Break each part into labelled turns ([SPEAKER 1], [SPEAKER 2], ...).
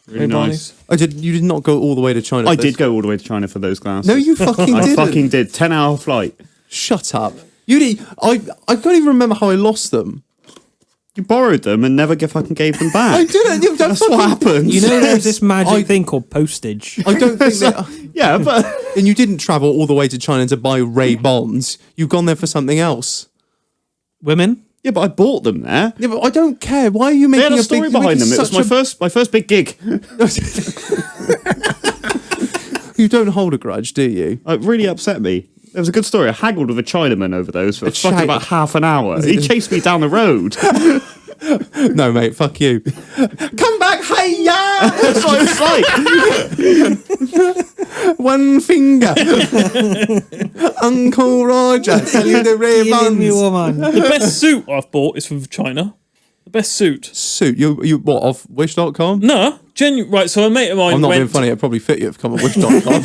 [SPEAKER 1] Really nice.
[SPEAKER 2] You did not go all the way to China.
[SPEAKER 1] I did go all the way to China for those glasses.
[SPEAKER 2] No, you fucking didn't.
[SPEAKER 1] I fucking did. 10-hour flight.
[SPEAKER 2] Shut up. You did. I can't even remember how I lost them.
[SPEAKER 1] You borrowed them and never fucking gave them back.
[SPEAKER 2] I didn't.
[SPEAKER 1] That's what happened.
[SPEAKER 3] You know, there's this magic thing called postage.
[SPEAKER 2] I don't think that.
[SPEAKER 1] Yeah, but
[SPEAKER 2] And you didn't travel all the way to China to buy Ray-Bans. You've gone there for something else.
[SPEAKER 3] Women?
[SPEAKER 1] yeah, but I bought them there.
[SPEAKER 2] Yeah, but I don't care. Why are you
[SPEAKER 1] They
[SPEAKER 2] making
[SPEAKER 1] had a story behind them. It was my first big gig.
[SPEAKER 2] You don't hold a grudge, do you?
[SPEAKER 1] It really upset me. It was a good story. I haggled with a Chinaman over those for fucking about half an hour. He chased me down the road.
[SPEAKER 2] No, mate, fuck you. Come back, hey ya!
[SPEAKER 1] That's what it's like.
[SPEAKER 2] One finger. Uncle Roger, tell you the
[SPEAKER 3] Killing me,
[SPEAKER 2] Ray-Bans.
[SPEAKER 3] woman.
[SPEAKER 4] The best suit I've bought is from China. The best suit.
[SPEAKER 2] Suit, you what, off Wish.com?
[SPEAKER 4] No, genuine. Right, so a mate of mine
[SPEAKER 2] I'm not
[SPEAKER 4] went...
[SPEAKER 2] being funny, it'd probably fit you if you come on Wish.com.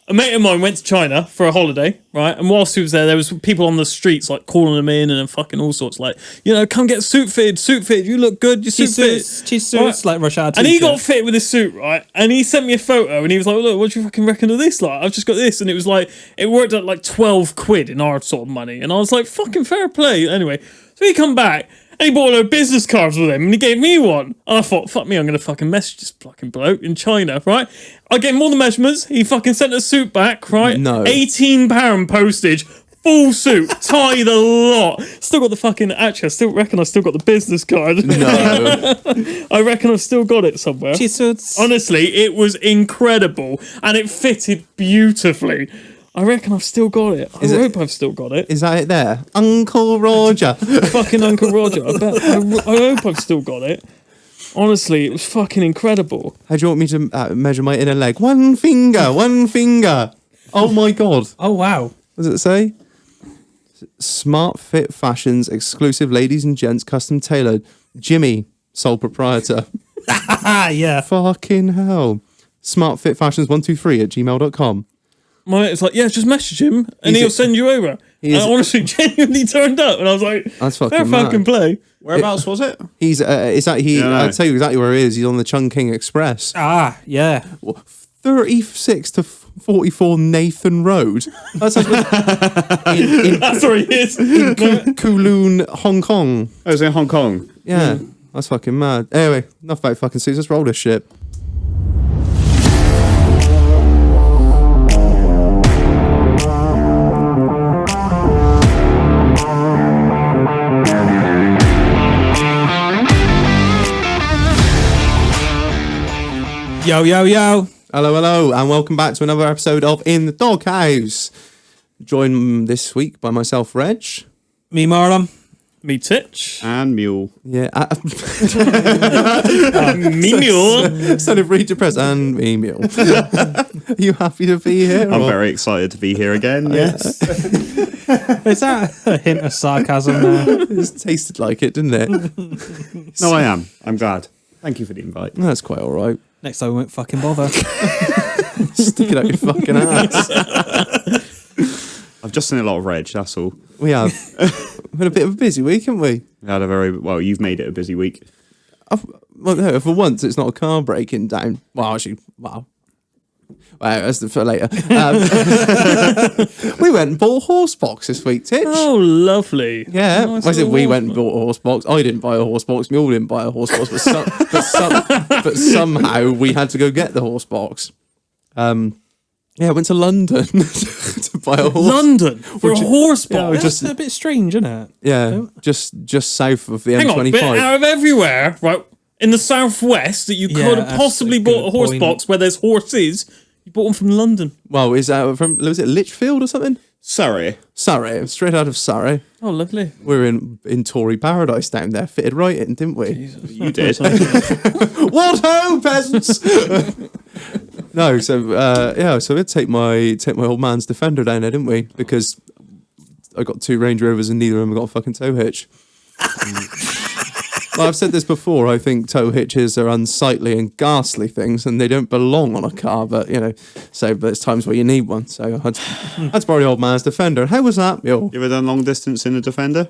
[SPEAKER 4] A mate of mine went to China for a holiday, right? And whilst he was there was people on the streets like calling him in and fucking all sorts, like, you know, come get suit fitted. You look good. Your suit fitted.
[SPEAKER 3] Cheese suits, like rush hour.
[SPEAKER 4] And he got fitted with his suit, right? And he sent me a photo and he was like, look, what do you fucking reckon of this? Like, I've just got this. And it was like, it worked out like 12 quid in our sort of money. And I was like, fucking fair play. Anyway, so he come back and he bought a load of business cards with him and he gave me one. And I thought, fuck me, I'm going to fucking message this fucking bloke in China, right? I gave him all the measurements. He fucking sent a suit back, right?
[SPEAKER 2] No.
[SPEAKER 4] £18 postage. Full suit, tie the lot. Still got the fucking. Actually, I still reckon I still got the business card.
[SPEAKER 2] No.
[SPEAKER 4] I reckon I've still got it somewhere.
[SPEAKER 3] Cheese suits.
[SPEAKER 4] Honestly, it was incredible and it fitted beautifully. I reckon I've still got it. I hope I've still got it.
[SPEAKER 2] Is that it there? Uncle Roger.
[SPEAKER 4] Fucking Uncle Roger. I hope I've still got it. Honestly, it was fucking incredible.
[SPEAKER 2] How do you want me to measure my inner leg? One finger, one finger. Oh my God.
[SPEAKER 3] Oh, wow.
[SPEAKER 2] What does it say? Smart Fit Fashions, exclusive ladies and gents, custom tailored. Jimmy, sole proprietor.
[SPEAKER 3] Yeah.
[SPEAKER 2] Fucking hell. smartfitfashions123@gmail.com.
[SPEAKER 4] My mate's like, yeah, just message him and he'll send you over. And I honestly genuinely turned up and I was like,
[SPEAKER 2] That's fucking
[SPEAKER 4] fair
[SPEAKER 2] mad.
[SPEAKER 4] fucking play.
[SPEAKER 1] Whereabouts was it?
[SPEAKER 2] He's I'll tell you exactly where he is. He's on the Chungking Express.
[SPEAKER 3] Ah, yeah.
[SPEAKER 2] 36 to 44 Nathan Road. That's
[SPEAKER 4] That's where he is.
[SPEAKER 2] Kowloon, Hong Kong.
[SPEAKER 1] I was in Hong Kong.
[SPEAKER 2] Yeah, that's fucking mad. Anyway, enough about fucking suits. Let's roll this shit.
[SPEAKER 3] Yo, yo, yo.
[SPEAKER 2] Hello, hello, and welcome back to another episode of In the Doghouse. Joined this week by myself, Reg.
[SPEAKER 3] Me, Marlon.
[SPEAKER 4] Me, Titch.
[SPEAKER 1] And Mule.
[SPEAKER 2] Yeah,
[SPEAKER 4] Me, Mule.
[SPEAKER 2] sounded really depressed. And me, Mule. Are you happy to be here?
[SPEAKER 1] I'm very excited to be here again, yes.
[SPEAKER 3] Is that a hint of sarcasm there?
[SPEAKER 2] It tasted like it, didn't it?
[SPEAKER 1] No, I am. I'm glad. Thank you for the invite.
[SPEAKER 2] That's quite all right.
[SPEAKER 3] Next time we won't fucking bother.
[SPEAKER 2] Stick it up your fucking ass.
[SPEAKER 1] I've just seen a lot of Reg, that's all.
[SPEAKER 2] We have. We've had a bit of a busy week, haven't we?
[SPEAKER 1] We had a very, well, you've made it a busy week.
[SPEAKER 2] Well, no, for once, it's not a car breaking down. Well, actually, wow. Well, that's for later. We went and bought a horse box this week, Titch.
[SPEAKER 4] Oh, lovely.
[SPEAKER 2] Yeah,
[SPEAKER 4] Nice
[SPEAKER 2] I said
[SPEAKER 4] little
[SPEAKER 2] we
[SPEAKER 4] horse
[SPEAKER 2] went and
[SPEAKER 4] box.
[SPEAKER 2] bought a horse box. I didn't buy a horse box. Mule didn't buy a horse box, but somehow we had to go get the horse box. Yeah, I went to London to buy a horse.
[SPEAKER 4] London for a horse box.
[SPEAKER 3] That's a bit strange, isn't it?
[SPEAKER 2] Yeah, just south of the
[SPEAKER 4] Hang on,
[SPEAKER 2] M25.
[SPEAKER 4] but out of everywhere, right, in the southwest that you could have
[SPEAKER 3] that's
[SPEAKER 4] possibly
[SPEAKER 3] a
[SPEAKER 4] bought
[SPEAKER 3] good
[SPEAKER 4] a horse
[SPEAKER 3] point.
[SPEAKER 4] box where there's horses, you bought one from London.
[SPEAKER 2] Well, is that from? Was it Lichfield or something?
[SPEAKER 1] Sorry.
[SPEAKER 2] Surrey, straight out of Surrey.
[SPEAKER 4] Oh, lovely.
[SPEAKER 2] We're in Tory paradise down there, fitted right in, didn't we?
[SPEAKER 1] You did.
[SPEAKER 2] What ho, peasants! No, so we'd take my old man's Defender down there, didn't we? Because I got 2 Range Rovers and neither of them got a fucking tow hitch. Well, I've said this before. I think tow hitches are unsightly and ghastly things, and they don't belong on a car. But but there's times where you need one. So I had to borrow the old man's Defender. And how was that, Mule?
[SPEAKER 1] You ever done long distance in a Defender?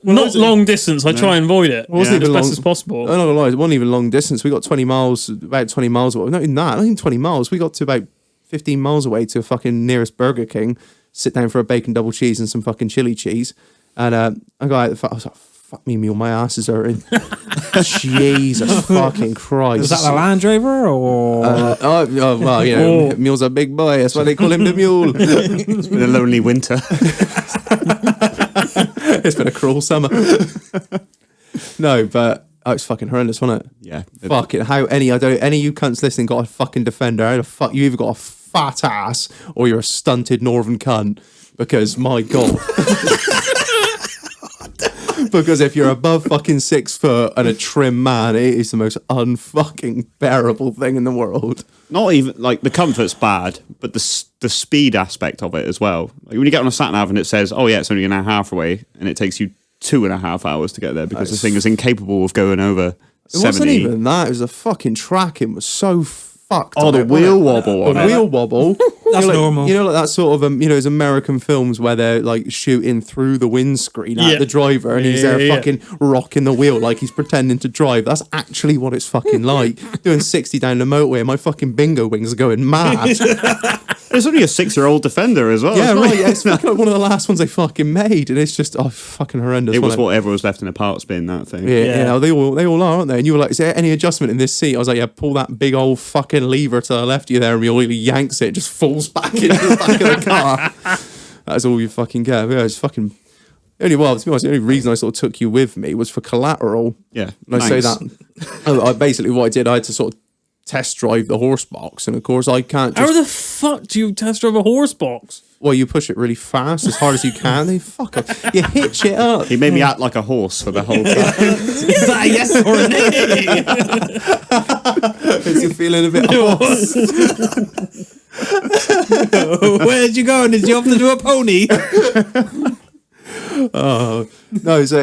[SPEAKER 4] Not long distance. I try and avoid it
[SPEAKER 2] wasn't
[SPEAKER 4] as
[SPEAKER 2] even
[SPEAKER 4] best
[SPEAKER 2] long-
[SPEAKER 4] as possible.
[SPEAKER 2] I'm not gonna lie, it wasn't even long distance. We got 20 miles, about 20 miles away. Not even that, not even 20 miles. We got to about 15 miles away to a fucking nearest Burger King, sit down for a bacon double cheese and some fucking chili cheese. And I got out I was like, fuck me, Mule, my ass is hurting. Jesus fucking Christ.
[SPEAKER 3] Was that the Land Rover or?
[SPEAKER 2] Well, you know, Mule's a big boy. That's why they call him the Mule.
[SPEAKER 1] It's been a lonely winter.
[SPEAKER 2] It's been a cruel summer. No, but it's fucking horrendous, wasn't it?
[SPEAKER 1] Yeah.
[SPEAKER 2] Fucking how any of you cunts listening got a fucking Defender? How the fuck you either got a fat ass or you're a stunted northern cunt? Because my god. Because if you're above fucking 6 foot and a trim man, it is the most unfucking bearable thing in the world.
[SPEAKER 1] Not even, like, the comfort's bad, but the speed aspect of it as well. Like, when you get on a sat-nav and it says, oh yeah, it's only an hour and a half away, and it takes you 2.5 hours to get there because the thing is incapable of going over 70.
[SPEAKER 2] It wasn't even that. It was a fucking track. It was so fucked.
[SPEAKER 1] Oh, the wheel wobble.
[SPEAKER 2] The wheel wobble.
[SPEAKER 3] That's normal.
[SPEAKER 2] You know, like that sort of, those American films where they're like shooting through the windscreen at the driver and he's there fucking rocking the wheel like he's pretending to drive. That's actually what it's fucking like. Doing 60 down the motorway and my fucking bingo wings are going mad.
[SPEAKER 1] There's only a 6-year-old Defender as well.
[SPEAKER 2] Yeah, right. Yeah, it's fucking like one of the last ones they fucking made, and it's just fucking horrendous.
[SPEAKER 1] It was whatever was left in the parts bin, that thing.
[SPEAKER 2] Yeah, they all are, aren't they? And you were like, is there any adjustment in this seat? I was like, yeah, pull that big old fucking lever to the left of you there, and really yanks it, just falls back into the back of the car. That's all you fucking get. Yeah, it's fucking. To be honest, the only reason I sort of took you with me was for collateral.
[SPEAKER 1] Yeah,
[SPEAKER 2] and I say that. I basically what I did, I had to sort of test drive the horse box, and of course I can't just...
[SPEAKER 4] How the fuck do you test drive a horse box?
[SPEAKER 2] Well, you push it really fast, as hard as you can. They fuck up. You hitch it up.
[SPEAKER 1] He made me act like a horse for the whole time.
[SPEAKER 4] Is that a yes or a nay?
[SPEAKER 2] Makes you feeling a bit horse.
[SPEAKER 3] Where'd you go? Did you have to do a pony?
[SPEAKER 2] Oh no! So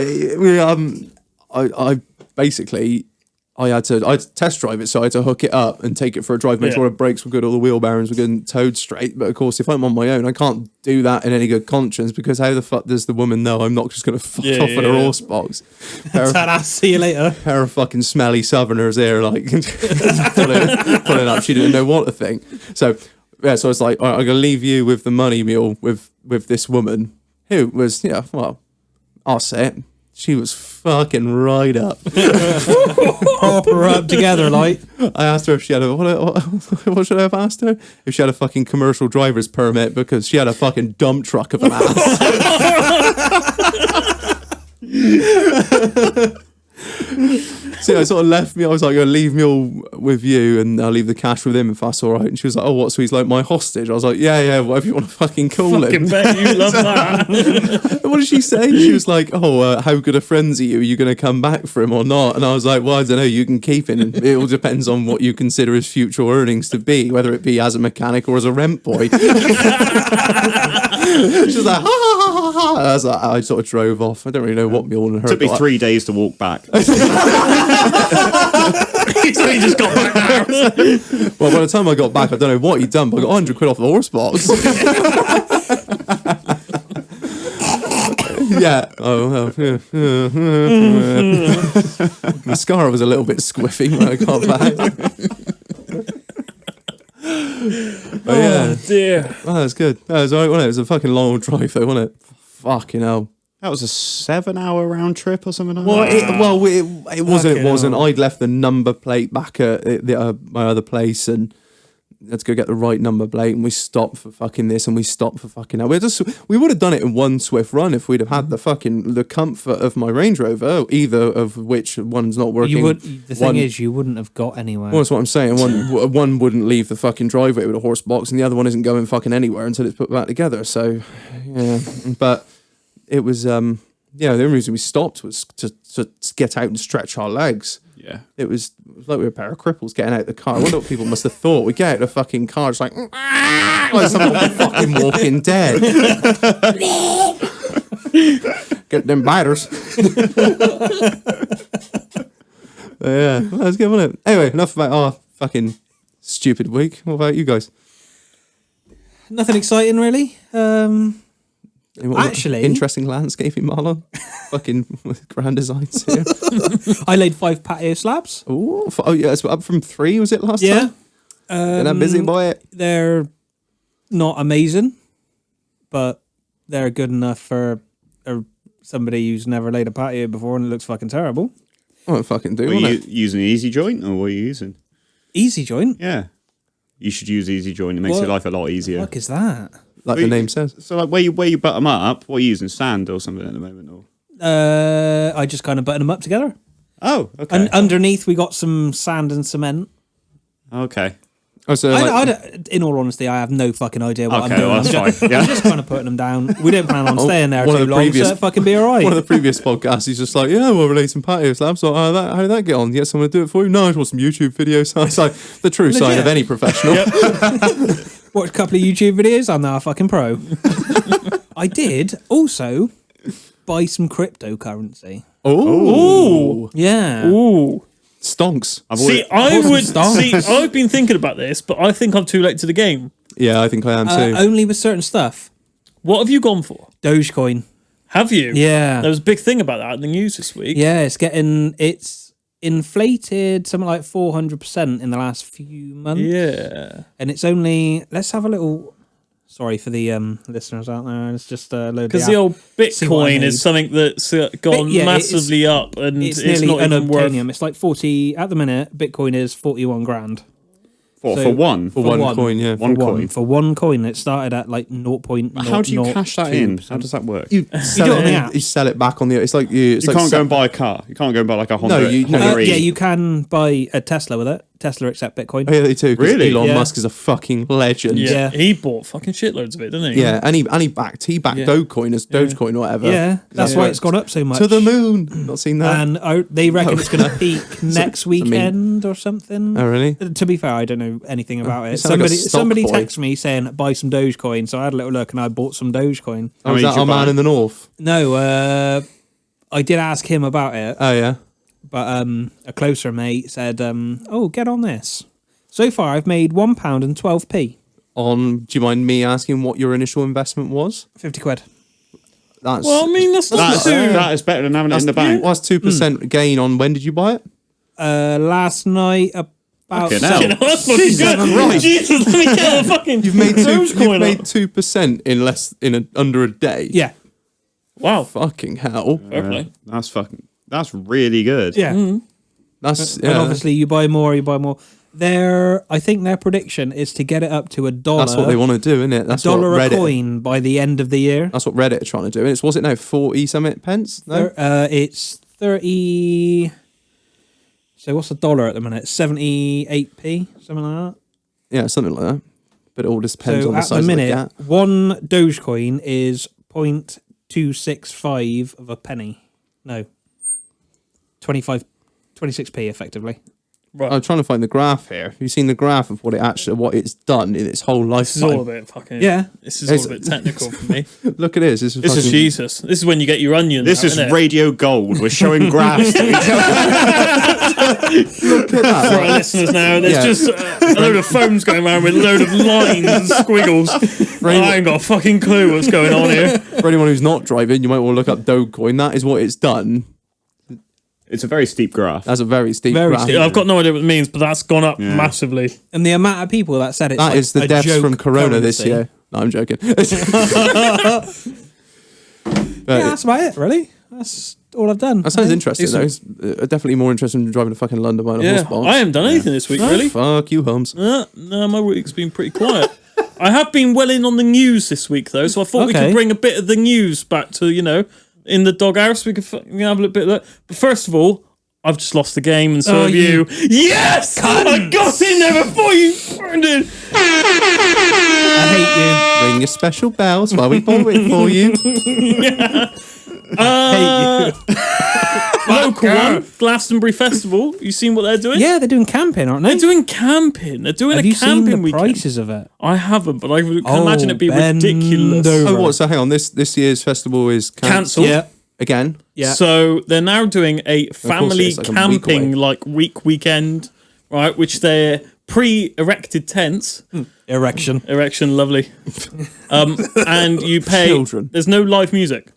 [SPEAKER 2] I basically. I had to test drive it, so I had to hook it up and take it for a drive, make sure the brakes were good, all the wheel bearings were good and towed straight. But of course, if I'm on my own, I can't do that in any good conscience, because how the fuck does the woman know I'm not just going to fuck off in her horse box?
[SPEAKER 3] See you later.
[SPEAKER 2] Pair of fucking smelly southerners there, like pulling up. She didn't know what to think. So yeah, so I was like, all right, I'm going to leave you with the money, Mule, with this woman who was, well, I'll say it. She was fucking right up.
[SPEAKER 3] Proper up together, like.
[SPEAKER 2] I asked her if she had what should I have asked her? If she had a fucking commercial driver's permit, because she had a fucking dump truck of an ass. So I sort of left me. I was like, I'll leave Mule with you, and I'll leave the cash with him if that's all right. And she was like, oh, what? So he's like my hostage? I was like, yeah, whatever you want to fucking call
[SPEAKER 4] Fucking
[SPEAKER 2] him.
[SPEAKER 4] bet you love that.
[SPEAKER 2] What did she say? She was like, oh, how good a friends are you? Are you going to come back for him or not? And I was like, well, I don't know. You can keep it. And it all depends on what you consider his future earnings to be, whether it be as a mechanic or as a rent boy. She was like, ha ha ha ha ha. I was like, I sort of drove off. I don't really know what Mule and her.
[SPEAKER 1] It took me
[SPEAKER 2] got.
[SPEAKER 1] 3 days to walk back.
[SPEAKER 4] So he just got back now.
[SPEAKER 2] Well, by the time I got back, I don't know what he'd done, but I got 100 quid off the horse box. Yeah. Oh, well. Mascara was a little bit squiffy when I got back. But yeah.
[SPEAKER 4] Oh dear.
[SPEAKER 2] Oh, that was good. That was alright, wasn't it? It was a fucking long drive though, wasn't it? Fucking hell.
[SPEAKER 1] That was a 7-hour round trip or something like
[SPEAKER 2] Well,
[SPEAKER 1] that.
[SPEAKER 2] it wasn't. I'd left the number plate back at my other place, and let's go get the right number plate, and we stopped for fucking this, and we stopped for fucking that. We would have done it in one swift run if we'd have had the comfort of my Range Rover, either of which one's not working.
[SPEAKER 3] The thing is, you wouldn't have got anywhere.
[SPEAKER 2] Well, that's what I'm saying. One wouldn't leave the fucking driveway with a horse box, and the other one isn't going fucking anywhere until it's put back together. So, yeah, but. It was, the only reason we stopped was to get out and stretch our legs.
[SPEAKER 1] Yeah.
[SPEAKER 2] It was like we were a pair of cripples getting out of the car. I wonder what people must have thought. We get out of the fucking car, it's like someone fucking Walking Dead. Get them biters. Yeah, that was good, wasn't it? Anyway, enough about our fucking stupid week. What about you guys?
[SPEAKER 3] Nothing exciting, really. Actually-
[SPEAKER 2] interesting landscaping, Marlon. Fucking with grand designs here.
[SPEAKER 3] I laid 5 patio slabs.
[SPEAKER 2] Ooh, oh yeah, it's up from 3. Was it last
[SPEAKER 3] Yeah.
[SPEAKER 2] time? And I'm busy boy.
[SPEAKER 3] They're not amazing, but they're good enough for somebody who's never laid a patio before and it looks fucking terrible.
[SPEAKER 2] I won't fucking do
[SPEAKER 1] Were you
[SPEAKER 2] it.
[SPEAKER 1] using easy joint or what are you using?
[SPEAKER 3] Easy joint.
[SPEAKER 1] Yeah. You should use easy joint. It makes
[SPEAKER 3] What?
[SPEAKER 1] your life a lot easier.
[SPEAKER 3] What the fuck is that?
[SPEAKER 2] Like the name says.
[SPEAKER 1] So like where you butt them up, what are you using? Sand or something at the moment? Or
[SPEAKER 3] I just kind of button them up together.
[SPEAKER 1] Oh, okay.
[SPEAKER 3] And underneath we got some sand and cement.
[SPEAKER 1] Okay.
[SPEAKER 2] Oh, so
[SPEAKER 3] I don't, in all honesty, I have no fucking idea what
[SPEAKER 1] Okay,
[SPEAKER 3] I'm doing.
[SPEAKER 1] well, that's
[SPEAKER 3] I'm just,
[SPEAKER 1] fine. Yeah.
[SPEAKER 3] I'm just kind of putting them down. We don't plan on staying there
[SPEAKER 2] one of
[SPEAKER 3] too
[SPEAKER 2] the
[SPEAKER 3] long,
[SPEAKER 2] previous-
[SPEAKER 3] so it fucking be alright.
[SPEAKER 2] one of the previous podcasts, he's just like, yeah, well, we're laying some patio slabs. So how did that get on? Get someone to do it for you? No, I just want some YouTube videos. It's like the true side of any professional.
[SPEAKER 3] Watch a couple of YouTube videos. I'm now a fucking pro. I did also buy some cryptocurrency.
[SPEAKER 2] Oh,
[SPEAKER 3] Yeah.
[SPEAKER 4] Ooh.
[SPEAKER 2] stonks.
[SPEAKER 4] See, I've been thinking about this, but I think I'm too late to the game.
[SPEAKER 2] Yeah, I think I am too.
[SPEAKER 3] Only with certain stuff.
[SPEAKER 4] What have you gone for?
[SPEAKER 3] Dogecoin.
[SPEAKER 4] Have you?
[SPEAKER 3] Yeah.
[SPEAKER 4] There was a big thing about that in the news this week.
[SPEAKER 3] Yeah, it's inflated something like 400% in the last few months.
[SPEAKER 4] Yeah.
[SPEAKER 3] And it's only, let's have a little, sorry for the listeners out there, it's just a load
[SPEAKER 4] Because the old
[SPEAKER 3] See what I
[SPEAKER 4] Bitcoin
[SPEAKER 3] made.
[SPEAKER 4] is something that's gone
[SPEAKER 3] Yeah,
[SPEAKER 4] massively up, and
[SPEAKER 3] it's
[SPEAKER 4] it's
[SPEAKER 3] nearly
[SPEAKER 4] not even worth.
[SPEAKER 3] unobtainium. It's like 40, at the minute, Bitcoin is 41 grand.
[SPEAKER 1] For
[SPEAKER 3] So-
[SPEAKER 1] one?
[SPEAKER 2] For one coin, yeah.
[SPEAKER 1] One
[SPEAKER 3] For
[SPEAKER 1] coin.
[SPEAKER 3] For one coin, it started at like 0.002%.
[SPEAKER 1] How do you cash that in? How does that work?
[SPEAKER 2] You sell
[SPEAKER 3] do it on
[SPEAKER 2] it.
[SPEAKER 3] the
[SPEAKER 2] And
[SPEAKER 3] app.
[SPEAKER 2] you sell it back on the. It's like you. It's
[SPEAKER 1] You
[SPEAKER 2] like
[SPEAKER 1] can't go and buy a car. You can't go and buy like a Honda. Honda E.
[SPEAKER 3] Yeah, you can buy a Tesla with it. Tesla accept Bitcoin.
[SPEAKER 2] Oh, yeah, they too. 'Cause
[SPEAKER 1] Really?
[SPEAKER 2] Elon
[SPEAKER 3] Yeah.
[SPEAKER 2] Musk is a fucking legend.
[SPEAKER 4] Yeah.
[SPEAKER 3] Yeah.
[SPEAKER 4] He bought fucking shitloads of it, didn't he?
[SPEAKER 2] Yeah, and he backed
[SPEAKER 4] Yeah.
[SPEAKER 2] Dogecoin as Dogecoin or whatever.
[SPEAKER 3] Yeah, that's why it's gone up so much.
[SPEAKER 2] to the moon. Not seen that.
[SPEAKER 3] And they reckon it's going to peak next weekend or something.
[SPEAKER 2] Oh, really?
[SPEAKER 3] To be fair, I don't know anything about
[SPEAKER 2] You
[SPEAKER 3] it.
[SPEAKER 2] sound like a
[SPEAKER 3] Somebody
[SPEAKER 2] stock boy.
[SPEAKER 3] texted me saying buy some Dogecoin, so I had a little look and I bought some Dogecoin.
[SPEAKER 2] Oh, is
[SPEAKER 1] many
[SPEAKER 2] that
[SPEAKER 1] did you
[SPEAKER 2] our man
[SPEAKER 1] buy?
[SPEAKER 2] in the north?
[SPEAKER 3] No, I did ask him about it,
[SPEAKER 2] Oh yeah.
[SPEAKER 3] but a closer mate said, "Oh, get on this." So far, I've made £1.12p,
[SPEAKER 2] Do you mind me asking what your initial investment was?
[SPEAKER 3] 50 quid.
[SPEAKER 2] That's
[SPEAKER 4] Well, I mean, that's not too.
[SPEAKER 1] That is better than having it in the bank.
[SPEAKER 2] What's 2% gain on? When did you buy it?
[SPEAKER 3] Last night about
[SPEAKER 1] Fucking hell.
[SPEAKER 4] You know, that's fucking good. Jesus, let me get a fucking.
[SPEAKER 2] You've made
[SPEAKER 4] Dogecoin up.
[SPEAKER 2] 2% in under a day.
[SPEAKER 3] yeah.
[SPEAKER 4] Wow.
[SPEAKER 2] Fucking hell.
[SPEAKER 4] Fair play.
[SPEAKER 1] That's really good.
[SPEAKER 3] Yeah.
[SPEAKER 2] That's
[SPEAKER 3] And obviously you buy more. I think their prediction is to get it up to $1.
[SPEAKER 2] That's what they want to do, isn't it? That's
[SPEAKER 3] $1
[SPEAKER 2] what
[SPEAKER 3] a
[SPEAKER 2] Reddit.
[SPEAKER 3] coin by the end of the year.
[SPEAKER 2] That's what Reddit are trying to do. And was it now 40 something pence? No.
[SPEAKER 3] It's 30. So what's a dollar at the minute? 78p, something like that.
[SPEAKER 2] Yeah, something like that. But it all just depends
[SPEAKER 3] So
[SPEAKER 2] on the
[SPEAKER 3] at
[SPEAKER 2] size
[SPEAKER 3] the minute,
[SPEAKER 2] of the gap.
[SPEAKER 3] one Dogecoin is 0.265 of a penny. No, 26p effectively.
[SPEAKER 4] Right.
[SPEAKER 2] I'm trying to find the graph here. Have you seen the graph of what it's done in its whole
[SPEAKER 4] This is all a
[SPEAKER 2] lifetime?
[SPEAKER 4] bit fucking.
[SPEAKER 3] Yeah.
[SPEAKER 4] This is all a bit technical for me.
[SPEAKER 2] Look at this. This is fucking-
[SPEAKER 4] Jesus. This is when you get your onion.
[SPEAKER 1] This
[SPEAKER 4] out,
[SPEAKER 1] is
[SPEAKER 4] innit?
[SPEAKER 1] radio gold. We're showing graphs to each other.
[SPEAKER 2] Look at that.
[SPEAKER 4] For our listeners now, there's
[SPEAKER 2] Yeah.
[SPEAKER 4] just a load of phones going around with a load of lines and squiggles. I ain't got a fucking clue what's going on here.
[SPEAKER 2] For anyone who's not driving, you might want to look up Dogecoin. That is what it's done.
[SPEAKER 1] It's a very steep graph.
[SPEAKER 2] That's a very steep
[SPEAKER 3] Very
[SPEAKER 2] graph.
[SPEAKER 3] steep.
[SPEAKER 4] I've got no idea what it means, but that's gone up
[SPEAKER 1] Yeah.
[SPEAKER 4] massily.
[SPEAKER 3] And the amount of people that said it's
[SPEAKER 2] That
[SPEAKER 3] like
[SPEAKER 2] is the
[SPEAKER 3] a
[SPEAKER 2] deaths
[SPEAKER 3] joke
[SPEAKER 2] from Corona this
[SPEAKER 3] currency.
[SPEAKER 2] year. No, I'm joking.
[SPEAKER 3] Yeah, that's about it, really. That's all I've done.
[SPEAKER 2] That sounds interesting, though. It's definitely more interesting than driving to fucking London by a horse
[SPEAKER 4] Yeah,
[SPEAKER 2] box.
[SPEAKER 4] I haven't done anything this week, really.
[SPEAKER 2] Fuck you, Holmes.
[SPEAKER 4] No, my week's been pretty quiet. I have been well in on the news this week, though, so I thought we
[SPEAKER 3] Okay.
[SPEAKER 4] could bring a bit of the news back to, in the Doghouse. We could have a little bit of that. But first of all, I've just lost the game, and so
[SPEAKER 3] Oh,
[SPEAKER 4] have you. Yes! I got in there before you burned it.
[SPEAKER 3] I hate
[SPEAKER 2] Ring your special bells while we bought it for you.
[SPEAKER 4] Local one, Glastonbury Festival. You seen what they're doing?
[SPEAKER 3] you. Yeah, they're doing camping, aren't they?
[SPEAKER 4] They're doing camping. They're doing
[SPEAKER 3] Have
[SPEAKER 4] a
[SPEAKER 3] you seen
[SPEAKER 4] camping
[SPEAKER 3] the
[SPEAKER 4] weekend.
[SPEAKER 3] prices of it?
[SPEAKER 4] I haven't, but I can
[SPEAKER 3] Oh,
[SPEAKER 4] imagine it'd be
[SPEAKER 3] bend
[SPEAKER 4] ridiculous.
[SPEAKER 3] over.
[SPEAKER 2] Oh, what? So hang on. This year's festival is
[SPEAKER 4] Cancelled.
[SPEAKER 3] Yeah,
[SPEAKER 2] again.
[SPEAKER 3] yeah.
[SPEAKER 4] So they're now doing a family
[SPEAKER 2] it's like a week
[SPEAKER 4] camping
[SPEAKER 2] away.
[SPEAKER 4] weekend, right? Which they're pre-erected tents.
[SPEAKER 3] Erection.
[SPEAKER 4] Erection, lovely. And you pay.
[SPEAKER 2] Children.
[SPEAKER 4] There's no live music.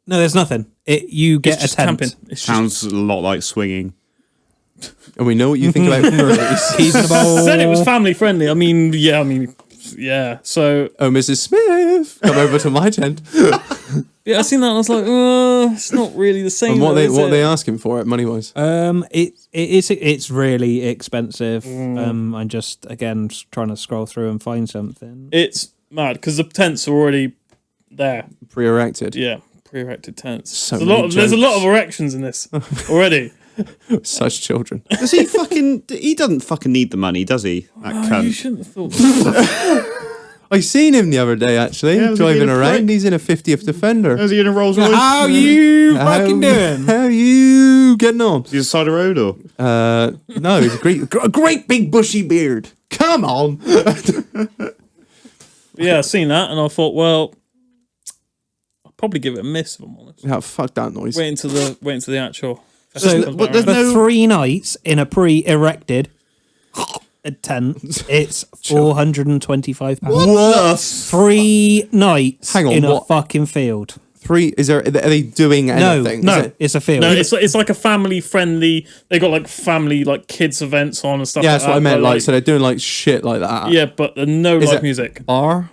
[SPEAKER 3] No, there's nothing. You get
[SPEAKER 4] It's just
[SPEAKER 3] a tent.
[SPEAKER 4] camping. It's just
[SPEAKER 1] Sounds a lot like swinging.
[SPEAKER 2] And we know what you think about furries.
[SPEAKER 3] Keeping a bowl.
[SPEAKER 4] said it was family friendly. I mean, yeah. So
[SPEAKER 2] Oh, Mrs. Smith, come over to my tent.
[SPEAKER 4] yeah, I seen that and I was like, it's not really the same.
[SPEAKER 2] And what
[SPEAKER 4] though,
[SPEAKER 2] they
[SPEAKER 4] is it?
[SPEAKER 2] asking for it, money wise?
[SPEAKER 3] It's really expensive. I'm just again trying to scroll through and find something.
[SPEAKER 4] It's mad because the tents are already there.
[SPEAKER 2] Pre-erected.
[SPEAKER 4] Yeah, pre-erected tents.
[SPEAKER 2] So
[SPEAKER 4] There's a
[SPEAKER 2] many
[SPEAKER 4] lot of
[SPEAKER 2] jokes.
[SPEAKER 4] erections in this already.
[SPEAKER 2] Such children.
[SPEAKER 1] Does he fucking? He doesn't fucking need the money, does he? That
[SPEAKER 4] Oh,
[SPEAKER 1] cunt.
[SPEAKER 4] you shouldn't have thought.
[SPEAKER 2] I seen him the other day actually,
[SPEAKER 1] Yeah, was he
[SPEAKER 2] driving
[SPEAKER 1] in a
[SPEAKER 2] around.
[SPEAKER 1] prick?
[SPEAKER 2] He's in a 50th Defender.
[SPEAKER 1] Is he in a Rolls Royce?
[SPEAKER 3] How you fucking doing?
[SPEAKER 2] How you getting on?
[SPEAKER 1] Is he on the side of the road or?
[SPEAKER 2] No, he's a great big bushy beard. Come on.
[SPEAKER 4] Yeah, I seen that and I thought, well, I'll probably give it a miss if I'm honest.
[SPEAKER 2] Oh, fuck that noise.
[SPEAKER 4] Wait until the actual.
[SPEAKER 3] So,
[SPEAKER 1] but there's
[SPEAKER 3] for
[SPEAKER 1] no-
[SPEAKER 3] 3 nights in a pre-erected tent, it's £425.
[SPEAKER 1] What?
[SPEAKER 3] 3 nights
[SPEAKER 2] Hang on,
[SPEAKER 3] in a
[SPEAKER 2] what?
[SPEAKER 3] fucking field.
[SPEAKER 2] 3, are they doing anything?
[SPEAKER 3] No,
[SPEAKER 2] Is it-
[SPEAKER 3] it's a field.
[SPEAKER 4] No, it's like a family friendly. They got like family like kids events on and stuff.
[SPEAKER 2] yeah,
[SPEAKER 4] like
[SPEAKER 2] that's what I
[SPEAKER 4] that,
[SPEAKER 2] meant.
[SPEAKER 4] but,
[SPEAKER 2] Like, so they're doing like shit like that.
[SPEAKER 4] yeah, but no
[SPEAKER 2] Is
[SPEAKER 4] live
[SPEAKER 2] it-
[SPEAKER 4] music.
[SPEAKER 2] Are?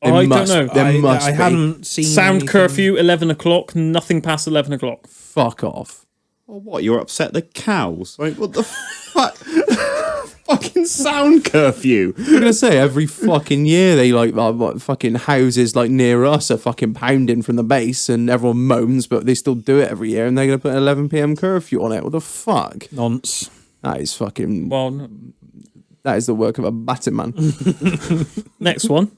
[SPEAKER 4] I don't know.
[SPEAKER 2] There must
[SPEAKER 3] I
[SPEAKER 2] be.
[SPEAKER 3] haven't seen
[SPEAKER 4] Sound
[SPEAKER 3] anything.
[SPEAKER 4] curfew 11 o'clock. Nothing past 11 o'clock.
[SPEAKER 2] Fuck off.
[SPEAKER 1] Oh, what? You're upset the cows? Like, what the fuck? Fucking sound curfew.
[SPEAKER 2] I'm gonna say every fucking year they like what, fucking houses like near us are fucking pounding from the base and everyone moans, but they still do it every year and they're gonna put an 11 p.m. curfew on it. What the fuck?
[SPEAKER 3] Nonce.
[SPEAKER 2] That is fucking.
[SPEAKER 4] Well, no.
[SPEAKER 2] That is the work of a Batman.
[SPEAKER 4] Next one.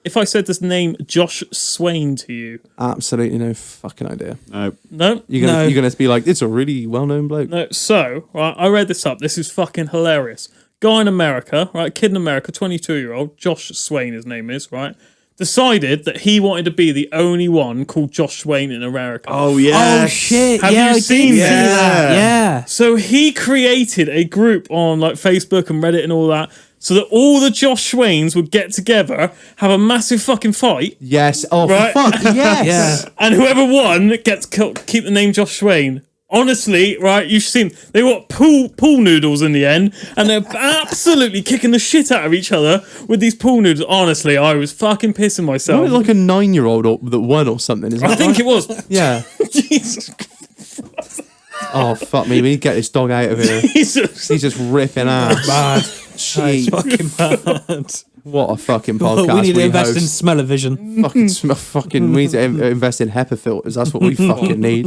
[SPEAKER 4] If I said this name Josh Swain to you,
[SPEAKER 2] Absolutely no fucking idea.
[SPEAKER 1] No.
[SPEAKER 4] no,
[SPEAKER 2] You're gonna be like, it's a really well-known bloke.
[SPEAKER 4] no. So, right, I read this up. This is fucking hilarious. Guy in America, right, kid in America, 22-year-old, Josh Swain, his name is, right, decided that he wanted to be the only one called Josh Swain in America.
[SPEAKER 1] Oh yeah.
[SPEAKER 3] Oh shit!
[SPEAKER 4] Have
[SPEAKER 3] yeah,
[SPEAKER 4] you
[SPEAKER 3] I did
[SPEAKER 4] seen
[SPEAKER 3] see
[SPEAKER 4] this?
[SPEAKER 3] that. Yeah.
[SPEAKER 4] So he created a group on like Facebook and Reddit and all that, so that all the Josh Swains would get together, have a massive fucking fight,
[SPEAKER 2] Yes. Oh
[SPEAKER 4] Right.
[SPEAKER 2] fuck yes.
[SPEAKER 3] Yeah.
[SPEAKER 4] and whoever won gets keep the name Josh Swain. Honestly, right, you've seen they got pool noodles in the end, and they're absolutely kicking the shit out of each other with these pool noodles. Honestly, I was fucking pissing myself.
[SPEAKER 2] Wasn't it like a 9-year-old that won or something? Is that
[SPEAKER 4] I think
[SPEAKER 2] right?
[SPEAKER 4] it was.
[SPEAKER 2] Yeah.
[SPEAKER 4] Jesus,
[SPEAKER 2] Oh fuck me! We need to get this dog out of here.
[SPEAKER 4] Jesus.
[SPEAKER 2] He's just ripping ass.
[SPEAKER 3] Bad.
[SPEAKER 2] Jeez.
[SPEAKER 3] Fucking bad.
[SPEAKER 2] What a fucking podcast.
[SPEAKER 3] we need to invest in
[SPEAKER 2] host.
[SPEAKER 3] smell-o-vision.
[SPEAKER 2] Fucking we need to invest in HEPA filters. That's what we fucking need.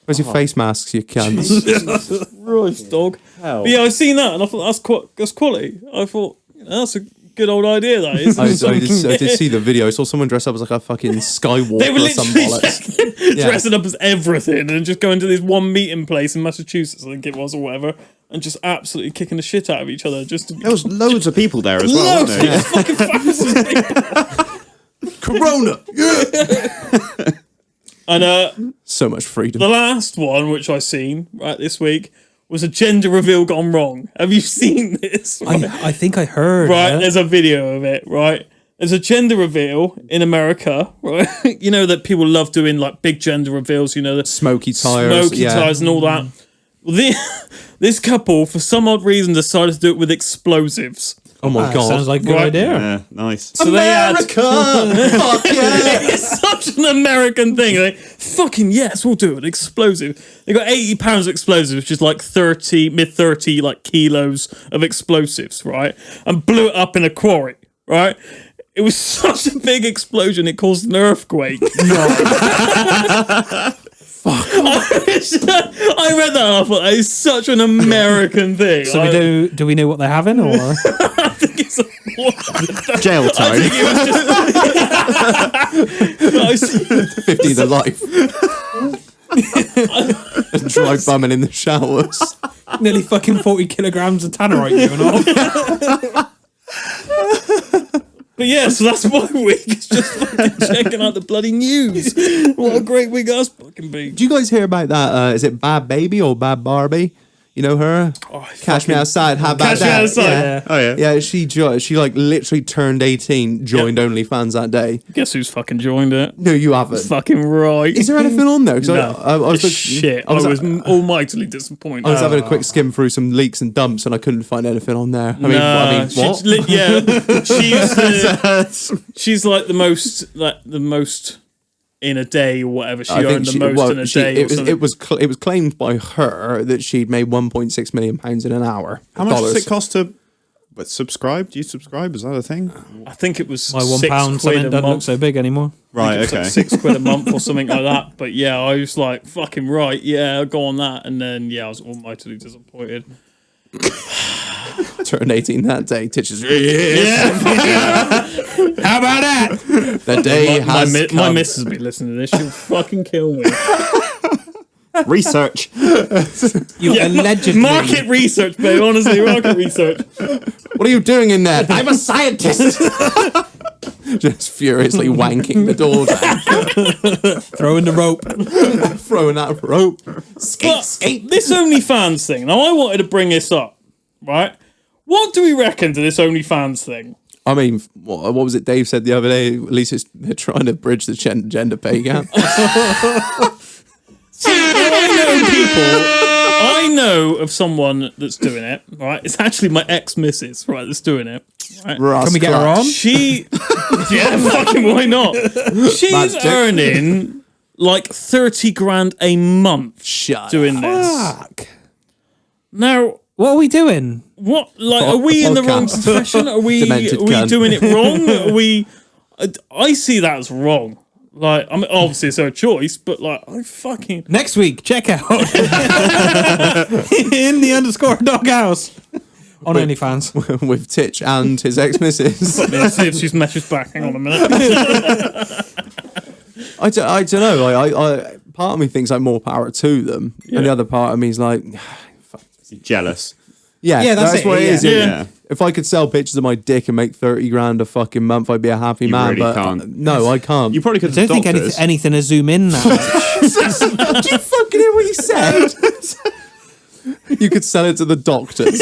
[SPEAKER 2] Where's your face masks, you cunts?
[SPEAKER 4] Christ, dog. But yeah, I seen that and I thought that's quality. I thought that's a good old idea. That is.
[SPEAKER 2] I did see the video. I saw someone dress up as like a fucking Skywalker
[SPEAKER 4] They were
[SPEAKER 2] or some
[SPEAKER 4] literally
[SPEAKER 2] bollocks.
[SPEAKER 4] dressing up as everything and just going to this one meeting place in Massachusetts, I think it was, or whatever, and just absolutely kicking the shit out of each other. Just to be
[SPEAKER 1] There was loads of people there as well,
[SPEAKER 4] loads
[SPEAKER 1] wasn't there?
[SPEAKER 4] of fucking thousands of people.
[SPEAKER 2] Corona.
[SPEAKER 4] And
[SPEAKER 2] So much freedom.
[SPEAKER 4] the last one, which I seen right this week, was a gender reveal gone wrong. Have you seen this?
[SPEAKER 3] I think I heard.
[SPEAKER 4] Right,
[SPEAKER 3] yeah.
[SPEAKER 4] there's a video of it, right? There's a gender reveal in America, right? You know that people love doing like big gender reveals, you know, the
[SPEAKER 2] Smoky tires.
[SPEAKER 4] smoky
[SPEAKER 2] yeah.
[SPEAKER 4] tires and all that. Well, this couple, for some odd reason, decided to do it with explosives.
[SPEAKER 2] Oh my god.
[SPEAKER 3] Sounds like a good
[SPEAKER 4] Right.
[SPEAKER 3] idea.
[SPEAKER 1] Yeah, nice.
[SPEAKER 4] So they had,
[SPEAKER 2] Fuck yeah.
[SPEAKER 4] it's such an American thing. They fucking yes, we'll do it. Explosive. They got 80 pounds of explosives, which is like mid 30 like kilos of explosives, right? And blew it up in a quarry, right? It was such a big explosion, it caused an earthquake. Fuck. I read that and I thought that is such an American thing.
[SPEAKER 3] So do we know what they're having, or
[SPEAKER 4] I think it's a
[SPEAKER 1] Jail time.
[SPEAKER 4] I see-
[SPEAKER 2] 50 to life. Dry bumming in the showers.
[SPEAKER 3] nearly fucking 40 kilograms of tannerite going on?
[SPEAKER 4] But yeah, so that's my week. It's just fucking checking out the bloody news. What a great week that's fucking been.
[SPEAKER 2] Do you guys hear about that? Is it Bad Baby or Bad Barbie? You know her? Cash Me Outside. How about
[SPEAKER 4] Cash Me
[SPEAKER 2] that?
[SPEAKER 4] Outside.
[SPEAKER 2] Yeah.
[SPEAKER 1] Oh yeah.
[SPEAKER 2] Yeah, she like literally turned 18, joined OnlyFans that day.
[SPEAKER 4] Guess who's fucking joined it?
[SPEAKER 2] No, you haven't.
[SPEAKER 4] Fucking right.
[SPEAKER 2] Is there anything on there? 'Cause
[SPEAKER 4] No.
[SPEAKER 2] I was looking-
[SPEAKER 4] Shit.
[SPEAKER 2] I was
[SPEAKER 4] almightily disappointed.
[SPEAKER 2] I was having a quick skim through some leaks and dumps, and I couldn't find anything on there. I mean, what?
[SPEAKER 4] She's like the most in a day or whatever. She
[SPEAKER 2] I think
[SPEAKER 4] earned the most in a day.
[SPEAKER 2] It was claimed by her that she'd made £1.6 million in an hour.
[SPEAKER 1] How much
[SPEAKER 2] dollars.
[SPEAKER 1] does it cost to subscribe? Do you subscribe? Is that a thing?
[SPEAKER 4] I think it was
[SPEAKER 3] My
[SPEAKER 4] £6
[SPEAKER 3] £1 something
[SPEAKER 4] a
[SPEAKER 3] doesn't look
[SPEAKER 4] month.
[SPEAKER 3] so big anymore.
[SPEAKER 1] Right.
[SPEAKER 4] It's
[SPEAKER 1] Okay.
[SPEAKER 4] like £6 a month or something like that. But yeah, I was like, fucking right, yeah, I'll go on that. And then yeah, I was almightily disappointed.
[SPEAKER 2] Turned 18 that day. Titch is
[SPEAKER 3] How about that?
[SPEAKER 2] the day has
[SPEAKER 4] My
[SPEAKER 2] come.
[SPEAKER 4] missus will be listening to this. She'll fucking kill me.
[SPEAKER 1] Research.
[SPEAKER 3] You allegedly.
[SPEAKER 4] Market research, babe. Honestly, market research.
[SPEAKER 2] What are you doing in there? I'm a scientist. Just furiously wanking the door down,
[SPEAKER 3] Throwing the rope.
[SPEAKER 2] throwing that rope.
[SPEAKER 4] But this OnlyFans thing. Now, I wanted to bring this up, right? What do we reckon to this OnlyFans thing?
[SPEAKER 2] I mean, what was it Dave said the other day? At least they're trying to bridge the gender pay gap.
[SPEAKER 4] I know of someone that's doing it, right? It's actually my ex-missus, right, that's doing it. Right?
[SPEAKER 3] Can we get her on?
[SPEAKER 4] She, yeah, fucking why not? She's
[SPEAKER 2] Magic.
[SPEAKER 4] earning like 30 grand a month
[SPEAKER 2] Shut
[SPEAKER 4] doing this.
[SPEAKER 2] Fuck.
[SPEAKER 4] Now,
[SPEAKER 3] What are we doing?
[SPEAKER 4] what, like, are we in the wrong
[SPEAKER 2] Podcast.
[SPEAKER 4] profession? Are we
[SPEAKER 2] Demented cunt.
[SPEAKER 4] doing it wrong? Are we, I see that as wrong. Like, I mean, obviously it's her choice, but like, I fucking...
[SPEAKER 3] Next week, check out in the _Doghouse on OnlyFans.
[SPEAKER 2] With Titch and his ex-missus.
[SPEAKER 4] Let's see if she's messaged back. Hang on a minute.
[SPEAKER 2] I don't know. Like, I part of me thinks like more power to them, and the other part of me is like,
[SPEAKER 1] Jealous.
[SPEAKER 3] Yeah, that's it,
[SPEAKER 2] what it is.
[SPEAKER 3] yeah.
[SPEAKER 1] Yeah.
[SPEAKER 2] If I could sell pictures of my dick and make 30 grand a fucking month, I'd be a happy man.
[SPEAKER 1] really
[SPEAKER 2] but
[SPEAKER 1] can't.
[SPEAKER 2] no, I can't.
[SPEAKER 1] You probably could.
[SPEAKER 3] I don't think anything to zoom in now.
[SPEAKER 2] Do you fucking hear what he said? You could sell it to the doctors.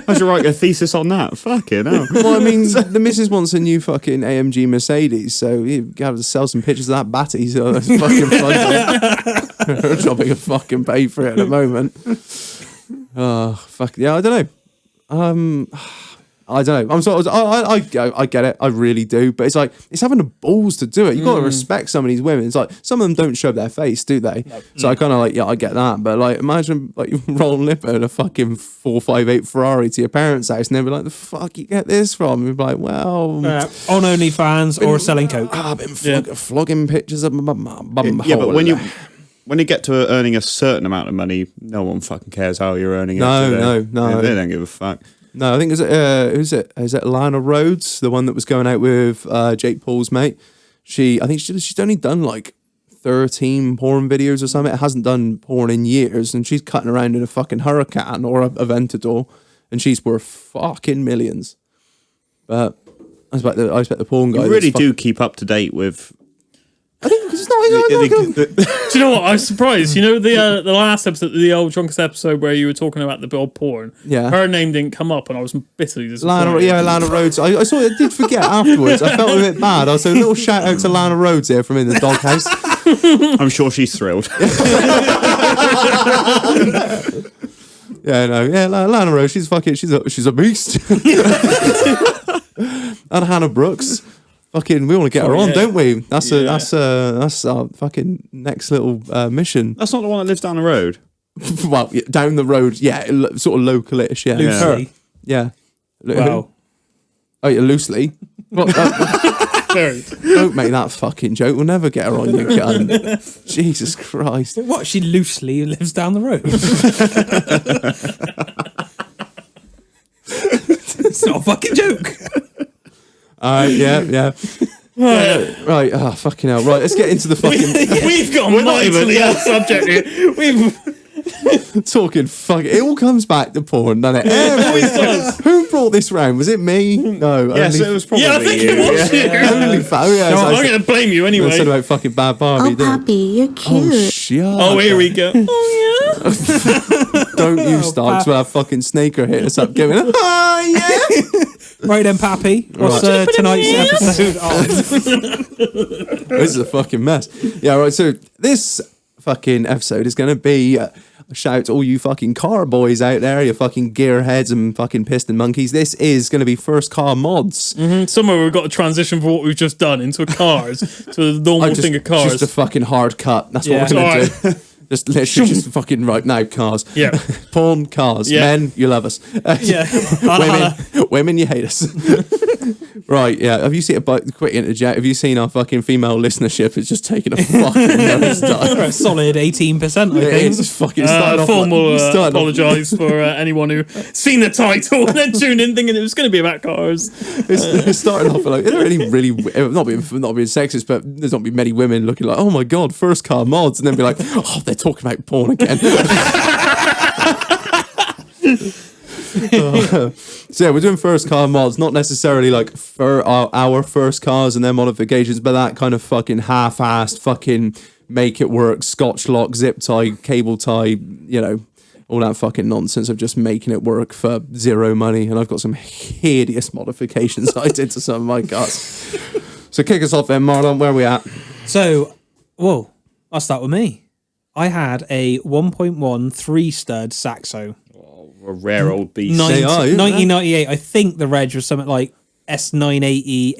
[SPEAKER 1] I should write a thesis on that. Fucking hell.
[SPEAKER 2] Well, I mean, the missus wants a new fucking AMG Mercedes, so you have to sell some pictures of that batty. So that's fucking fun. Her job can fucking pay for it at the moment. Oh fuck yeah, I don't know. I don't know. I'm sort of, I get it. I really do. But it's like, it's having the balls to do it. You got to respect some of these women. It's like, some of them don't show their face, do they? No. So I kind of like, yeah, I get that. But like, imagine like rolling lip in a fucking 458 Ferrari to your parents' house and they'll be like, the fuck you get this from? You'd be like, well,
[SPEAKER 3] On OnlyFans or selling coke.
[SPEAKER 2] I've been flogging pictures of my bum.
[SPEAKER 1] Yeah, but when you get to earning a certain amount of money, no one fucking cares how you're earning it.
[SPEAKER 2] No,
[SPEAKER 1] do they?
[SPEAKER 2] no.
[SPEAKER 1] They don't give a fuck.
[SPEAKER 2] No, I think is it Lana Rhodes, the one that was going out with Jake Paul's mate. I think she's only done like 13 porn videos or something. It hasn't done porn in years, and she's cutting around in a fucking Huracan or a Aventador, and she's worth fucking millions. But I expect the porn guy.
[SPEAKER 1] You really do keep up to date with.
[SPEAKER 2] I think because it's not.
[SPEAKER 4] Do you know what? I was surprised. You know the last episode, the old drunkest episode where you were talking about the old porn.
[SPEAKER 2] Yeah.
[SPEAKER 4] Her name didn't come up, and I was bitterly disappointed.
[SPEAKER 2] Lana Rhodes. I saw. I did forget afterwards. I felt a bit bad. I was a little shout out to Lana Rhodes here from in the Doghouse.
[SPEAKER 1] I'm sure she's thrilled.
[SPEAKER 2] Yeah, no, yeah, Lana Rhodes. She's a beast. And Hannah Brooks. Fucking, we want to get her on, don't we? That's our fucking next little mission.
[SPEAKER 1] That's not the one that lives down the road.
[SPEAKER 2] Well, yeah, down the road, yeah, sort of localish, yeah.
[SPEAKER 3] Loosely.
[SPEAKER 2] Yeah.
[SPEAKER 3] Wow.
[SPEAKER 2] Oh, yeah, loosely. Well, don't make that fucking joke. We'll never get her on, you cunt. Jesus Christ.
[SPEAKER 3] What? She loosely lives down the road. It's not a fucking joke.
[SPEAKER 2] Yeah. Right, fucking hell. Right, let's get into the fucking...
[SPEAKER 4] We've got mightily off subject here.
[SPEAKER 2] Talking fuck. It all comes back to porn, doesn't it? Who brought this round? Was it me? No.
[SPEAKER 1] Yes, it was probably
[SPEAKER 4] Yeah, I think
[SPEAKER 1] you.
[SPEAKER 4] it was you. I'm going to blame you
[SPEAKER 2] I
[SPEAKER 4] anyway.
[SPEAKER 2] said about fucking bad Barbie.
[SPEAKER 5] Oh,
[SPEAKER 2] didn't I?
[SPEAKER 5] Pappy, you're cute.
[SPEAKER 2] Oh, shit.
[SPEAKER 4] Oh, here we go. Oh, yeah.
[SPEAKER 2] Don't you start, because we'll have fucking Snaker hit us up going, oh, yeah.
[SPEAKER 3] Right then, Pappy. What's tonight's episode on?
[SPEAKER 2] This is a fucking mess. Yeah, right. So this fucking episode is going to be a shout out to all you fucking car boys out there, you fucking gearheads and fucking piston monkeys. This is going to be first car mods.
[SPEAKER 4] Somewhere we've got to transition from what we've just done into cars to the normal thing of cars.
[SPEAKER 2] Just a fucking hard cut. That's
[SPEAKER 3] Yeah.
[SPEAKER 2] what we're going to
[SPEAKER 4] Alright.
[SPEAKER 2] do. Just literally just fucking right now, cars.
[SPEAKER 4] Yeah.
[SPEAKER 2] Porn, cars.
[SPEAKER 4] Yeah.
[SPEAKER 2] Men, you love us. Women, you hate us. Right, yeah. Have you seen quick interject? Have you seen our fucking female listenership is just taking a fucking nosedive?
[SPEAKER 3] Solid 18%, I think.
[SPEAKER 2] It's just fucking starting off.
[SPEAKER 4] Formal
[SPEAKER 2] starting off-
[SPEAKER 4] apologise for anyone who seen the title and then tuned in thinking it was going to be about cars.
[SPEAKER 2] It's starting off like, they're really not being sexist, but there's not been many women looking like, oh my god, first car mods, and then be like, oh, they're talking about porn again. So yeah, we're doing first car mods, not necessarily like for our first cars and their modifications, but that kind of fucking half-assed fucking make it work, scotch lock, zip tie, cable tie, you know, all that fucking nonsense of just making it work for zero money. And I've got some hideous modifications I did to some of my cars. So kick us off then, Marlon, where are we at?
[SPEAKER 3] So, I'll start with me. I had a 1.1 3-stud Saxo.
[SPEAKER 1] A rare old beast.
[SPEAKER 2] They are, yeah.
[SPEAKER 3] 1998. I think the reg was something like S980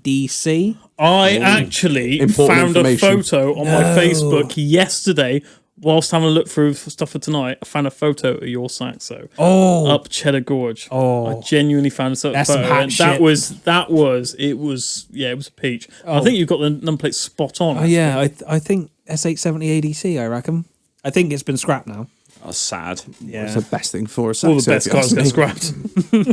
[SPEAKER 3] ADC.
[SPEAKER 4] I actually
[SPEAKER 2] Important
[SPEAKER 4] found a
[SPEAKER 2] information.
[SPEAKER 4] photo on my Facebook yesterday whilst having a look through stuff for tonight. I found a photo of your Saxo up Cheddar Gorge. I genuinely found a
[SPEAKER 3] That's
[SPEAKER 4] photo.
[SPEAKER 3] some hack
[SPEAKER 4] And
[SPEAKER 3] shit.
[SPEAKER 4] it was a peach. I think you've got the number plate spot on.
[SPEAKER 3] Oh, yeah. I think S870 ADC, I reckon. I think it's been scrapped now.
[SPEAKER 1] That's sad.
[SPEAKER 3] Yeah.
[SPEAKER 2] It's the best thing for us.
[SPEAKER 4] All the best cars get scrapped.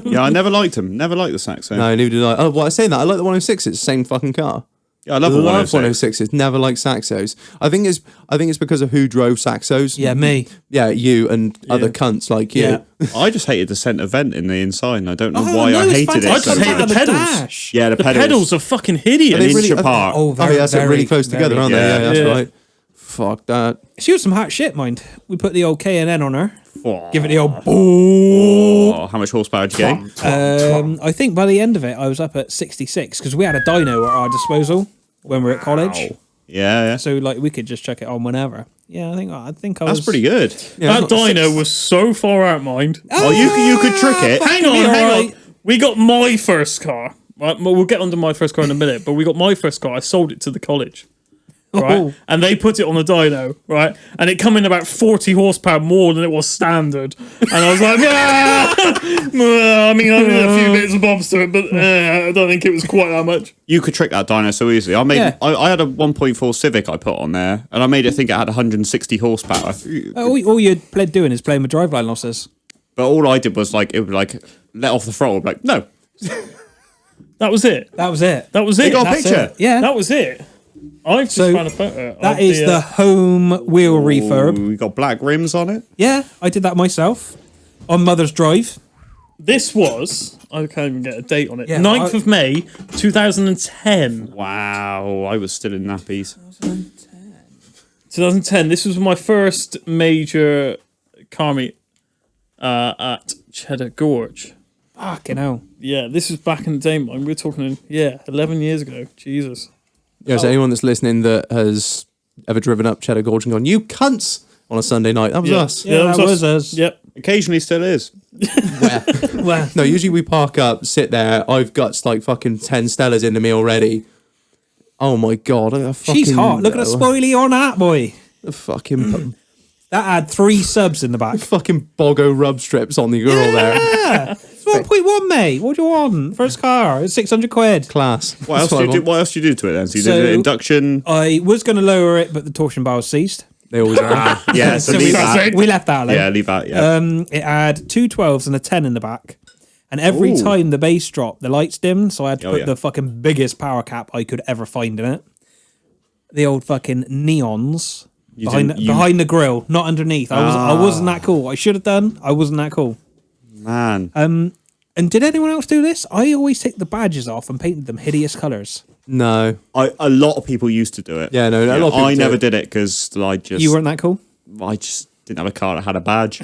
[SPEAKER 1] Yeah, I never liked him. Never liked the Saxo.
[SPEAKER 2] No, neither did I. Oh, well, I say that. I like the 106. It's the same fucking car.
[SPEAKER 1] Yeah, I love the 106.
[SPEAKER 2] 106s. Never liked Saxos. I think it's because of who drove Saxos.
[SPEAKER 3] Yeah, me.
[SPEAKER 2] Yeah, you and other cunts like you.
[SPEAKER 3] Yeah.
[SPEAKER 1] I just hated the centre vent in the inside, and I don't know
[SPEAKER 3] Oh,
[SPEAKER 1] why
[SPEAKER 3] no,
[SPEAKER 1] I
[SPEAKER 3] it's
[SPEAKER 1] hated it.
[SPEAKER 3] fantastic.
[SPEAKER 1] so
[SPEAKER 4] I just hate
[SPEAKER 1] much.
[SPEAKER 4] the pedals.
[SPEAKER 3] dash.
[SPEAKER 1] Yeah, the
[SPEAKER 4] The
[SPEAKER 1] pedals.
[SPEAKER 4] pedals are fucking hideous.
[SPEAKER 2] They
[SPEAKER 1] An
[SPEAKER 2] really-
[SPEAKER 1] inch apart.
[SPEAKER 3] Oh,
[SPEAKER 2] Oh,
[SPEAKER 3] very,
[SPEAKER 2] yeah, that's
[SPEAKER 3] very,
[SPEAKER 2] really close together,
[SPEAKER 3] very-
[SPEAKER 2] aren't they?
[SPEAKER 1] yeah,
[SPEAKER 2] Yeah, that's
[SPEAKER 4] yeah.
[SPEAKER 2] right. Fuck that.
[SPEAKER 3] She was some hot shit, mind. We put the old K&N on her.
[SPEAKER 1] Oh,
[SPEAKER 3] Give it the old boom.
[SPEAKER 1] how much horsepower did you get?
[SPEAKER 3] I think by the end of it, I was up at 66 because we had a dyno at our disposal when we were at college.
[SPEAKER 1] Yeah, yeah.
[SPEAKER 3] So like we could just chuck it on whenever. Yeah, I think I was.
[SPEAKER 1] That's pretty good.
[SPEAKER 2] Yeah,
[SPEAKER 4] That dyno was so far out mind.
[SPEAKER 1] Oh, you could trick it.
[SPEAKER 4] Hang on. We got my first car. Right, well, we'll get onto my first car in a minute, but we got my first car. I sold it to the college. Right,
[SPEAKER 3] Oh.
[SPEAKER 4] and they put it on the dyno, right, and it come in about 40 horsepower more than it was standard, and I was like, I mean, I did a few bits and bobs to it, but I don't think it was quite that much.
[SPEAKER 1] You could trick that dyno so easily.
[SPEAKER 3] Yeah.
[SPEAKER 1] I had a 1.4 Civic I put on there, and I made it think it had 160 horsepower.
[SPEAKER 3] All you're doing is playing with driveline losses.
[SPEAKER 1] But all I did was it would let off the throttle, like no.
[SPEAKER 4] That was it.
[SPEAKER 3] That was it.
[SPEAKER 4] That was
[SPEAKER 1] They
[SPEAKER 4] it.
[SPEAKER 1] got a
[SPEAKER 3] That's
[SPEAKER 1] picture.
[SPEAKER 3] it. Yeah.
[SPEAKER 4] That was it. I've just
[SPEAKER 3] So,
[SPEAKER 4] found a photo.
[SPEAKER 3] That
[SPEAKER 4] of
[SPEAKER 3] is the home wheel refurb.
[SPEAKER 1] We got black rims on it.
[SPEAKER 3] Yeah, I did that myself on Mother's Drive.
[SPEAKER 4] This was, I can't even get a date on it,
[SPEAKER 3] Yeah,
[SPEAKER 4] 9th of May, 2010.
[SPEAKER 1] Wow, I was still in nappies.
[SPEAKER 4] 2010. This was my first major car meet at Cheddar Gorge.
[SPEAKER 3] Fucking hell.
[SPEAKER 4] Yeah, this was back in the day, man. We're talking, 11 years ago. Jesus.
[SPEAKER 2] Yeah, so anyone that's listening that has ever driven up Cheddar Gorge and gone, you cunts, on a Sunday night, that was us.
[SPEAKER 3] Yeah, that was us.
[SPEAKER 4] Yep.
[SPEAKER 1] Occasionally still is.
[SPEAKER 3] Well,
[SPEAKER 2] No, usually we park up, sit there. I've got like fucking 10 Stellas into me already. Oh my god,
[SPEAKER 3] she's hot. Look at the spoilie on that, boy.
[SPEAKER 2] The fucking
[SPEAKER 3] That had 3 subs in the back.
[SPEAKER 2] fucking boggo rub strips on the girl there.
[SPEAKER 3] Yeah. It's 1.1, mate. What do you want? First car. It's 600 quid.
[SPEAKER 2] Class.
[SPEAKER 1] What else
[SPEAKER 2] That's
[SPEAKER 1] do you
[SPEAKER 2] I
[SPEAKER 1] do?
[SPEAKER 2] want.
[SPEAKER 1] What else do you do to it then? So you
[SPEAKER 3] So-
[SPEAKER 1] did an induction.
[SPEAKER 3] I was going to lower it, but the torsion bar was seized.
[SPEAKER 2] They always are.
[SPEAKER 1] Yeah, so
[SPEAKER 3] So
[SPEAKER 1] leave
[SPEAKER 3] we,
[SPEAKER 1] that.
[SPEAKER 3] we left that alone.
[SPEAKER 1] Yeah, leave that. Yeah.
[SPEAKER 3] It had 2 12s and a 10 in the back. And every
[SPEAKER 1] Ooh.
[SPEAKER 3] time the bass dropped, the lights dimmed. So I had to
[SPEAKER 1] Oh,
[SPEAKER 3] put
[SPEAKER 1] yeah.
[SPEAKER 3] the fucking biggest power cap I could ever find in it. The old fucking neons behind the grill, not underneath. I wasn't that cool. I should have done. I wasn't that cool.
[SPEAKER 1] Man.
[SPEAKER 3] And did anyone else do this? I always take the badges off and painted them hideous colours.
[SPEAKER 2] No.
[SPEAKER 1] A lot of people used to do it.
[SPEAKER 2] Yeah, no, a lot of people
[SPEAKER 1] I
[SPEAKER 2] do
[SPEAKER 1] never
[SPEAKER 2] it.
[SPEAKER 1] did it because
[SPEAKER 3] You weren't that cool?
[SPEAKER 1] I just didn't have a car that had a badge.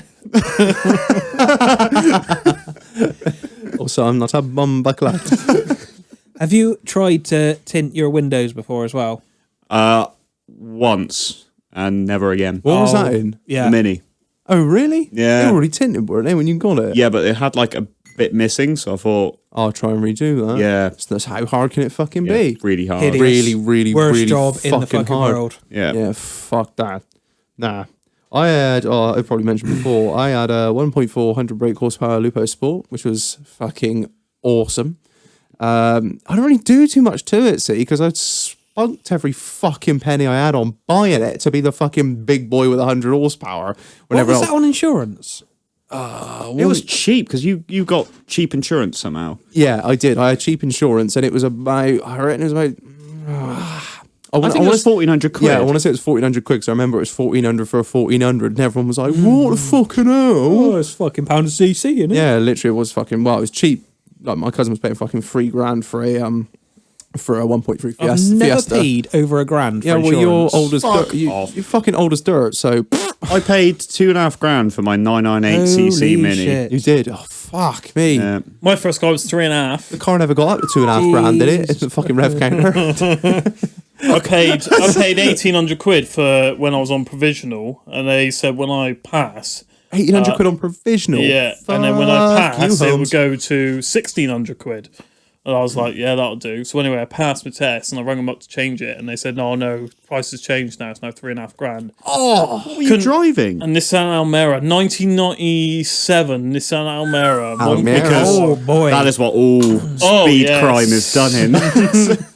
[SPEAKER 2] Also, I'm not a bumbuckler.
[SPEAKER 3] Have you tried to tint your windows before as well?
[SPEAKER 1] Once and never again.
[SPEAKER 2] What was that in?
[SPEAKER 3] Yeah.
[SPEAKER 1] The Mini.
[SPEAKER 2] Oh, really?
[SPEAKER 1] Yeah.
[SPEAKER 2] They were already tinted, weren't they, when you got it?
[SPEAKER 1] Yeah, but it had like a bit missing, so I thought,
[SPEAKER 2] I'll try and redo that.
[SPEAKER 1] yeah,
[SPEAKER 2] So that's how hard can it fucking
[SPEAKER 1] yeah,
[SPEAKER 2] be?
[SPEAKER 1] really hard.
[SPEAKER 3] Hideous.
[SPEAKER 2] Really,
[SPEAKER 3] Worst
[SPEAKER 2] really
[SPEAKER 3] job in the fucking
[SPEAKER 2] hard.
[SPEAKER 3] world.
[SPEAKER 1] Yeah.
[SPEAKER 2] Yeah, fuck that. Nah. I had, I probably mentioned before, I had a 1.4 100 brake horsepower Lupo Sport, which was fucking awesome. I don't really do too much to it, see, because I'd spunked every fucking penny I had on buying it to be the fucking big boy with 100 horsepower.
[SPEAKER 3] What was that on insurance?
[SPEAKER 1] It was cheap because you got cheap insurance somehow.
[SPEAKER 2] Yeah, I did. I had cheap insurance, and it was about, I reckon it was about...
[SPEAKER 1] I think it was 1,400 quid.
[SPEAKER 2] Yeah, I want to say it was 1,400 quid, because I remember it was 1,400 for a 1,400, and everyone was like, what the fucking hell?
[SPEAKER 3] Oh, it's fucking pound a cc, isn't it?
[SPEAKER 2] Yeah, literally, it was fucking, well, it was cheap. Like, my cousin was paying fucking $3,000 for a 1.3
[SPEAKER 3] I've never
[SPEAKER 2] Fiesta.
[SPEAKER 3] paid over $1,000 for
[SPEAKER 2] Yeah, well, you're
[SPEAKER 3] insurance.
[SPEAKER 2] old as
[SPEAKER 1] Fuck
[SPEAKER 2] dirt.
[SPEAKER 1] off.
[SPEAKER 2] You're fucking old as dirt, so
[SPEAKER 1] I paid $2,500 for my 998cc
[SPEAKER 3] Holy
[SPEAKER 1] Mini.
[SPEAKER 3] shit.
[SPEAKER 2] you did. Oh, fuck me.
[SPEAKER 1] Yeah.
[SPEAKER 4] My first car was 3.5.
[SPEAKER 2] The car never got up to $2,500, did it? It's a fucking rev counter.
[SPEAKER 4] I paid 1,800 quid for when I was on provisional, and they said when I pass,
[SPEAKER 2] 1,800 quid on provisional.
[SPEAKER 4] yeah, and then when I
[SPEAKER 2] Fuck
[SPEAKER 4] pass,
[SPEAKER 2] you,
[SPEAKER 4] it would
[SPEAKER 2] Holmes.
[SPEAKER 4] go to 1,600 quid. And I was like, yeah, that'll do. So anyway, I passed my test, and I rang them up to change it, and they said, no, price has changed now. It's now $3,500.
[SPEAKER 1] What were you driving?
[SPEAKER 4] And Nissan Almera, 1997 Nissan Almera.
[SPEAKER 2] Almera.
[SPEAKER 4] Because,
[SPEAKER 3] Oh, boy.
[SPEAKER 1] That is what all speed
[SPEAKER 4] yes.
[SPEAKER 1] crime is done in.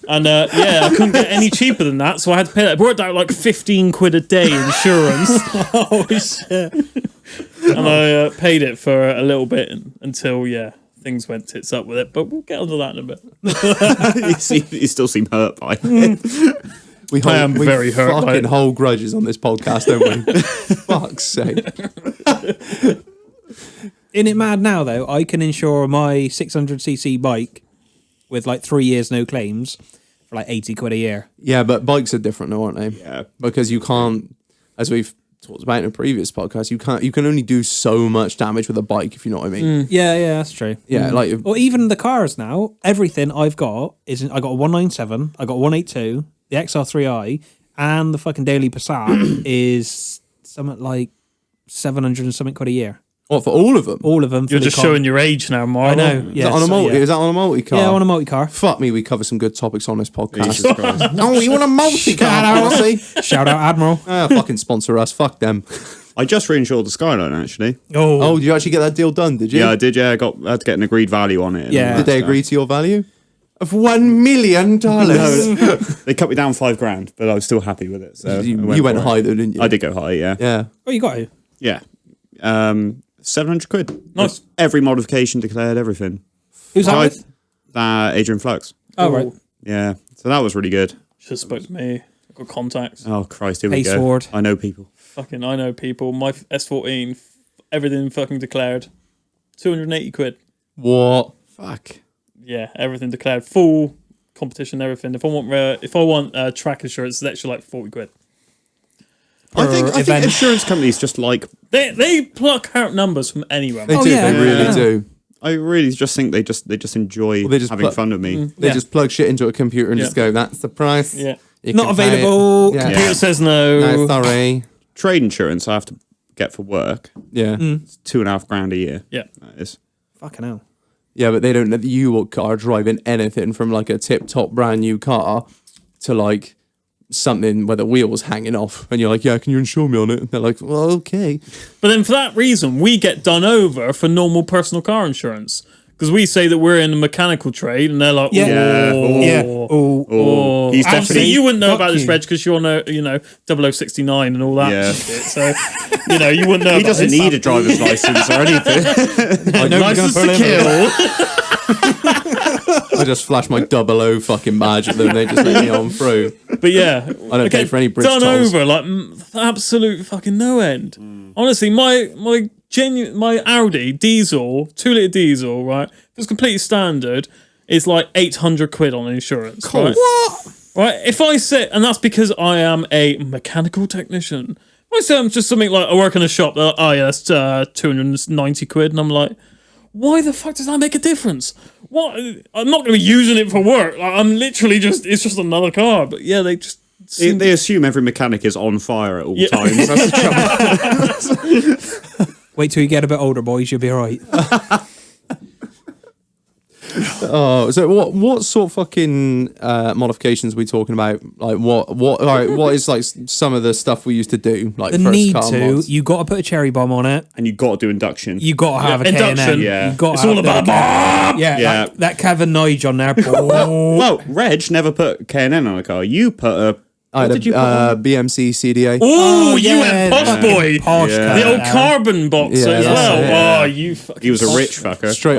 [SPEAKER 4] and yeah, I couldn't get any cheaper than that, so I had to pay that. It worked out like 15 quid a day insurance.
[SPEAKER 3] Oh, shit.
[SPEAKER 4] And I paid it for a little bit until, things went tits up with it. But we'll get onto that in a bit.
[SPEAKER 1] You still seem hurt by it.
[SPEAKER 2] We
[SPEAKER 4] am very hurt by
[SPEAKER 2] fucking
[SPEAKER 4] it.
[SPEAKER 2] hold grudges on this podcast, don't we? Fuck's sake.
[SPEAKER 3] Isn't it mad now, though? I can insure my 600cc bike with like 3 years no claims for like 80 quid a year.
[SPEAKER 2] Yeah, but bikes are different though, aren't they?
[SPEAKER 1] Yeah.
[SPEAKER 2] Because you can't, as we've talked about in a previous podcast, you can only do so much damage with a bike, if you know what I mean.
[SPEAKER 3] Yeah, that's true.
[SPEAKER 2] Yeah, like
[SPEAKER 3] Or even the cars now, everything I've got is I got a 197, I got a 182, the XR3i, and the fucking Daily Passat is something like 700 and something quid a year.
[SPEAKER 2] what, for all of them?
[SPEAKER 3] All of them.
[SPEAKER 4] You're
[SPEAKER 3] fully
[SPEAKER 4] just showing your age now, Marlon.
[SPEAKER 3] I know.
[SPEAKER 2] Is
[SPEAKER 3] Yeah,
[SPEAKER 2] that on a multi?
[SPEAKER 3] yeah.
[SPEAKER 2] Is that on a multi-car?
[SPEAKER 3] Yeah, on a multi-car.
[SPEAKER 2] Fuck me, we cover some good topics on this podcast.
[SPEAKER 1] Jesus Christ.
[SPEAKER 2] Oh, you want a multi-car, honestly?
[SPEAKER 3] Shout out Admiral.
[SPEAKER 2] Fucking sponsor us. Fuck them.
[SPEAKER 1] I just reinsured the Skyline, actually.
[SPEAKER 2] Oh, did you actually get that deal done, did you?
[SPEAKER 1] Yeah, I did. Yeah, I had to get an agreed value on it. and
[SPEAKER 3] Yeah.
[SPEAKER 1] all
[SPEAKER 2] Did
[SPEAKER 1] that
[SPEAKER 2] they
[SPEAKER 1] stuff.
[SPEAKER 2] agree to your value? Of $1 million.
[SPEAKER 1] They cut me down $5,000, but I was still happy with it. So
[SPEAKER 2] You
[SPEAKER 1] I
[SPEAKER 2] went
[SPEAKER 1] for it.
[SPEAKER 2] high though, didn't you?
[SPEAKER 1] I did go high, yeah.
[SPEAKER 2] Yeah.
[SPEAKER 3] Oh, you got it.
[SPEAKER 1] Yeah. 700 quid.
[SPEAKER 4] Nice.
[SPEAKER 1] Every modification declared, everything.
[SPEAKER 3] Who's that with?
[SPEAKER 1] Adrian Flux.
[SPEAKER 3] Oh, right.
[SPEAKER 1] Yeah. So that was really good.
[SPEAKER 4] Should have spoke to me. I've got contacts.
[SPEAKER 1] Oh, Christ, here we
[SPEAKER 3] Pace
[SPEAKER 1] go.
[SPEAKER 3] forward.
[SPEAKER 1] I know people.
[SPEAKER 4] Fucking, I know people. My S14, everything fucking declared. 280 quid.
[SPEAKER 2] What?
[SPEAKER 1] Fuck.
[SPEAKER 4] Yeah, everything declared. Full competition, everything. If I want track insurance, it's actually like 40 quid.
[SPEAKER 1] I think
[SPEAKER 3] event.
[SPEAKER 1] insurance companies just like...
[SPEAKER 4] They pluck out numbers from anywhere.
[SPEAKER 2] They
[SPEAKER 3] Oh,
[SPEAKER 2] do.
[SPEAKER 3] yeah.
[SPEAKER 2] They really
[SPEAKER 3] Yeah.
[SPEAKER 2] do.
[SPEAKER 1] I really just think they just enjoy
[SPEAKER 2] Well, they just
[SPEAKER 1] having
[SPEAKER 2] put-
[SPEAKER 1] fun with me.
[SPEAKER 2] They
[SPEAKER 4] Yeah.
[SPEAKER 2] just plug shit into a computer and
[SPEAKER 4] Yeah.
[SPEAKER 2] just go, that's the price.
[SPEAKER 4] Yeah.
[SPEAKER 2] You
[SPEAKER 3] Not
[SPEAKER 2] can pay it."
[SPEAKER 3] available.
[SPEAKER 2] Yeah.
[SPEAKER 4] Peter says no.
[SPEAKER 2] No, sorry.
[SPEAKER 1] Trade insurance I have to get for work.
[SPEAKER 2] Yeah.
[SPEAKER 1] It's $2,500 a year.
[SPEAKER 4] Yeah.
[SPEAKER 1] That is.
[SPEAKER 3] Fucking hell.
[SPEAKER 2] Yeah, but they don't let you are driving anything from like a tip-top brand new car to like something where the wheel's hanging off. And you're like, yeah, can you insure me on it? And they're like, well, okay.
[SPEAKER 4] But then for that reason, we get done over for normal personal car insurance. Because we say that we're in the mechanical trade, and they're like,
[SPEAKER 3] Yeah.
[SPEAKER 4] oh,
[SPEAKER 3] Yeah. Oh.
[SPEAKER 4] oh.
[SPEAKER 1] He's
[SPEAKER 4] Actually,
[SPEAKER 1] definitely-
[SPEAKER 4] you wouldn't know
[SPEAKER 3] Fuck
[SPEAKER 4] about this,
[SPEAKER 3] you.
[SPEAKER 4] Reg, because you're on 0069 and all that
[SPEAKER 1] Yeah.
[SPEAKER 4] shit. So, you wouldn't know.
[SPEAKER 1] He
[SPEAKER 4] about
[SPEAKER 1] doesn't
[SPEAKER 4] this.
[SPEAKER 1] need a driver's license or anything.
[SPEAKER 3] I know
[SPEAKER 4] License
[SPEAKER 3] you're
[SPEAKER 4] to
[SPEAKER 3] gonna pull
[SPEAKER 4] kill.
[SPEAKER 2] I just flash my 00 fucking badge at them. They just let me on through.
[SPEAKER 4] But yeah,
[SPEAKER 2] I don't pay for any bridge
[SPEAKER 4] done
[SPEAKER 2] tolls.
[SPEAKER 4] over like absolute fucking no end. Honestly, my Audi diesel, 2 litre diesel, right? If it's completely standard, it's like 800 quid on insurance.
[SPEAKER 2] Cool.
[SPEAKER 4] Right?
[SPEAKER 2] What?
[SPEAKER 4] Right? If I say, and that's because I am a mechanical technician. If I say I'm just something like I work in a shop, they're like, oh yeah, that's 290 quid, and I'm like, why the fuck does that make a difference? What? I'm not going to be using it for work. Like, I'm literally it's just another car. But yeah, they just.
[SPEAKER 1] They assume every mechanic is on fire at all times. That's the trouble.
[SPEAKER 3] Wait till you get a bit older, boys. You'll be all right.
[SPEAKER 2] Oh, so what sort of fucking modifications are we talking about? Like what? All right, what is like some of the stuff we used to do? Like
[SPEAKER 3] The
[SPEAKER 2] first
[SPEAKER 3] need
[SPEAKER 2] car
[SPEAKER 3] to,
[SPEAKER 2] mods?
[SPEAKER 3] you got to put a cherry bomb on it.
[SPEAKER 1] And you got to do induction.
[SPEAKER 3] You got to have a
[SPEAKER 4] induction.
[SPEAKER 3] K&N.
[SPEAKER 1] Yeah.
[SPEAKER 3] You got
[SPEAKER 4] It's all about
[SPEAKER 3] Yeah. That Kevin Nige on there.
[SPEAKER 1] Well, Reg never put K&N on a car. You put a...
[SPEAKER 2] I had
[SPEAKER 1] What did you put on?
[SPEAKER 2] BMC CDA.
[SPEAKER 4] Oh, you went posh boy.
[SPEAKER 3] Posh
[SPEAKER 1] Yeah.
[SPEAKER 4] The old
[SPEAKER 3] car.
[SPEAKER 4] carbon box
[SPEAKER 2] Yeah,
[SPEAKER 4] as
[SPEAKER 2] that's
[SPEAKER 4] well.
[SPEAKER 2] it, yeah.
[SPEAKER 4] Oh, you fucking.
[SPEAKER 1] He was a rich fucker.
[SPEAKER 2] Straight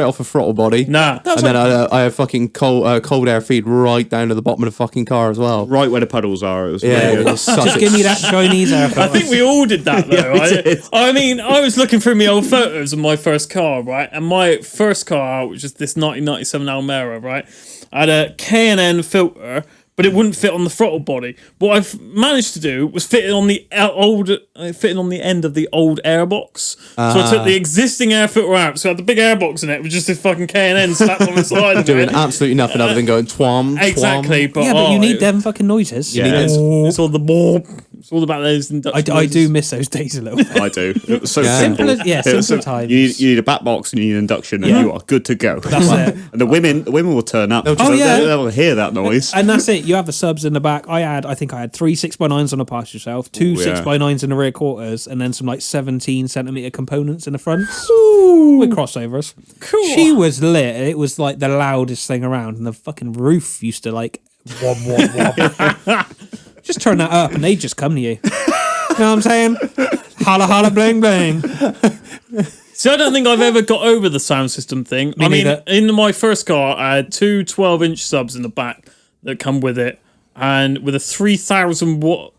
[SPEAKER 2] off a throttle body.
[SPEAKER 4] Nah.
[SPEAKER 2] And then I had fucking cold air feed right down to the bottom of the fucking car as well.
[SPEAKER 1] Right where the puddles are. It was
[SPEAKER 2] Yeah,
[SPEAKER 1] really
[SPEAKER 2] it
[SPEAKER 1] good.
[SPEAKER 2] was such
[SPEAKER 3] Just
[SPEAKER 2] a
[SPEAKER 3] give me that Chinese air
[SPEAKER 4] I
[SPEAKER 3] filter.
[SPEAKER 4] think we all did that though.
[SPEAKER 1] we
[SPEAKER 4] Right?
[SPEAKER 1] did.
[SPEAKER 4] I mean, I was looking through my old photos of my first car, right? And my first car, which is this 1997 Almera, right? I had a K&N filter, but it wouldn't fit on the throttle body. What I've managed to do was fit it on the end of the old airbox. So I took the existing air filter out. So I had the big airbox in it with just this fucking K&N slapped on the side of
[SPEAKER 2] doing
[SPEAKER 4] it.
[SPEAKER 2] absolutely nothing other than going twam.
[SPEAKER 4] Exactly,
[SPEAKER 2] twam.
[SPEAKER 4] but
[SPEAKER 3] yeah, but you need
[SPEAKER 4] it-
[SPEAKER 3] them fucking noises.
[SPEAKER 1] Yeah.
[SPEAKER 4] It's all the more. It's all about those induction.
[SPEAKER 3] I do
[SPEAKER 4] noises.
[SPEAKER 3] miss those days a little bit.
[SPEAKER 1] I do. It was so
[SPEAKER 2] Yeah.
[SPEAKER 1] simple.
[SPEAKER 3] Simple as- yeah,
[SPEAKER 1] It was
[SPEAKER 3] simple times.
[SPEAKER 1] You need a back box and you need induction, and you are good to go.
[SPEAKER 3] That's it.
[SPEAKER 1] And the women will turn up.
[SPEAKER 3] Oh, yeah.
[SPEAKER 1] They'll hear that noise.
[SPEAKER 3] And that's it. You have the subs in the back. I think I had 3 6x9s on the passenger shelf, 2
[SPEAKER 1] Ooh, yeah.
[SPEAKER 3] 6x9s in the rear quarters, and then some like 17cm components in the front with crossovers.
[SPEAKER 4] Cool.
[SPEAKER 3] She was lit. It was like the loudest thing around, and the fucking roof used to like wob wob wob. Just turn that up, and they just come to you. You know what I'm saying? Holla holla bling bling.
[SPEAKER 4] So I don't think I've ever got over the sound system thing.
[SPEAKER 3] Me
[SPEAKER 4] I mean,
[SPEAKER 3] neither.
[SPEAKER 4] in my first car, I had two 12-inch subs in the back that come with it, and with a 3,000 watt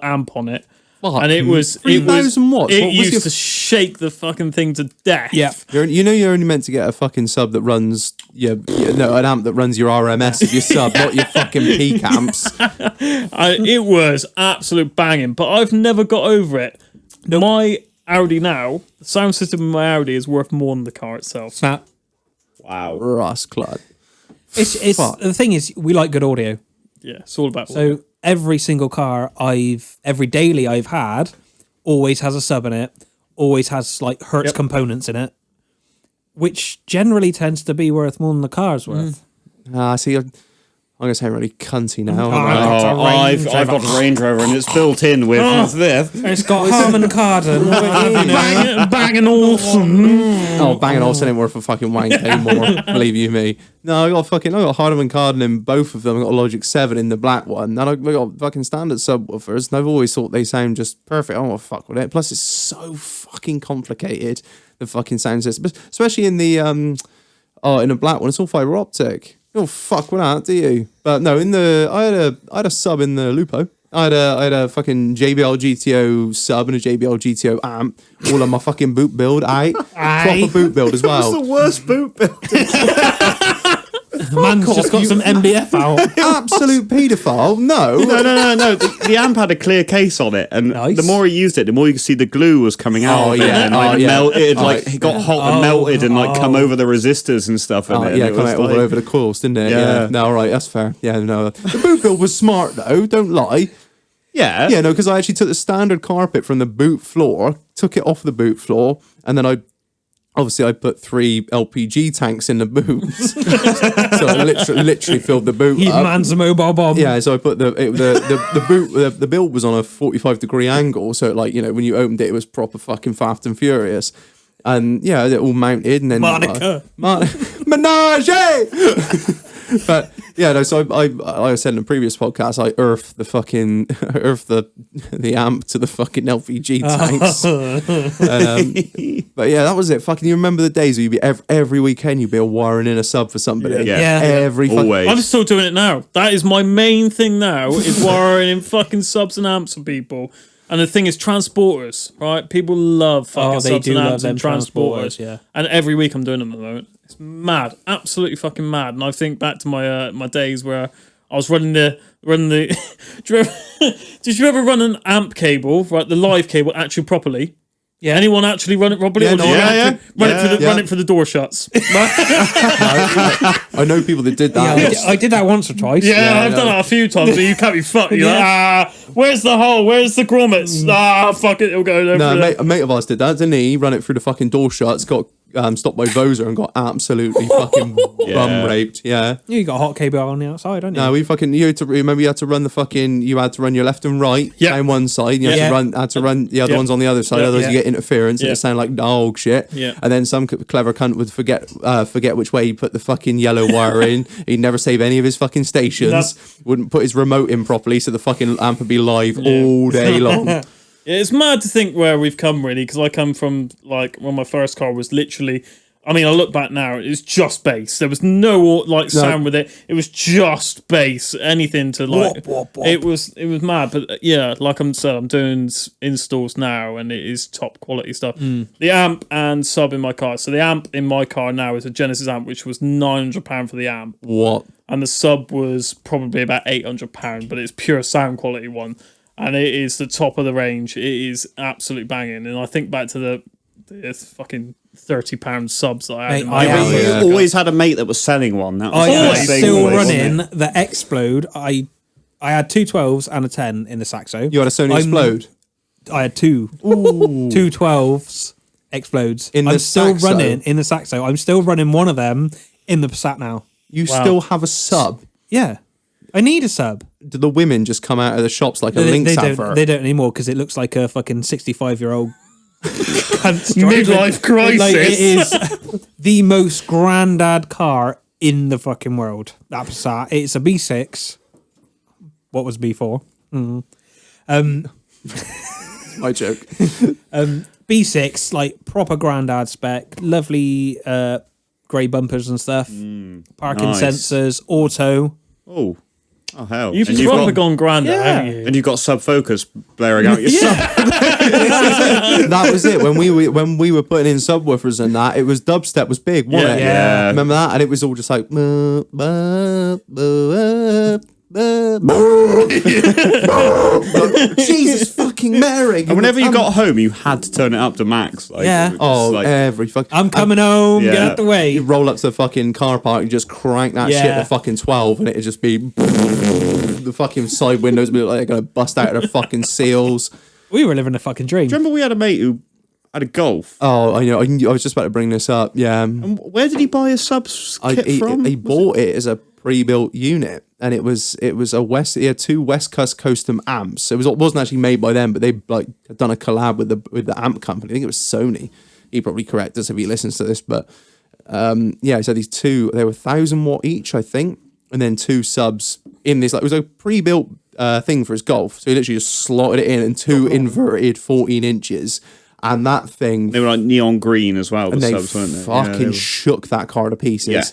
[SPEAKER 4] amp on it.
[SPEAKER 2] Fuck.
[SPEAKER 4] And it was
[SPEAKER 2] 3,000 watts?
[SPEAKER 4] It
[SPEAKER 2] What was
[SPEAKER 4] used
[SPEAKER 2] your-
[SPEAKER 4] to shake the fucking thing to death.
[SPEAKER 3] Yeah.
[SPEAKER 2] You're only meant to get a fucking sub that runs an amp that runs your RMS of your sub, not your fucking peak amps.
[SPEAKER 4] It was absolute banging, but I've never got over it. My Audi now, the sound system in my Audi is worth more than the car itself.
[SPEAKER 3] Snap.
[SPEAKER 1] Wow.
[SPEAKER 2] Russ Clud.
[SPEAKER 3] It's
[SPEAKER 2] Fuck.
[SPEAKER 3] the thing is we like good audio.
[SPEAKER 4] Yeah, it's all about
[SPEAKER 3] So every single car every daily I've had always has a sub in it, always has like Hertz components in it, which generally tends to be worth more than the car's worth.
[SPEAKER 2] See, I'm going to sound really cunty now.
[SPEAKER 1] Oh, I've got a Range Rover and it's built in with this.
[SPEAKER 3] And it's got Harman Kardon.
[SPEAKER 4] banging awesome.
[SPEAKER 2] Oh, Bang & Olufsen ain't worth a fucking wank anymore. Believe you me. No, I got Harman Kardon in both of them. I got a Logic 7 in the black one. And I got fucking standard subwoofers. And I've always thought they sound just perfect. I don't want to fuck with it. Plus, it's so fucking complicated, the fucking sound system. Especially in the in the black one. It's all fiber optic. You don't fuck with that, do you? But no, I had a sub in the Lupo. I had a fucking JBL GTO sub and a JBL GTO amp, all on my fucking boot build. Proper boot build as well.
[SPEAKER 1] That's the worst boot build.
[SPEAKER 3] Man's just got some MBF out.
[SPEAKER 2] Absolute paedophile. No.
[SPEAKER 1] No. The amp had a clear case on it, and
[SPEAKER 3] Nice.
[SPEAKER 1] the more he used it, the more you could see the glue was coming out.
[SPEAKER 2] Oh,
[SPEAKER 1] of it,
[SPEAKER 2] yeah.
[SPEAKER 1] and
[SPEAKER 2] Oh, yeah.
[SPEAKER 1] melted,
[SPEAKER 2] Oh,
[SPEAKER 1] like it got hot and melted, and like come over the resistors and stuff. In it.
[SPEAKER 2] Yeah,
[SPEAKER 1] And it
[SPEAKER 2] come
[SPEAKER 1] was
[SPEAKER 2] out all
[SPEAKER 1] like-
[SPEAKER 2] over the coils, didn't it?
[SPEAKER 1] Yeah.
[SPEAKER 2] No, all right, that's fair. Yeah, no. The boot build was smart though, don't lie.
[SPEAKER 1] Yeah,
[SPEAKER 2] Yeah, no, because I actually took the standard carpet from the boot floor, took it off the boot floor, and then I put 3 LPG tanks in the boots. So I literally filled the boot
[SPEAKER 3] He
[SPEAKER 2] up.
[SPEAKER 3] man's a mobile bomb.
[SPEAKER 2] Yeah, so I put the boot the build was on a 45-degree angle, so like, you know, when you opened it, it was proper fucking fast and furious. And yeah, it all mounted, and then
[SPEAKER 3] Monica.
[SPEAKER 2] Menage. But yeah, no. So I like I said in a previous podcast, I earthed the amp to the fucking LPG tanks. But yeah, that was it. Fucking, you remember the days where you'd be every weekend you'd be wiring in a sub for somebody.
[SPEAKER 1] Yeah.
[SPEAKER 2] Every fucking.
[SPEAKER 1] Always.
[SPEAKER 4] I'm still doing it now. That is my main thing now, is wiring in fucking subs and amps for people. And the thing is, transporters, right? People love fucking subs and amps and transporters.
[SPEAKER 3] Yeah.
[SPEAKER 4] And every week I'm doing them at the moment. It's mad, absolutely fucking mad. And I think back to my my days where I was running the. Did you ever run an amp cable, right? The live cable, actually properly? Yeah. Anyone actually run it properly?
[SPEAKER 2] Yeah,
[SPEAKER 4] Or do you have to run it for the door shuts.
[SPEAKER 2] I know people that did that.
[SPEAKER 3] Yeah, I did that once or twice.
[SPEAKER 4] Yeah, I've done that a few times, but you can't be fucked. You're like, where's the hole? Where's the grommets? Fuck it, it'll go there.
[SPEAKER 2] No, a mate of ours did that, didn't he? He ran it through the fucking door shuts, got stopped by Voser and got absolutely fucking bum raped. Yeah.
[SPEAKER 3] You got a hot cable on the outside, don't you?
[SPEAKER 2] No, you had to run your left and right down one side, and you had to run the other ones on the other side, otherwise you get interference and it sound like dog shit.
[SPEAKER 4] Yeah.
[SPEAKER 2] And then some clever cunt would forget which way he put the fucking yellow wire in. He'd never save any of his fucking stations. Wouldn't put his remote in properly, so the fucking amp would be live all day long.
[SPEAKER 4] Yeah, it's mad to think where we've come, really, because I come from, like, when my first car was literally... I mean, I look back now, it was just bass. There was no sound with it. It was just bass. Anything to, like... It was mad. But, yeah, like I said, I'm doing installs now, and it is top quality stuff. The amp and sub in my car. So the amp in my car now is a Genesis amp, which was £900 for the amp.
[SPEAKER 2] What?
[SPEAKER 4] And the sub was probably about £800, but it's pure sound quality one. And it is the top of the range. It is absolutely banging. And I think back to the fucking £30 subs that I had in my house.
[SPEAKER 1] You always had a mate that was selling one. That was
[SPEAKER 3] I
[SPEAKER 1] the
[SPEAKER 3] was
[SPEAKER 1] thing,
[SPEAKER 3] still
[SPEAKER 1] wasn't
[SPEAKER 3] running
[SPEAKER 1] it?
[SPEAKER 3] the Explode. I had two 12s and a 10 in the Saxo.
[SPEAKER 2] You had a Sony Explode?
[SPEAKER 3] I had two 12s Explodes. I'm still
[SPEAKER 2] Saxo?
[SPEAKER 3] running in the Saxo. I'm still running one of them in the Passat now.
[SPEAKER 2] You still have a sub?
[SPEAKER 3] Yeah. I need a sub.
[SPEAKER 2] Do the women just come out of the shops like a Lynx advert?
[SPEAKER 3] They don't anymore because it looks like a fucking 65-year-old
[SPEAKER 4] midlife crisis.
[SPEAKER 3] Like, it is the most granddad car in the fucking world. That Passat. It's a B6. What was B4?
[SPEAKER 2] My joke.
[SPEAKER 3] B6, like proper granddad spec, lovely grey bumpers and stuff, parking
[SPEAKER 1] nice.
[SPEAKER 3] sensors, auto.
[SPEAKER 1] Oh hell!
[SPEAKER 4] You've proper gone grandad, haven't you?
[SPEAKER 1] And you've got sub focus blaring out your sub.
[SPEAKER 2] That was it. When we were putting in subwoofers and that, it was dubstep was big, wasn't it?
[SPEAKER 1] Yeah.
[SPEAKER 2] Remember that? And it was all just like Jesus fucking Mary.
[SPEAKER 1] And whenever you got home, you had to turn it up to max. Like,
[SPEAKER 3] Yeah.
[SPEAKER 1] it was like,
[SPEAKER 2] every fucking.
[SPEAKER 3] I'm coming home, get out the way.
[SPEAKER 2] You roll up to the fucking car park, you just crank that shit to fucking 12, and it'd just be the fucking side windows would be like they're gonna bust out of their fucking seals.
[SPEAKER 3] We were living a fucking dream.
[SPEAKER 1] do you remember we had a mate who had a Golf?
[SPEAKER 2] Oh, I know. I was just about to bring this up. Yeah.
[SPEAKER 1] And where did he buy his subs kit from?
[SPEAKER 2] He bought it as a pre-built unit, and it was he had two West Coast custom amps. It wasn't actually made by them, but they like had done a collab with the amp company. I think it was Sony. He probably correct us if he listens to this, but yeah, so these two, they were 1,000 watt each, I think, and then two subs in this. Like, it was a pre-built thing for his Golf, so he literally just slotted it in and two inverted 14 inches. And that thing,
[SPEAKER 1] They were like neon green as well.
[SPEAKER 2] and
[SPEAKER 1] The
[SPEAKER 2] they
[SPEAKER 1] subs, weren't they?
[SPEAKER 2] fucking
[SPEAKER 1] Yeah,
[SPEAKER 2] shook that car to pieces.
[SPEAKER 1] Yeah.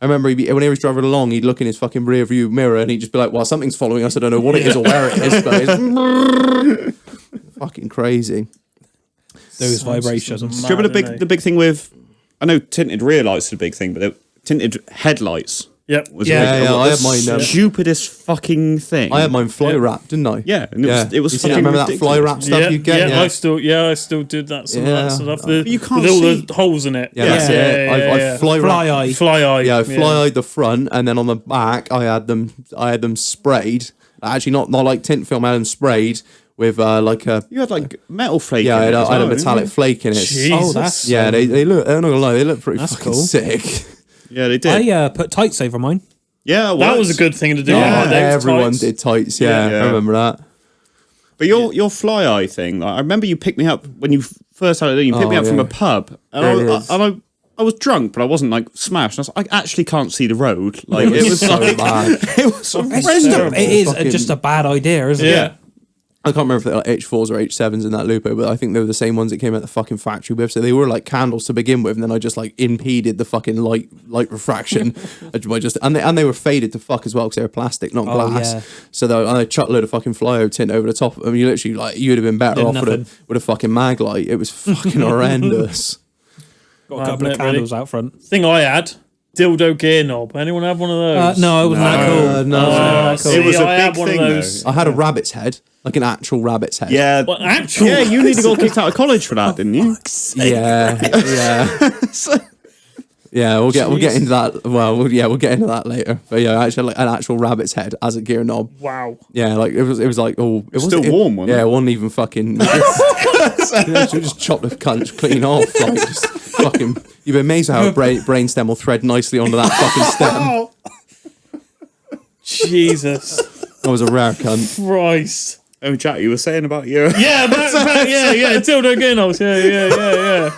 [SPEAKER 2] I remember when he was driving along, he'd look in his fucking rear view mirror and he'd just be like, well, something's following us. I don't know what it is or where it is, but it's fucking crazy.
[SPEAKER 3] Those vibrations.
[SPEAKER 1] Do you remember the big thing with? I know tinted rear lights are a big thing, but tinted headlights.
[SPEAKER 4] Yep.
[SPEAKER 1] Was
[SPEAKER 2] Yeah, I had
[SPEAKER 1] the
[SPEAKER 2] mine.
[SPEAKER 1] Stupidest fucking thing.
[SPEAKER 2] I had mine fly wrap, didn't I?
[SPEAKER 1] Yeah, and it was
[SPEAKER 2] You see,
[SPEAKER 1] fucking
[SPEAKER 2] remember that fly
[SPEAKER 1] ridiculous.
[SPEAKER 2] wrap stuff you get?
[SPEAKER 4] I still did that. Some of that stuff.
[SPEAKER 1] you can't
[SPEAKER 4] with all
[SPEAKER 1] see.
[SPEAKER 4] the holes in it.
[SPEAKER 2] Yeah, that's it. I fly
[SPEAKER 3] Fly
[SPEAKER 2] wrap.
[SPEAKER 3] eye.
[SPEAKER 4] Fly eye.
[SPEAKER 2] Yeah, I fly-eyed the front, and then on the back, I had them sprayed. Actually, not like tint film. I had them sprayed with like a.
[SPEAKER 1] You had like metal flake.
[SPEAKER 2] Yeah,
[SPEAKER 1] in
[SPEAKER 2] I
[SPEAKER 1] it as
[SPEAKER 2] had a
[SPEAKER 1] well,
[SPEAKER 2] metallic
[SPEAKER 1] didn't
[SPEAKER 2] flake in it.
[SPEAKER 4] Jesus.
[SPEAKER 3] Oh, that's
[SPEAKER 2] Yeah, they look. I'm not gonna lie, they look pretty
[SPEAKER 3] That's
[SPEAKER 2] fucking
[SPEAKER 3] cool.
[SPEAKER 2] sick.
[SPEAKER 1] you? Yeah, they did.
[SPEAKER 3] I put tights over mine.
[SPEAKER 1] Yeah,
[SPEAKER 4] That was a good thing to do.
[SPEAKER 1] Yeah,
[SPEAKER 4] They was
[SPEAKER 2] everyone
[SPEAKER 4] tights.
[SPEAKER 2] did tights. Yeah,
[SPEAKER 1] Yeah.
[SPEAKER 2] I remember that.
[SPEAKER 1] But your fly eye thing, like, I remember you picked me up when you first had it. You picked me up from
[SPEAKER 2] yeah.
[SPEAKER 1] a pub,
[SPEAKER 2] There it
[SPEAKER 1] and
[SPEAKER 2] is.
[SPEAKER 1] I I was drunk, but I wasn't like smashed. I was like, I actually can't see the road. Like it was
[SPEAKER 2] so
[SPEAKER 1] like,
[SPEAKER 2] bad.
[SPEAKER 1] it was
[SPEAKER 3] It is
[SPEAKER 2] Fucking-
[SPEAKER 3] just a bad idea, isn't
[SPEAKER 4] Yeah.
[SPEAKER 3] it?
[SPEAKER 2] I can't remember if they're like H4s or H7s in that Lupo, but I think they were the same ones that came out the fucking factory with. So they were like candles to begin with, and then I just like impeded the fucking light refraction. and they were faded to fuck as well because they were plastic, not glass.
[SPEAKER 3] yeah.
[SPEAKER 2] So I chucked a load of fucking flyo tint over the top. I mean, you literally like you'd have been better
[SPEAKER 3] Did
[SPEAKER 2] off
[SPEAKER 3] nothing.
[SPEAKER 2] with a fucking mag light. It was fucking horrendous.
[SPEAKER 3] Got a couple of candles out front.
[SPEAKER 4] Thing I had, dildo gear knob. Anyone have one of those?
[SPEAKER 3] No, it wasn't that cool.
[SPEAKER 2] No.
[SPEAKER 1] It was a
[SPEAKER 4] I had
[SPEAKER 1] big
[SPEAKER 4] one of
[SPEAKER 1] thing,
[SPEAKER 4] those.
[SPEAKER 2] I had a rabbit's head, like an actual rabbit's head.
[SPEAKER 1] yeah.
[SPEAKER 4] What, actual?
[SPEAKER 1] Yeah, you nearly got kicked out of college for that, didn't you?
[SPEAKER 2] Yeah. Yeah, we'll get into that. Well, we'll get into that later. But yeah, actually, like an actual rabbit's head as a gear knob.
[SPEAKER 4] Wow.
[SPEAKER 2] Yeah, like it was like it was
[SPEAKER 1] Still warm, wasn't
[SPEAKER 2] Yeah,
[SPEAKER 1] it?
[SPEAKER 2] it wasn't even fucking. We just chopped the cunt clean off, like just fucking. You'd be amazed how a brainstem will thread nicely onto that fucking stem.
[SPEAKER 4] Jesus
[SPEAKER 2] That was a rare cunt.
[SPEAKER 4] Christ.
[SPEAKER 1] Oh, Jack, you were saying about your...
[SPEAKER 4] Yeah, yeah, dildo gear knobs. Yeah.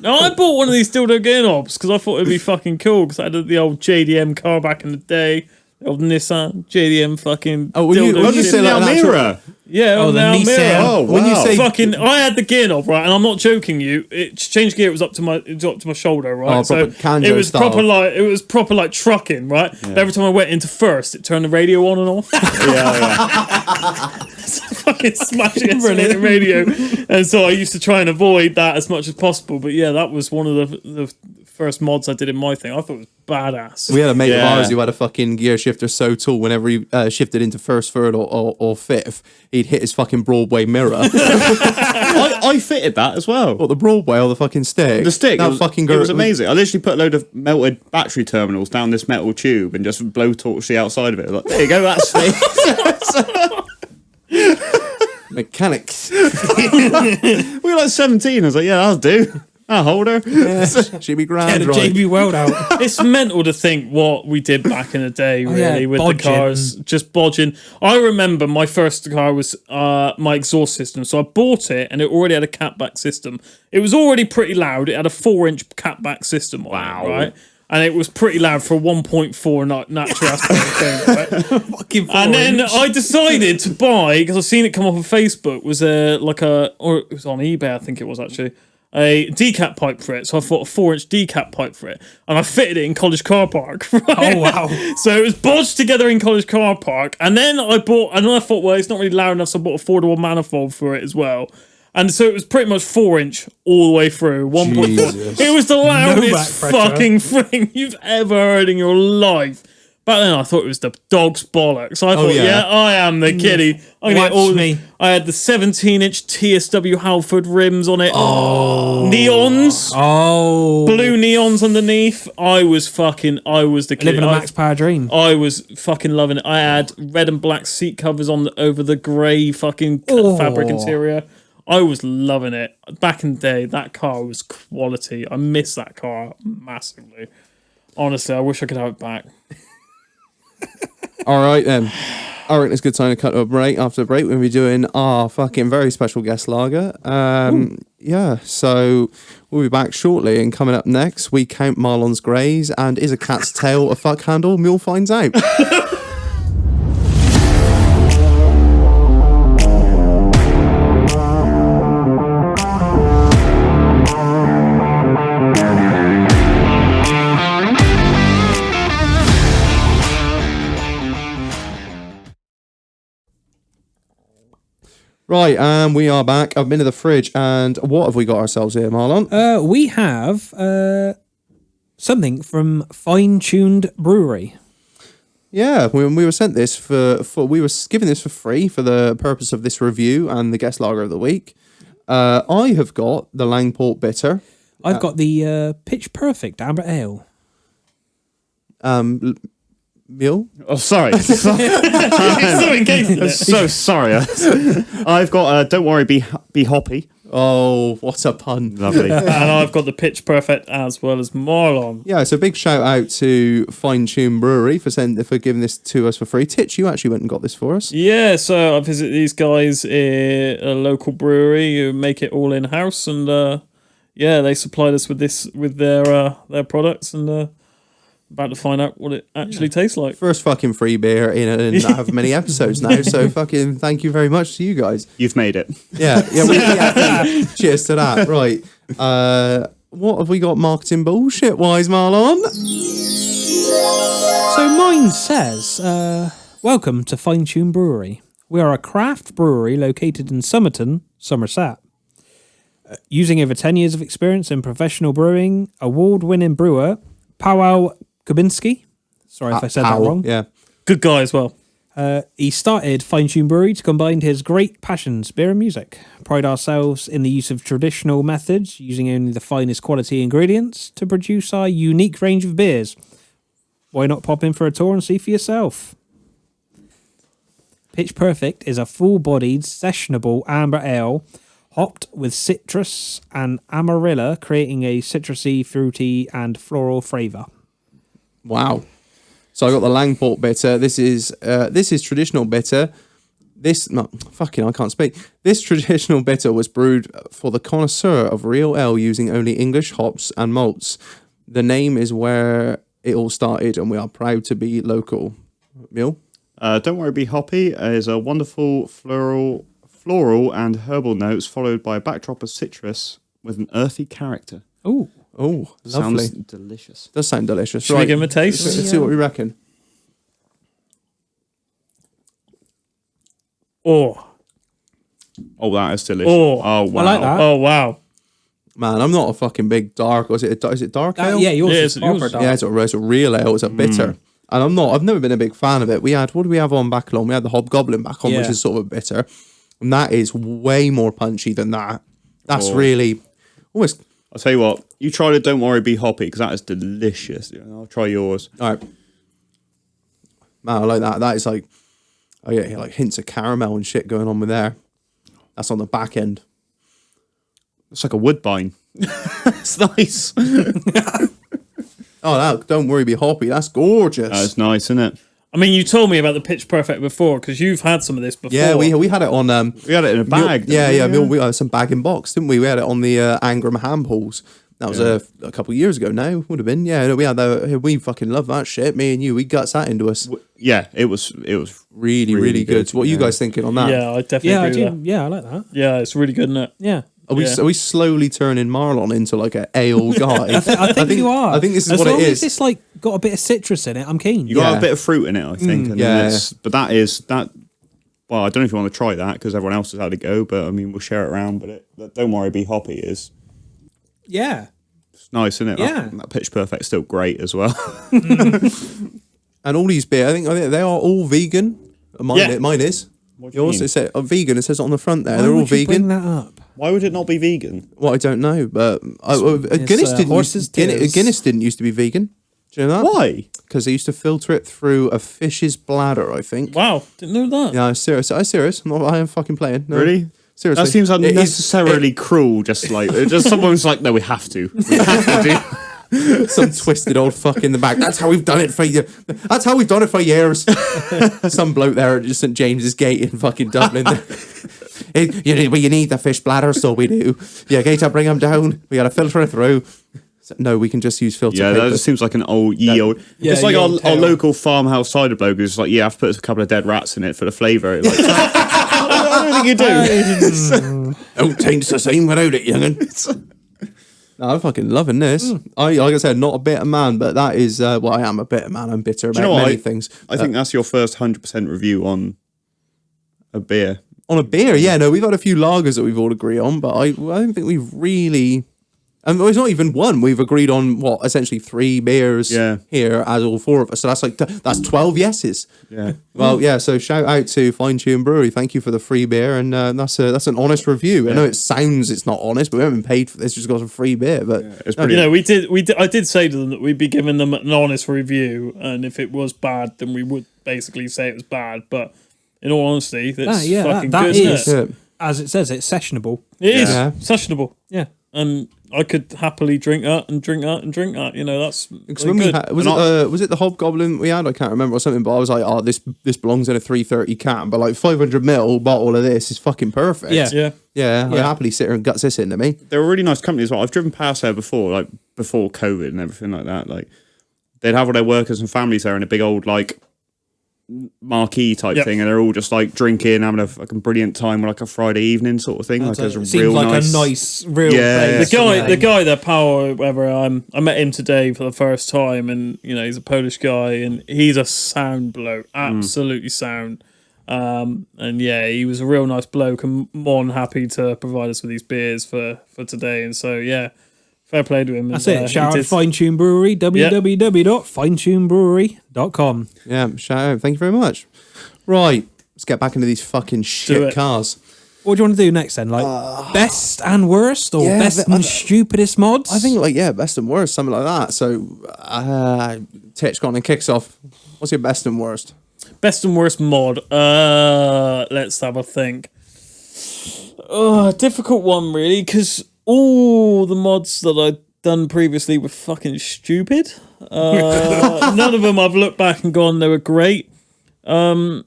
[SPEAKER 4] No, I bought one of these dildo gear knobs because I thought it'd be fucking cool because I had the old JDM car back in the day. The old Nissan JDM fucking.
[SPEAKER 2] Oh, when you
[SPEAKER 4] dildo
[SPEAKER 2] say
[SPEAKER 4] shit.
[SPEAKER 2] like an actual-
[SPEAKER 1] Almira.
[SPEAKER 4] Yeah,
[SPEAKER 3] Oh, the
[SPEAKER 4] now
[SPEAKER 3] Nissan.
[SPEAKER 4] mirror.
[SPEAKER 1] Oh, wow.
[SPEAKER 2] When you say
[SPEAKER 4] Fucking, I had the gear knob, right, and I'm not joking you. It to change gear, it was up to my shoulder, right.
[SPEAKER 2] Oh, proper Kanjo
[SPEAKER 4] it was
[SPEAKER 2] style.
[SPEAKER 4] proper like trucking, right. But every time I went into first, it turned the radio on and off. Fucking smashing the radio, and so I used to try and avoid that as much as possible. But yeah, that was one of the first mods I did in my thing. I thought it was badass.
[SPEAKER 2] we had a mate of
[SPEAKER 1] Yeah.
[SPEAKER 2] ours who had a fucking gear shifter so tall whenever he shifted into first, third, or fifth, he'd hit his fucking Broadway mirror.
[SPEAKER 1] I fitted that as well.
[SPEAKER 2] What, the Broadway or the fucking stick?
[SPEAKER 1] The stick,
[SPEAKER 2] That
[SPEAKER 1] it was,
[SPEAKER 2] fucking
[SPEAKER 1] it was amazing. I literally put a load of melted battery terminals down this metal tube and just blowtorched the outside of it. I was like, there you go, that's me.
[SPEAKER 2] Mechanics.
[SPEAKER 1] We were like 17. I was like, yeah, that'll do. I'll hold her.
[SPEAKER 2] She'd be
[SPEAKER 3] Get
[SPEAKER 2] grand,
[SPEAKER 3] a
[SPEAKER 2] right?
[SPEAKER 3] JB Weld out.
[SPEAKER 4] It's mental to think what we did back in the day, really,
[SPEAKER 3] yeah,
[SPEAKER 4] with
[SPEAKER 3] bodging.
[SPEAKER 4] the cars, just bodging. I remember my first car was my exhaust system, so I bought it and it already had a catback system. It was already pretty loud. It had a 4-inch catback system on it, right? And it was pretty loud for a 1.4 natural aspect thing, right?
[SPEAKER 3] Fucking
[SPEAKER 4] And then
[SPEAKER 3] 4-inch.
[SPEAKER 4] I decided to buy, because I've seen it come off of Facebook, or it was on eBay, I think it was actually, a decap pipe for it. So I thought a 4-inch decap pipe for it. And I fitted it in College Car Park. Right?
[SPEAKER 3] Oh, wow.
[SPEAKER 4] So it was bodged together in College Car Park. And then I thought, well, it's not really loud enough, so I bought a 4-door manifold for it as well. And so it was pretty much 4-inch all the way through. 1.4.
[SPEAKER 2] Jesus.
[SPEAKER 4] It was the loudest
[SPEAKER 3] back pressure.
[SPEAKER 4] fucking thing you've ever heard in your life. Back then, I thought it was the dog's bollocks. I thought,
[SPEAKER 2] yeah.
[SPEAKER 4] I am the kiddie. I'm gonna
[SPEAKER 3] Watch
[SPEAKER 4] get all
[SPEAKER 3] me.
[SPEAKER 4] I had the 17-inch TSW Halford rims on it. Oh, neons,
[SPEAKER 3] Oh.
[SPEAKER 4] blue neons underneath. I was the kid.
[SPEAKER 3] Living a max power dream.
[SPEAKER 4] I was fucking loving it. I had red and black seat covers over the grey fucking fabric interior. I was loving it. Back in the day, that car was quality. I miss that car massively. Honestly, I wish I could have it back.
[SPEAKER 2] All right, then. I reckon it's a good time to cut to a break. After the break, we're going to be doing our fucking very special guest lager. Yeah, so we'll be back shortly. And coming up next, we count Marlon's greys. And is a cat's tail a fuck handle? Mule finds out. Right, and we are back. I've been to the fridge, and what have we got ourselves here, Marlon?
[SPEAKER 3] We have something from Fine Tuned Brewery.
[SPEAKER 2] Yeah, we were sent this we were given this for free for the purpose of this review and the guest lager of the week. I have got the Langport Bitter.
[SPEAKER 3] I've got the Pitch Perfect Amber Ale.
[SPEAKER 2] Mule?
[SPEAKER 1] Oh, sorry.
[SPEAKER 4] It's so engaged in it.
[SPEAKER 1] So sorry. I've got, don't worry, be hoppy.
[SPEAKER 2] Oh, what a pun.
[SPEAKER 1] Lovely.
[SPEAKER 4] And I've got the Pitch Perfect as well as Marlon.
[SPEAKER 2] Yeah, so big shout out to Fine Tuned Brewery for giving this to us for free. Titch, you actually went and got this for us.
[SPEAKER 4] Yeah, so I visited these guys, a local brewery who make it all in-house, and Yeah, they supplied us with this with their products, and about to find out what it actually tastes like.
[SPEAKER 2] First fucking free beer in however many episodes now. So fucking thank you very much to you guys.
[SPEAKER 1] You've made it.
[SPEAKER 2] Yeah. Cheers to that. Right. What have we got marketing bullshit wise, Marlon?
[SPEAKER 3] So mine says, welcome to Fine Tuned Brewery. We are a craft brewery located in Somerton, Somerset. Using over 10 years of experience in professional brewing, award-winning brewer Paweł Kubinski. Sorry if I said that wrong.
[SPEAKER 2] Yeah.
[SPEAKER 4] Good guy as well.
[SPEAKER 3] He started Fine Tuned Brewery to combine his great passions, beer and music. Pride ourselves in the use of traditional methods, using only the finest quality ingredients to produce our unique range of beers. Why not pop in for a tour and see for yourself? Pitch Perfect is a full-bodied, sessionable amber ale, hopped with citrus and amarilla, creating a citrusy, fruity, and floral flavour.
[SPEAKER 2] Wow. So I got the Langport bitter. This is traditional bitter. I can't speak. This traditional bitter was brewed for the connoisseur of real ale using only English hops and malts. The name is where it all started, and we are proud to be local. Mule?
[SPEAKER 1] Don't worry, be hoppy is a wonderful floral and herbal notes, followed by a backdrop of citrus with an earthy character.
[SPEAKER 3] Ooh.
[SPEAKER 2] Oh, lovely.
[SPEAKER 1] Sounds delicious.
[SPEAKER 2] Does sound delicious.
[SPEAKER 4] Should we give him a taste?
[SPEAKER 2] Let's see what we reckon.
[SPEAKER 4] Oh,
[SPEAKER 1] that is delicious.
[SPEAKER 4] Oh,
[SPEAKER 1] wow.
[SPEAKER 3] I like that.
[SPEAKER 4] oh wow.
[SPEAKER 2] Man, I'm not a fucking big dark. Is it dark ale?
[SPEAKER 3] Yeah, yours
[SPEAKER 4] Yeah,
[SPEAKER 3] is
[SPEAKER 4] it's
[SPEAKER 3] proper
[SPEAKER 4] yours.
[SPEAKER 3] dark.
[SPEAKER 2] Yeah, it's a real ale. It's a bitter. And I've never been a big fan of it. What did we have on back on? We had the Hobgoblin back on, which
[SPEAKER 3] Yeah.
[SPEAKER 2] is sort of a bitter. And that is way more punchy than that. That's
[SPEAKER 1] Oh.
[SPEAKER 2] really almost.
[SPEAKER 1] I'll tell you what, you try the Don't Worry, Be Hoppy, because that is delicious. I'll try yours.
[SPEAKER 2] All right. Man, I like that. That is like, oh yeah, like hints of caramel and shit going on with there. That's on the back end.
[SPEAKER 1] It's like a woodbine. It's nice.
[SPEAKER 2] Oh, no, Don't Worry, Be Hoppy. That's gorgeous.
[SPEAKER 1] That's nice, isn't it?
[SPEAKER 4] I mean, you told me about the Pitch Perfect before because you've had some of this before.
[SPEAKER 2] Yeah, we had it on.
[SPEAKER 1] We had it in a bag.
[SPEAKER 2] We had some bag in box, didn't we? We had it on the Angram ham pools. That was a couple of years ago now. Would have been. Yeah, we had that. We fucking love that shit. Me and you, we guts that into us.
[SPEAKER 1] Yeah, it was
[SPEAKER 2] Really good. So what are you guys thinking on that?
[SPEAKER 4] Yeah, I definitely
[SPEAKER 3] Yeah, I
[SPEAKER 4] agree with
[SPEAKER 3] do.
[SPEAKER 4] that.
[SPEAKER 3] Yeah, I like that.
[SPEAKER 4] Yeah, it's really good, isn't it?
[SPEAKER 3] Yeah.
[SPEAKER 2] Are we slowly turning Marlon into like an ale guy?
[SPEAKER 3] I think you are.
[SPEAKER 2] I think this is
[SPEAKER 3] as
[SPEAKER 2] what it
[SPEAKER 3] long
[SPEAKER 2] is.
[SPEAKER 3] as it's like got a bit of citrus in it, I'm keen.
[SPEAKER 1] You got
[SPEAKER 2] Yeah.
[SPEAKER 1] a bit of fruit in it, I think. And
[SPEAKER 2] yeah.
[SPEAKER 1] but that is that. Well, I don't know if you want to try that because everyone else has had a go, but I mean, we'll share it around. But Don't Worry, Be Hoppy is
[SPEAKER 3] Yeah.
[SPEAKER 1] it's nice, isn't it?
[SPEAKER 3] Yeah.
[SPEAKER 1] That Pitch Perfect's still great as well.
[SPEAKER 2] And all these beer, I think they are all vegan. Mine is.
[SPEAKER 1] What do you
[SPEAKER 2] Yours
[SPEAKER 1] mean?
[SPEAKER 2] it says vegan. It says it on the front there.
[SPEAKER 3] Why
[SPEAKER 2] They're all
[SPEAKER 3] would you
[SPEAKER 2] vegan.
[SPEAKER 3] bring that up?
[SPEAKER 1] Why would it not be vegan?
[SPEAKER 2] Well, I don't know, but Guinness didn't.
[SPEAKER 3] horses' tails.
[SPEAKER 2] Guinness didn't used to be vegan. Do you know that?
[SPEAKER 1] Why?
[SPEAKER 2] Because they used to filter it through a fish's bladder. I think.
[SPEAKER 4] Wow, didn't know that.
[SPEAKER 2] Yeah, I'm serious. I'm serious. I am fucking playing. No.
[SPEAKER 1] Really?
[SPEAKER 2] Seriously.
[SPEAKER 1] That seems
[SPEAKER 2] It is-
[SPEAKER 1] unnecessarily cruel. Just someone's like, no, we have to. We have to do.
[SPEAKER 2] Some twisted old fuck in the back. That's how we've done it for years. That's how we've done it for years. Some bloke there at St James's Gate in fucking Dublin. You need the fish bladder, so we do. Yeah, Gate to bring them down. We got to filter it through. So, no, we can just use filter
[SPEAKER 1] Yeah,
[SPEAKER 2] paper.
[SPEAKER 1] that just seems like an old.
[SPEAKER 3] Yeah,
[SPEAKER 1] It's like
[SPEAKER 3] ye
[SPEAKER 1] our
[SPEAKER 3] old tale.
[SPEAKER 1] local farmhouse cider bloke who's like, yeah, I've put a couple of dead rats in it for the flavour. Like, I don't think you do.
[SPEAKER 2] Don't taste the same without it, young'un. No, I'm fucking loving this. Like I said, not a bitter man, but that is well, I am a bitter man. I'm bitter about
[SPEAKER 1] you know what?
[SPEAKER 2] many things.
[SPEAKER 1] I think that's your first 100% review on a beer.
[SPEAKER 2] On a beer, yeah, no, we've had a few lagers that we've all agreed on, but I don't think we've really. And it's not even one. We've agreed on essentially 3 beers here as all 4 of us. So that's 12 yeses.
[SPEAKER 1] Yeah.
[SPEAKER 2] Well, yeah. So shout out to Fine Tuned Brewery. Thank you for the free beer, and that's an honest review. I know it sounds it's not honest, but we haven't been paid for this. Just got some free beer, but
[SPEAKER 1] It's pretty.
[SPEAKER 4] You know, we did. I did say to them that we'd be giving them an honest review, and if it was bad, then we would basically say it was bad. But in all honesty, that's fucking
[SPEAKER 3] that
[SPEAKER 4] good,
[SPEAKER 3] is,
[SPEAKER 4] isn't it?
[SPEAKER 2] Yeah.
[SPEAKER 3] as it says, it's sessionable.
[SPEAKER 4] It is
[SPEAKER 2] Yeah.
[SPEAKER 4] sessionable.
[SPEAKER 3] Yeah.
[SPEAKER 4] and I could happily drink that and drink that and drink that. You know, that's
[SPEAKER 2] When we had, was it the Hobgoblin we had? I can't remember or something, but I was like, oh, this belongs in a 330 can, but like 500ml bottle of this is fucking perfect.
[SPEAKER 4] yeah.
[SPEAKER 2] I'd happily sit here and guts this into me.
[SPEAKER 1] They're a really nice company as well. I've driven past there before, like before COVID and everything like that. Like they'd have all their workers and families there in a big old like marquee type thing, and they're all just like drinking, having a fucking brilliant time, like a Friday evening sort of thing. Like it
[SPEAKER 3] Seems
[SPEAKER 1] real
[SPEAKER 3] like
[SPEAKER 1] nice,
[SPEAKER 3] a nice, real
[SPEAKER 4] The
[SPEAKER 3] place.
[SPEAKER 4] guy, that power, whatever. I met him today for the first time, and you know he's a Polish guy, and he's a sound bloke, absolutely sound. And yeah, he was a real nice bloke, and more than happy to provide us with these beers for today. And so yeah, fair play to him.
[SPEAKER 3] That's it. Shout out to Fine Tuned Brewery, www.finetunedbrewery.com.
[SPEAKER 2] Yeah, shout out. Thank you very much. Right, let's get back into these fucking shit
[SPEAKER 4] it.
[SPEAKER 2] cars.
[SPEAKER 3] What do you want to do next then? Like best and worst, or
[SPEAKER 2] yeah,
[SPEAKER 3] best
[SPEAKER 2] but
[SPEAKER 3] and stupidest mods?
[SPEAKER 2] I think like best and worst, something like that. So, Titch got on and kicks off. What's your best and worst?
[SPEAKER 4] Best and worst mod. Let's have a think. Difficult one really, because all the mods that I've done previously were fucking stupid. None of them I've looked back and gone they were great. I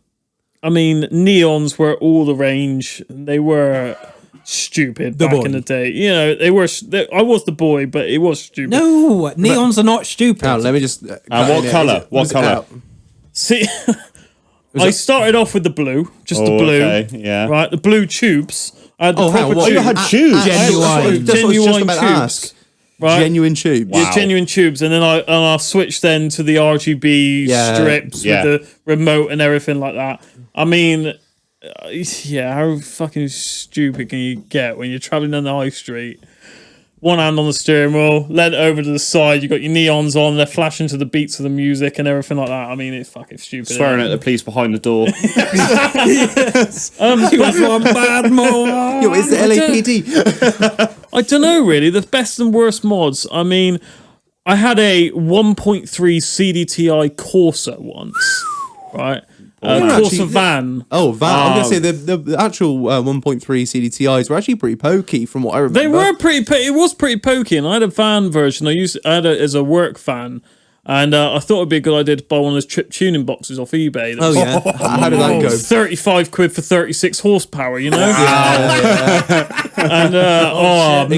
[SPEAKER 4] mean, neons were all the rage. They were stupid back in the day. You know, they were. I was the boy, but it was stupid.
[SPEAKER 3] No, neons are not stupid.
[SPEAKER 2] Now, let me just.
[SPEAKER 1] what colour? What colour?
[SPEAKER 4] See, I started off with the blue, just the blue.
[SPEAKER 1] Okay, yeah.
[SPEAKER 4] Right, the blue tubes. I had the proper
[SPEAKER 2] what?
[SPEAKER 4] tubes.
[SPEAKER 2] You had
[SPEAKER 1] tubes?
[SPEAKER 3] Genuine.
[SPEAKER 2] That's what I was just
[SPEAKER 4] Genuine
[SPEAKER 2] about to
[SPEAKER 4] tubes.
[SPEAKER 2] ask.
[SPEAKER 4] Right?
[SPEAKER 2] Genuine tubes.
[SPEAKER 4] Yeah, genuine tubes, and then I switched then to the RGB strips with the remote and everything like that. I mean, how fucking stupid can you get when you're traveling down the high street? One hand on the steering wheel, led over to the side. You got your neons on; they're flashing to the beats of the music and everything like that. I mean, it's fucking stupid.
[SPEAKER 1] Swearing at the police behind the door.
[SPEAKER 3] You was one bad mod.
[SPEAKER 2] Yo, it's the LAPD.
[SPEAKER 4] I don't know really. The best and worst mods. I mean, I had a 1.3 CDTI Corsa once, right? Corsa van.
[SPEAKER 2] Oh, van. I'm going to say the actual 1.3 CDTIs were actually pretty pokey from what I remember.
[SPEAKER 4] They were it was pretty pokey, and I had a van version. I had it as a work van, and I thought it'd be a good idea to buy one of those trip tuning boxes off eBay.
[SPEAKER 2] Oh, yeah. How did that go?
[SPEAKER 4] 35 quid for 36 horsepower, you know? And,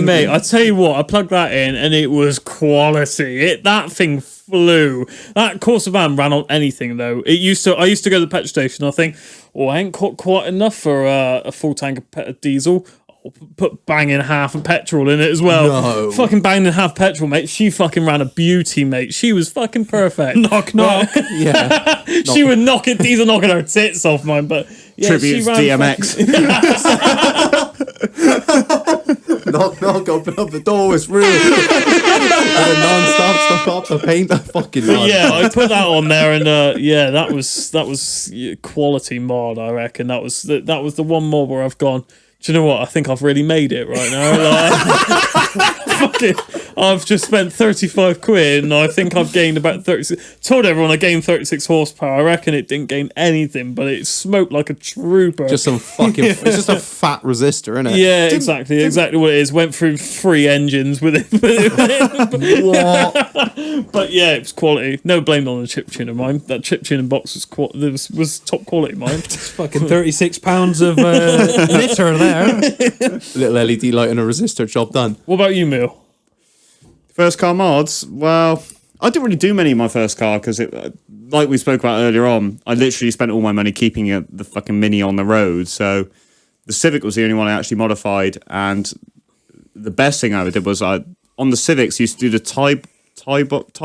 [SPEAKER 4] mate, I tell you what, I plugged that in, and it was quality. That thing flew. That Corsa van ran on anything, though. I used to go to the petrol station, I think, I ain't got quite enough for a full tank of diesel. I'll put banging half of petrol in it as well.
[SPEAKER 2] No.
[SPEAKER 4] Fucking banging half petrol, mate. She fucking ran a beauty, mate. She was fucking perfect.
[SPEAKER 3] Knock, knock.
[SPEAKER 2] Yeah.
[SPEAKER 4] She would knock it. These are knocking her tits off, mine. But yeah,
[SPEAKER 1] Tributes
[SPEAKER 4] she ran
[SPEAKER 1] DMX.
[SPEAKER 2] Knock, knock, open up the door, it's real. And then non-stop stuff up the paint, that fucking mod.
[SPEAKER 4] Yeah, I put that on there, and that was quality mod. I reckon that was the one mod where I've gone. Do you know what? I think I've really made it right now. Fucking, I've just spent 35 quid, and I think I've gained about 36. Told everyone I gained 36 horsepower. I reckon it didn't gain anything, but it smoked like a trooper.
[SPEAKER 2] Just some fucking, it's just a fat resistor, isn't it?
[SPEAKER 4] Yeah, exactly what it is. Went through 3 engines with it.
[SPEAKER 2] What?
[SPEAKER 4] But yeah, it was quality. No blame on the chip tuner, mine. That chip tuning box was top quality, mine.
[SPEAKER 3] It's fucking 36 pounds of litter there.
[SPEAKER 2] Little LED light and a resistor, job done.
[SPEAKER 4] What about you, Mule?
[SPEAKER 1] First car mods, well, I didn't really do many in my first car because, like we spoke about earlier on, I literally spent all my money keeping the fucking Mini on the road. So the Civic was the only one I actually modified, and the best thing I ever did was on the Civics used to do the tie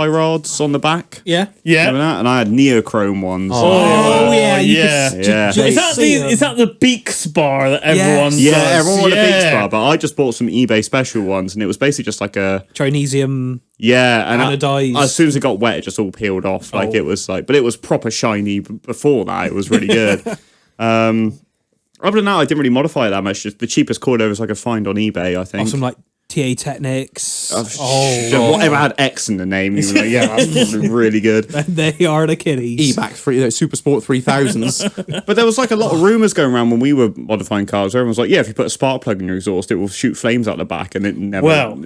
[SPEAKER 1] rods on the back.
[SPEAKER 3] Yeah.
[SPEAKER 1] Remember that? And I had neochrome ones.
[SPEAKER 3] Oh, yeah.
[SPEAKER 1] Yeah.
[SPEAKER 4] Is that the Beaks bar that everyone does?
[SPEAKER 1] Yeah, everyone wanted a Beats bar, but I just bought some eBay special ones, and it was basically just like a
[SPEAKER 3] Trinesium.
[SPEAKER 1] Yeah, and
[SPEAKER 3] anodized.
[SPEAKER 1] as soon as it got wet, it just all peeled off. Like it was like, but it was proper shiny before that. It was really good. Other than that, I didn't really modify it that much. Just the cheapest coilovers I could find on eBay, I think.
[SPEAKER 3] Some like TA Technics.
[SPEAKER 1] Whatever had X in the name, you were like, yeah, that's probably really good.
[SPEAKER 3] They are the kiddies.
[SPEAKER 2] E-Back 3, Super Sport 3000s.
[SPEAKER 1] But there was like a lot of rumours going around when we were modifying cars. Everyone was like, yeah, if you put a spark plug in your exhaust, it will shoot flames out the back, and it never.
[SPEAKER 4] Well,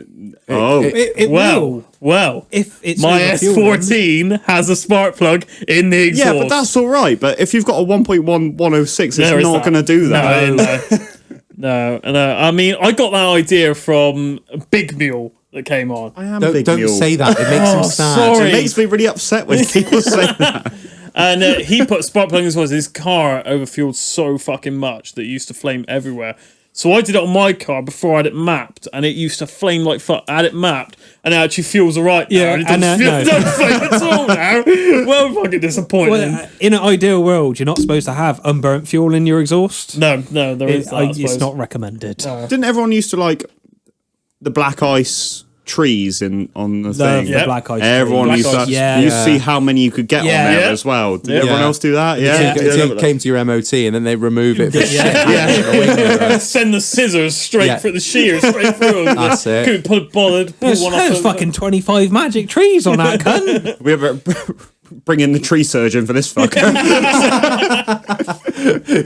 [SPEAKER 3] It will.
[SPEAKER 4] Well,
[SPEAKER 3] If it's
[SPEAKER 4] my
[SPEAKER 3] overfueling.
[SPEAKER 4] S14 has a spark plug in the exhaust.
[SPEAKER 1] Yeah, but that's all right. But if you've got a 1.1 106,
[SPEAKER 4] There
[SPEAKER 1] it's
[SPEAKER 4] is
[SPEAKER 1] not
[SPEAKER 4] that.
[SPEAKER 1] going to do that.
[SPEAKER 4] No. I mean, I got that idea from Big Mule that came on.
[SPEAKER 1] I am
[SPEAKER 2] Don't
[SPEAKER 1] Mule.
[SPEAKER 2] say that. It makes him sad.
[SPEAKER 4] sorry.
[SPEAKER 1] It makes me really upset when people say that.
[SPEAKER 4] And he put spark plug in as well. His car overfueled so fucking much that it used to flame everywhere. So I did it on my car before I had it mapped, and it used to flame like fuck. I had it mapped, and it actually fuels alright now.
[SPEAKER 3] Yeah,
[SPEAKER 4] and it
[SPEAKER 3] and,
[SPEAKER 4] doesn't,
[SPEAKER 3] no.
[SPEAKER 4] flame at all now. Well, fucking disappointing.
[SPEAKER 3] Well, in an ideal world, you're not supposed to have unburnt fuel in your exhaust.
[SPEAKER 4] no, there is that, I
[SPEAKER 3] It's
[SPEAKER 4] suppose.
[SPEAKER 3] not recommended.
[SPEAKER 1] Didn't everyone used to like the black ice trees on the thing?
[SPEAKER 3] The
[SPEAKER 4] Yep.
[SPEAKER 3] black ice.
[SPEAKER 1] Everyone
[SPEAKER 3] tree.
[SPEAKER 1] used to,
[SPEAKER 3] Yeah.
[SPEAKER 1] you used to see how many you could get
[SPEAKER 3] Yeah.
[SPEAKER 1] on there
[SPEAKER 4] Yeah.
[SPEAKER 1] as well. Did
[SPEAKER 4] Yeah.
[SPEAKER 1] everyone
[SPEAKER 2] Yeah.
[SPEAKER 1] else do that? Yeah.
[SPEAKER 2] Until it came to your MOT, and then they remove it.
[SPEAKER 4] Send the scissors straight
[SPEAKER 2] Yeah.
[SPEAKER 4] for the shears straight through.
[SPEAKER 2] That's it.
[SPEAKER 4] Couldn't pull
[SPEAKER 3] There's,
[SPEAKER 4] one
[SPEAKER 3] there's
[SPEAKER 4] off.
[SPEAKER 3] fucking 25 magic trees on that cunt.
[SPEAKER 1] We ever bring in the tree surgeon for this fucker?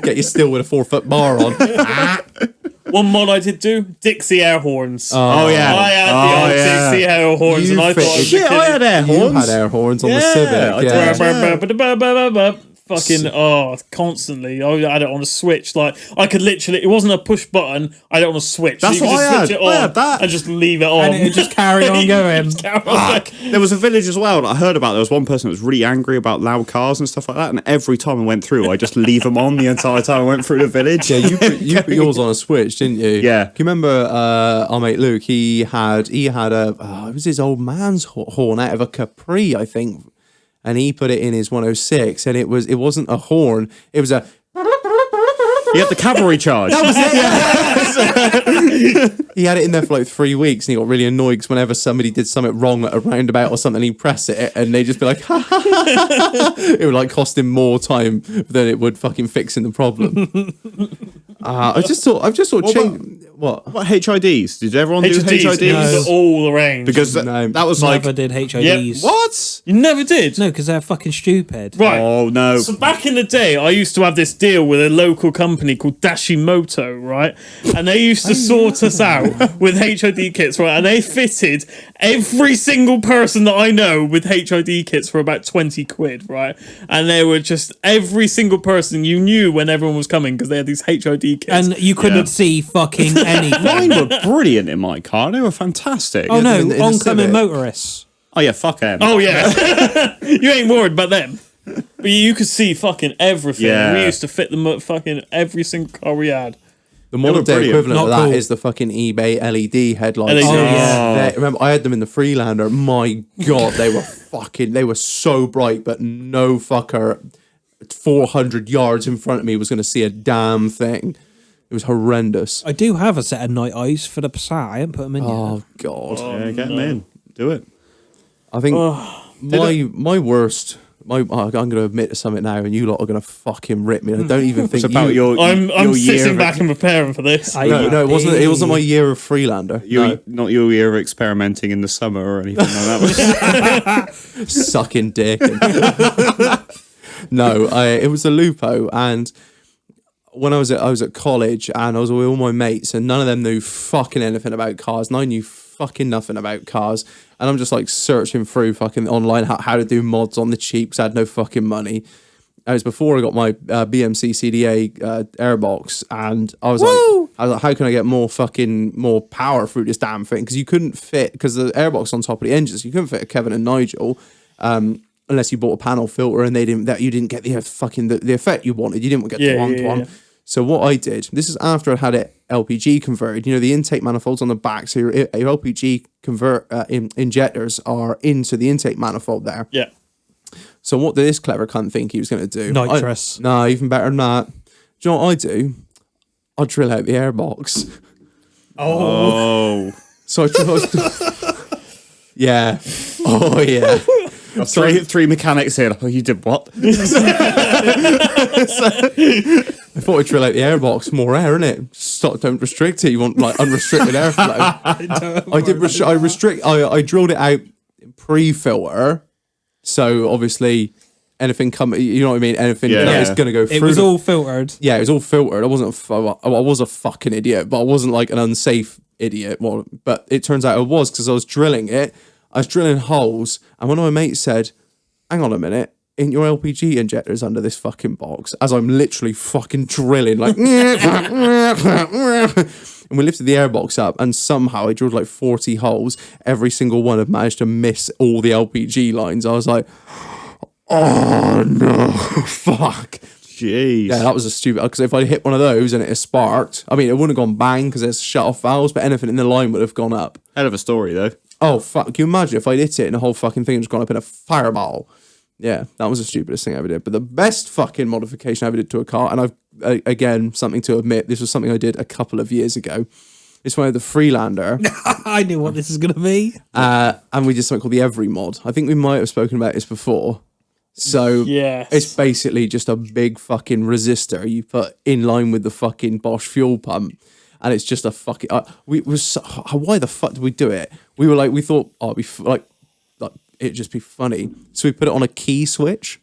[SPEAKER 2] Get you still with a 4-foot bar on.
[SPEAKER 4] One mod I did do, Dixie air horns.
[SPEAKER 1] Oh, yeah.
[SPEAKER 4] I had the old Dixie air horns,
[SPEAKER 2] You
[SPEAKER 4] and I thought I was
[SPEAKER 1] Shit, I had air
[SPEAKER 2] You
[SPEAKER 1] horns.
[SPEAKER 2] had air horns on
[SPEAKER 1] Yeah,
[SPEAKER 2] the
[SPEAKER 1] I
[SPEAKER 2] Civic.
[SPEAKER 1] did.
[SPEAKER 2] Yeah.
[SPEAKER 4] fucking constantly. I had it on a switch. Like I could literally, it wasn't a push button. I had it on a switch.
[SPEAKER 1] That's
[SPEAKER 4] so you could
[SPEAKER 1] what
[SPEAKER 4] just
[SPEAKER 1] I had.
[SPEAKER 4] switch it
[SPEAKER 1] I
[SPEAKER 4] on
[SPEAKER 1] had that.
[SPEAKER 4] and just leave it on.
[SPEAKER 3] And it would just carry on going.
[SPEAKER 1] There was a village as well that I heard about. There was one person that was really angry about loud cars and stuff like that. And every time I went through, I just leave them on the entire time I went through the village.
[SPEAKER 2] Yeah, you put yours on a switch, didn't you?
[SPEAKER 1] Yeah.
[SPEAKER 2] Can you remember our mate Luke? He had a it was his old man's horn out of a Capri, I think, and he put it in his 106, and it wasn't a horn, it was a.
[SPEAKER 1] You had the cavalry charge.
[SPEAKER 2] He had it in there for like 3 weeks, and he got really annoyed because whenever somebody did something wrong at a roundabout or something, he'd press it, and they'd just be like, it would like cost him more time than it would fucking fixing the problem. I've just sort of changed. What?
[SPEAKER 1] What HIDs? Did everyone do
[SPEAKER 4] HIDs,
[SPEAKER 1] HIDs?
[SPEAKER 4] all the range.
[SPEAKER 1] Because
[SPEAKER 2] No.
[SPEAKER 1] that was like,
[SPEAKER 3] Never did HIDs.
[SPEAKER 1] what?
[SPEAKER 4] you never did.
[SPEAKER 3] No, because they're fucking stupid.
[SPEAKER 4] Right.
[SPEAKER 1] Oh, no.
[SPEAKER 4] So back in the day, I used to have this deal with a local company called Dashimoto, right? And they used to sort us out with HID kits, right? And they fitted every single person that I know with HID kits for about 20 quid, right? And they were just every single person you knew when everyone was coming because they had these HID kits.
[SPEAKER 3] And you couldn't
[SPEAKER 1] Yeah.
[SPEAKER 3] see fucking anything.
[SPEAKER 1] Mine were brilliant in my car. They were fantastic.
[SPEAKER 3] Oh no,
[SPEAKER 2] in the
[SPEAKER 3] oncoming
[SPEAKER 2] Civic.
[SPEAKER 3] motorists.
[SPEAKER 1] Oh, yeah, fuck them.
[SPEAKER 4] Oh yeah, you ain't worried about them. But you could see fucking everything.
[SPEAKER 1] Yeah.
[SPEAKER 4] We used to fit them up fucking every single car we had.
[SPEAKER 2] The modern day
[SPEAKER 1] brilliant.
[SPEAKER 2] equivalent of
[SPEAKER 3] Not
[SPEAKER 2] that
[SPEAKER 3] cool.
[SPEAKER 2] is the fucking eBay LED headlights.
[SPEAKER 4] LED. Oh,
[SPEAKER 3] yeah.
[SPEAKER 2] Remember, I had them in the Freelander. My God, they were so bright, but no fucker 400 yards in front of me was going to see a damn thing. It was horrendous.
[SPEAKER 3] I do have a set of night eyes for the Passat. I haven't put them in
[SPEAKER 2] Oh,
[SPEAKER 3] yet.
[SPEAKER 2] God.
[SPEAKER 1] Yeah, get them in. Do it.
[SPEAKER 2] I think my worst... I'm going to admit to something now, and you lot are going to fucking rip me. I don't even think
[SPEAKER 1] It's about your
[SPEAKER 4] I'm
[SPEAKER 1] your year
[SPEAKER 4] sitting
[SPEAKER 1] of-
[SPEAKER 4] back and preparing for this.
[SPEAKER 2] No, it wasn't. It wasn't my year of Freelander.
[SPEAKER 1] Not your year of experimenting in the summer or anything like that.
[SPEAKER 2] Sucking dick. No, it was a Lupo, and when I was at college, and I was with all my mates, and none of them knew fucking anything about cars, and I knew fucking nothing about cars, and I'm just like searching through fucking online how to do mods on the cheap, 'cause I had no fucking money. It was before I got my BMC CDA airbox, and I was like, how can I get more power through this damn thing? Because you couldn't fit, because the airbox on top of the engines, you couldn't fit a Kevin and Nigel, unless you bought a panel filter, and you didn't get the fucking the effect you wanted. You didn't get the one.
[SPEAKER 4] Yeah.
[SPEAKER 2] So what I did, this is after I had it LPG converted. You know, the intake manifolds on the back, so your LPG injectors are into the intake manifold there.
[SPEAKER 4] Yeah.
[SPEAKER 2] So what did this clever cunt think he was going to do?
[SPEAKER 3] Nitrous.
[SPEAKER 2] No, even better than that. Do you know what I do? I drill out the airbox.
[SPEAKER 1] Oh.
[SPEAKER 2] So I drill. Yeah. Oh yeah.
[SPEAKER 1] Three mechanics here. Oh, you did what?
[SPEAKER 2] I thought I'd drill out the airbox, more air, innit? Stop, don't restrict it. You want like unrestricted airflow. I drilled it out pre-filter, so obviously anything you know what I mean? Anything is going to go through.
[SPEAKER 3] It was all filtered.
[SPEAKER 2] Yeah, it was all filtered. I was a fucking idiot, but I wasn't like an unsafe idiot. Well, but it turns out I was, because I was drilling it. I was drilling holes, and one of my mates said, "Hang on a minute. In your LPG injectors under this fucking box," as I'm literally fucking drilling, like, and we lifted the airbox up, and somehow I drilled like 40 holes. Every single one had managed to miss all the LPG lines. I was like, oh no, fuck.
[SPEAKER 1] Jeez.
[SPEAKER 2] Yeah, that was a stupid, because if I hit one of those and it had sparked, I mean, it wouldn't have gone bang because it's shut off valves, but anything in the line would have gone up.
[SPEAKER 1] Hell of a story, though.
[SPEAKER 2] Oh, fuck. Can you imagine if I'd hit it and the whole fucking thing had just gone up in a fireball? Yeah, that was the stupidest thing I ever did. But the best fucking modification I ever did to a car, and I've, again, something to admit, this was something I did a couple of years ago. It's one of the Freelander.
[SPEAKER 3] I knew what this was going to be.
[SPEAKER 2] And we did something called the Every mod. I think we might have spoken about this before. So
[SPEAKER 4] Yes.
[SPEAKER 2] it's basically just a big fucking resistor you put in line with the fucking Bosch fuel pump. And it's just a fucking... why the fuck did we do it? We were like, we thought, oh, it'd be it'd just be funny. So we put it on a key switch.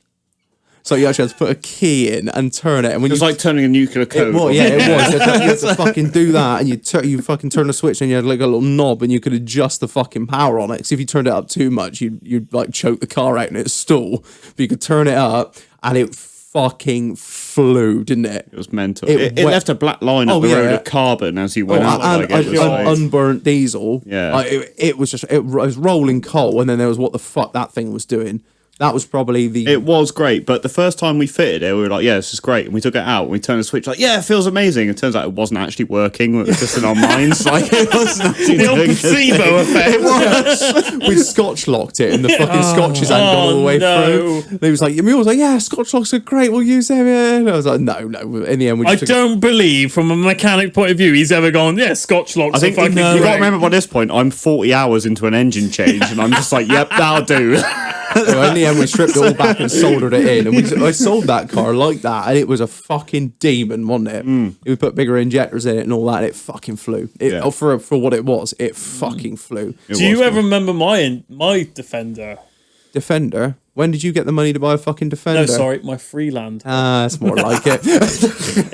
[SPEAKER 2] So you actually had to put a key in and turn it. And when
[SPEAKER 1] It was like turning a nuclear code.
[SPEAKER 2] It was. You had to fucking do that, and you fucking turn the switch, and you had like a little knob, and you could adjust the fucking power on it. Because if you turned it up too much, you'd like choke the car out and it'd stall. But you could turn it up, and it fucking flew, didn't it?
[SPEAKER 1] It was mental. It left a black line up the road of carbon as you went out.
[SPEAKER 2] And unburnt diesel.
[SPEAKER 1] Yeah.
[SPEAKER 2] It was rolling coal, and then there was what the fuck that thing was doing. That was probably
[SPEAKER 1] It was great, but the first time we fitted it, we were like, yeah, this is great. And we took it out, and we turned the switch, like, yeah, it feels amazing. It turns out it wasn't actually working. It was just in our minds. Like, it wasn't actually
[SPEAKER 4] The old placebo effect.
[SPEAKER 2] It was. We scotch locked it, and the fucking scotches hadn't gone all the way through. And he was like, Mule was like, yeah, scotch locks are great. We'll use them. And I was like, no. In the end, we just
[SPEAKER 4] I don't believe, from a mechanic point of view, he's ever gone, yeah, Scotch locks
[SPEAKER 1] I think
[SPEAKER 4] are fucking
[SPEAKER 1] you got to
[SPEAKER 4] great.
[SPEAKER 1] remember by this point, I'm 40 hours into an engine change, and I'm just like, yep, that'll do.
[SPEAKER 2] So in the end, we stripped it all back and soldered it in, and I sold that car like that, and it was a fucking demon, wasn't it? We put bigger injectors in it and all that, and it fucking flew. For what it was, it fucking flew.
[SPEAKER 4] Do you ever remember my Defender?
[SPEAKER 2] Defender? When did you get the money to buy a fucking Defender?
[SPEAKER 4] No, sorry, my Freeland.
[SPEAKER 2] That's more like it.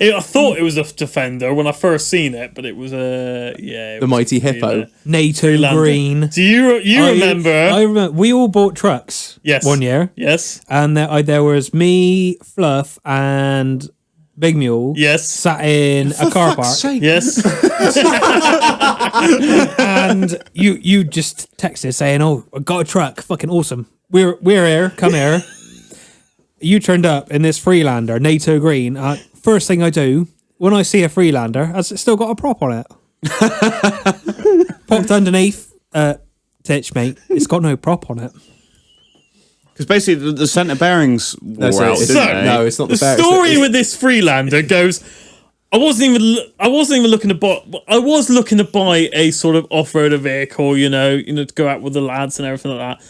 [SPEAKER 4] I thought it was a Defender when I first seen it, but it was the
[SPEAKER 2] mighty Hippo.
[SPEAKER 3] NATO
[SPEAKER 4] Freelander.
[SPEAKER 3] green.
[SPEAKER 4] Do you remember?
[SPEAKER 3] I remember. We all bought trucks.
[SPEAKER 4] Yes.
[SPEAKER 3] One year.
[SPEAKER 4] Yes.
[SPEAKER 3] And there was me, Fluff, and Big Mule.
[SPEAKER 4] Yes.
[SPEAKER 3] Sat in a car park.
[SPEAKER 4] Yes.
[SPEAKER 3] And you just texted saying, "Oh, I got a truck. Fucking awesome. We're here. Come here." You turned up in this Freelander, NATO green. First thing I do when I see a Freelander, has it still got a prop on it? Popped underneath. Titch, mate. It's got no prop on it.
[SPEAKER 1] Because basically the centre bearings wore out, didn't they?
[SPEAKER 2] No, it's not the bearings.
[SPEAKER 4] Story with this Freelander goes. I wasn't even looking to buy. I was looking to buy a sort of off-roader vehicle, you know, to go out with the lads and everything like that.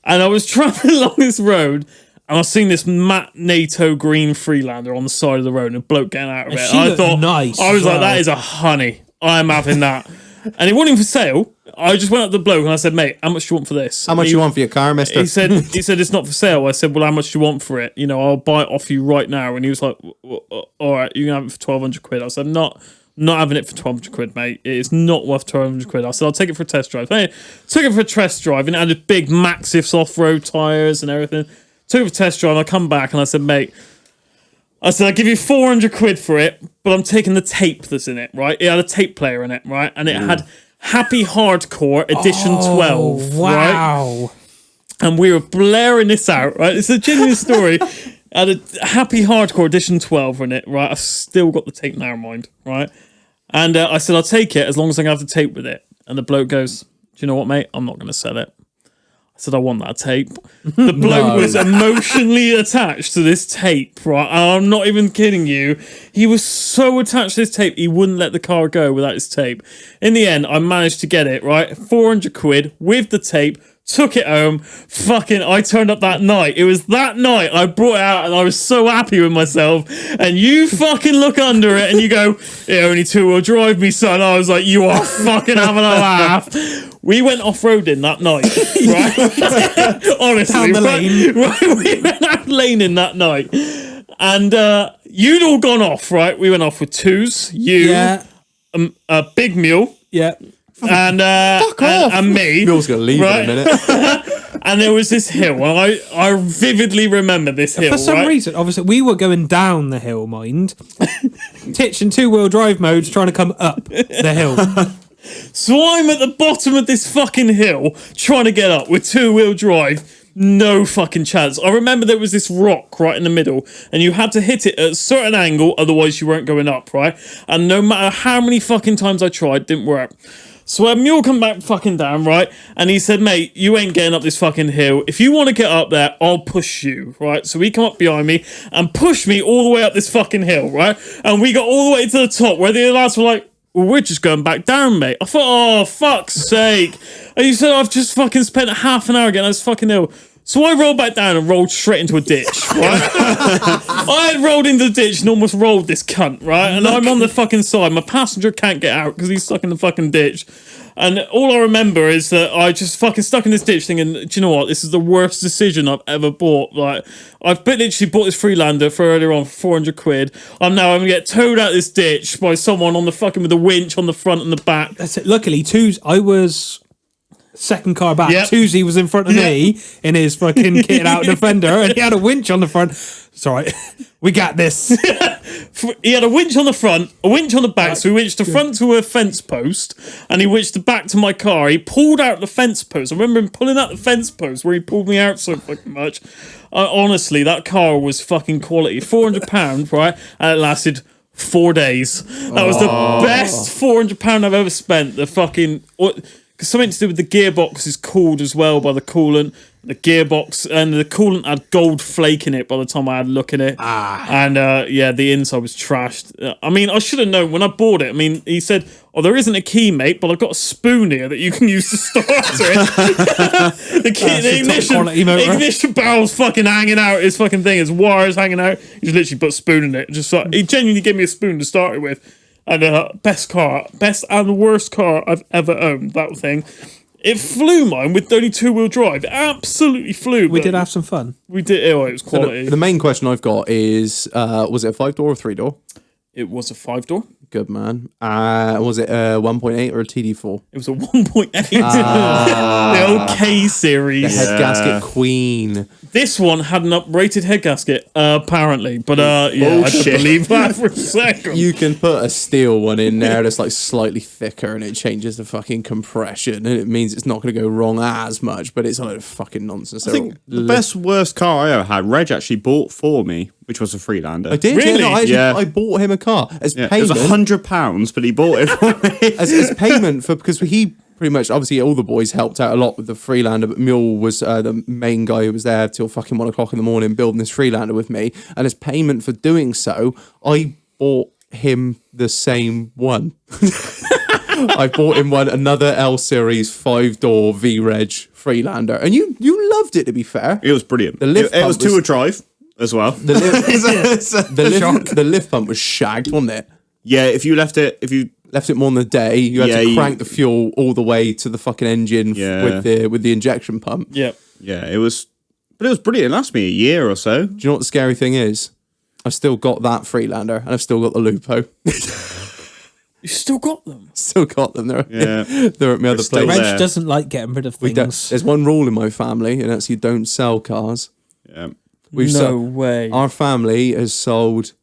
[SPEAKER 4] And I was traveling along this road, and I was seeing this matte NATO green Freelander on the side of the road, and a bloke getting out of it.
[SPEAKER 3] She
[SPEAKER 4] And I
[SPEAKER 3] looked
[SPEAKER 4] thought,
[SPEAKER 3] nice
[SPEAKER 4] I was
[SPEAKER 3] as
[SPEAKER 4] like,
[SPEAKER 3] well.
[SPEAKER 4] that is a honey. I'm having that. And it wasn't even for sale. I just went up to the bloke and I said, mate, how much do you want for this?
[SPEAKER 2] How much you want for your car, mister?
[SPEAKER 4] He said it's not for sale. I said, well, how much do you want for it? You know, I'll buy it off you right now. And he was like, all right, you can have it for 1,200 quid. I said, not having it for 1,200 quid, mate. It is not worth 1,200 quid. I said, I'll take it for a test drive. Hey, took it for a test drive, and it had big Maxif's off-road tyres and everything. Took it for a test drive, and I come back and I said, mate, I'll give you 400 quid for it, but I'm taking the tape that's in it, right? It had a tape player in it, right? And it had Happy Hardcore Edition 12,
[SPEAKER 3] wow.
[SPEAKER 4] right? And we were blaring this out, right? It's a genuine story. Had a Happy Hardcore Edition 12 in it, right? I've still got the tape now, mind, right? And I said, I'll take it as long as I can have the tape with it. And the bloke goes, do you know what, mate? I'm not going to sell it. I said, I want that tape. The bloke was emotionally attached to this tape, right? And I'm not even kidding you. He was so attached to this tape, he wouldn't let the car go without his tape. In the end, I managed to get it, right? 400 quid with the tape, took it home. I turned up that night. It was that night I brought it out and I was so happy with myself. And you fucking look under it and you go, "Yeah, only 2-wheel drive, me son." I was like, "You are fucking having a laugh." We went off-roading that night, right? Honestly,
[SPEAKER 3] Down the lane.
[SPEAKER 4] Right, we went out laning that night. And you'd all gone off, right? We went off with twos,
[SPEAKER 3] Yeah.
[SPEAKER 4] a big mule,
[SPEAKER 3] Yeah.
[SPEAKER 4] and me.
[SPEAKER 2] Bill's gonna leave in a minute.
[SPEAKER 4] And there was this hill. And I vividly remember this hill.
[SPEAKER 3] For some
[SPEAKER 4] right?
[SPEAKER 3] reason, obviously, we were going down the hill, mind. Titch in 2-wheel drive modes trying to come up the hill.
[SPEAKER 4] So I'm at the bottom of this fucking hill trying to get up with 2-wheel drive. No fucking chance. I remember there was this rock right in the middle and you had to hit it at a certain angle, otherwise you weren't going up, right? And no matter how many fucking times I tried, didn't work. So a mule come back fucking down, right? And he said, "Mate, you ain't getting up this fucking hill. If you want to get up there, I'll push you," right? So he come up behind me and pushed me all the way up this fucking hill, right? And we got all the way to the top where the lads were like, "Well, we're just going back down, mate." I thought, "Oh, fuck's sake." And you said, "I've just fucking spent half an hour getting this fucking hill." So I rolled back down and rolled straight into a ditch, right? I had rolled into the ditch and almost rolled this cunt, right? And I'm on the fucking side. My passenger can't get out because he's stuck in the fucking ditch. And all I remember is that I just fucking stuck in this ditch thinking, "Do you know what? This is the worst decision I've ever bought." Like, I've literally bought this Freelander for earlier on for 400 quid. I'm now going to get towed out this ditch by someone on the fucking with a winch on the front and the back.
[SPEAKER 3] That's it. Luckily, I was second car back.
[SPEAKER 4] Yep.
[SPEAKER 3] Tuesday was in front of me in his fucking kitted out Defender, and he had a winch on the front. Sorry, we got this.
[SPEAKER 4] He had a winch on the front, a winch on the back, so he winched the front to a fence post, and he winched the back to my car. He pulled out the fence post. I remember him pulling out the fence post where he pulled me out so fucking much. Honestly, that car was fucking quality. £400, right? And it lasted 4 days. That was the best £400 I've ever spent. The fucking... Because something to do with the gearbox is cooled as well by the coolant. The gearbox and the coolant had gold flake in it by the time I had a look at it. And the inside was trashed. I mean, I should have known when I bought it. I mean, he said, "Oh, there isn't a key, mate, but I've got a spoon here that you can use to start it." The ignition barrel's fucking hanging out. His fucking thing, his wires hanging out. He just literally put a spoon in it. Just like, he genuinely gave me a spoon to start it with. And best and worst car I've ever owned, that thing. It flew mine with only 2-wheel drive. It absolutely flew.
[SPEAKER 3] We did have some fun.
[SPEAKER 4] We did. Oh, it was quality.
[SPEAKER 2] So the main question I've got is, was it a 5-door or 3-door?
[SPEAKER 4] It was a 5-door.
[SPEAKER 2] Good man. Was it a 1.8 or a TD4?
[SPEAKER 4] It was a 1.8. The old K series.
[SPEAKER 2] The head gasket queen.
[SPEAKER 4] This one had an uprated head gasket, apparently. But I don't believe that for a second.
[SPEAKER 2] You can put a steel one in there that's like slightly thicker and it changes the fucking compression and it means it's not going to go wrong as much, but it's a load of fucking nonsense.
[SPEAKER 1] I think the worst car I ever had, Reg actually bought for me, which was a Freelander.
[SPEAKER 2] I did?
[SPEAKER 4] Really?
[SPEAKER 2] Yeah, I bought him a car as
[SPEAKER 1] It
[SPEAKER 2] payment.
[SPEAKER 1] was £100, but he bought it for me.
[SPEAKER 2] as payment for, because he pretty much, obviously all the boys helped out a lot with the Freelander, but Mule was the main guy who was there till fucking 1 o'clock in the morning building this Freelander with me, and as payment for doing so, I bought him the same one. I bought him another L Series 5-door V-Reg Freelander, and you loved it, to be fair.
[SPEAKER 1] It was brilliant.
[SPEAKER 2] The lift
[SPEAKER 1] it was
[SPEAKER 2] pump
[SPEAKER 1] 2-wheel drive as well.
[SPEAKER 2] The lift pump was shagged, wasn't it?
[SPEAKER 1] Yeah, if you left it
[SPEAKER 2] more than a day, you had to crank the fuel all the way to the fucking engine with the injection pump.
[SPEAKER 4] Yep.
[SPEAKER 1] Yeah, it was brilliant. It lasted me a year or so.
[SPEAKER 2] Do you know what the scary thing is? I've still got that Freelander and I've still got the Lupo.
[SPEAKER 4] You still got them?
[SPEAKER 2] Still got them. They're at my other
[SPEAKER 1] still
[SPEAKER 2] place.
[SPEAKER 1] there.
[SPEAKER 3] Reg doesn't like getting rid of things.
[SPEAKER 2] There's one rule in my family, and that's you don't sell cars.
[SPEAKER 1] Yeah.
[SPEAKER 4] No way.
[SPEAKER 2] Our family has sold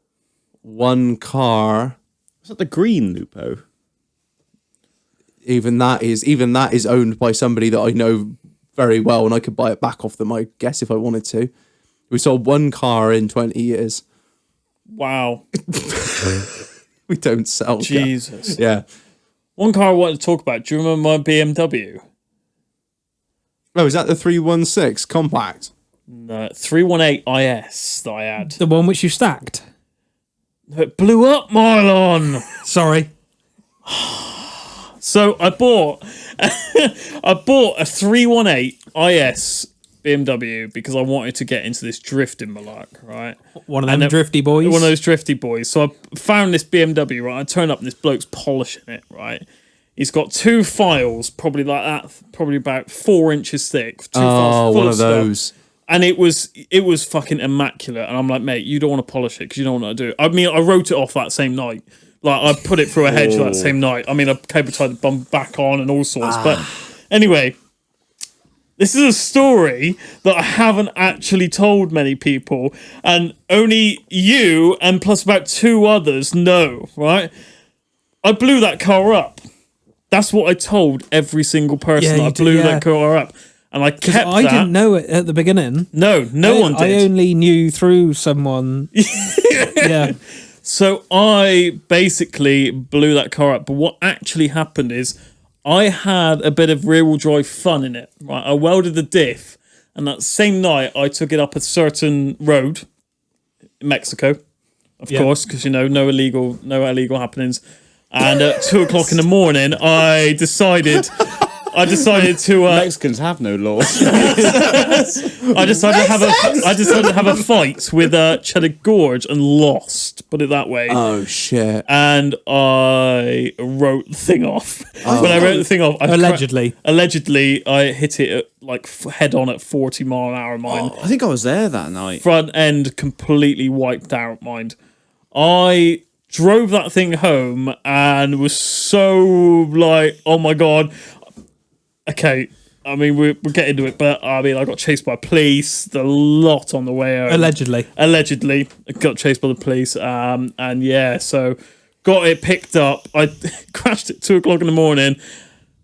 [SPEAKER 2] one car.
[SPEAKER 1] Was that the green Lupo?
[SPEAKER 2] Even that is owned by somebody that I know very well, and I could buy it back off them, I guess, if I wanted to. We sold one car in 20 years.
[SPEAKER 4] Wow.
[SPEAKER 2] We don't sell
[SPEAKER 4] Jesus.
[SPEAKER 2] cars. Yeah.
[SPEAKER 4] One car I wanted to talk about. Do you remember my BMW?
[SPEAKER 2] Oh, is that the 316 compact?
[SPEAKER 4] No, 318 IS that I had.
[SPEAKER 3] The one which you stacked.
[SPEAKER 4] It blew up, Marlon.
[SPEAKER 3] Sorry.
[SPEAKER 4] So I bought a 318 IS BMW because I wanted to get into this drifting malark, right?
[SPEAKER 3] One of them drifty boys.
[SPEAKER 4] One of those drifty boys. So I found this BMW, right? I turned up and this bloke's polishing it, right? He's got 2 files, probably like that, probably about 4 inches thick. 2 files full
[SPEAKER 2] one
[SPEAKER 4] of
[SPEAKER 2] of
[SPEAKER 4] stuff.
[SPEAKER 2] those.
[SPEAKER 4] And it was fucking immaculate. And I'm like, mate, you don't want to polish it because you don't want to do it. I mean, I wrote it off that same night. Like, I put it through a hedge that same night. I mean, I cable tied the bum back on and all sorts. But anyway, this is a story that I haven't actually told many people. And only you and plus about 2 others know, right? I blew that car up. That's what I told every single person.
[SPEAKER 3] Yeah,
[SPEAKER 4] I blew that car up. And I kept
[SPEAKER 3] I didn't know it at the beginning.
[SPEAKER 4] No one did.
[SPEAKER 3] I only knew through someone. Yeah.
[SPEAKER 4] So I basically blew that car up. But what actually happened is I had a bit of rear-wheel drive fun in it. Right, I welded the diff, and that same night I took it up a certain road in Mexico, of course, because no illegal happenings. And at 2:00 in the morning, I decided to.
[SPEAKER 1] Mexicans have no laws.
[SPEAKER 4] I decided to have a fight with Cheddar Gorge and lost. Put it that way.
[SPEAKER 2] Oh shit!
[SPEAKER 4] And I wrote the thing off. When I wrote the thing off,
[SPEAKER 3] Allegedly,
[SPEAKER 4] I hit it at, like head on at 40 mile an hour. Mine
[SPEAKER 5] I think I was there that night.
[SPEAKER 4] front end completely wiped out. Mind, I drove that thing home and was so like, oh my god. Okay, I mean, we'll get into it, but I mean, I got chased by police, the lot on the way home.
[SPEAKER 3] allegedly.
[SPEAKER 4] I got chased by the police, and yeah, so got it picked up. I crashed at 2:00 in the morning,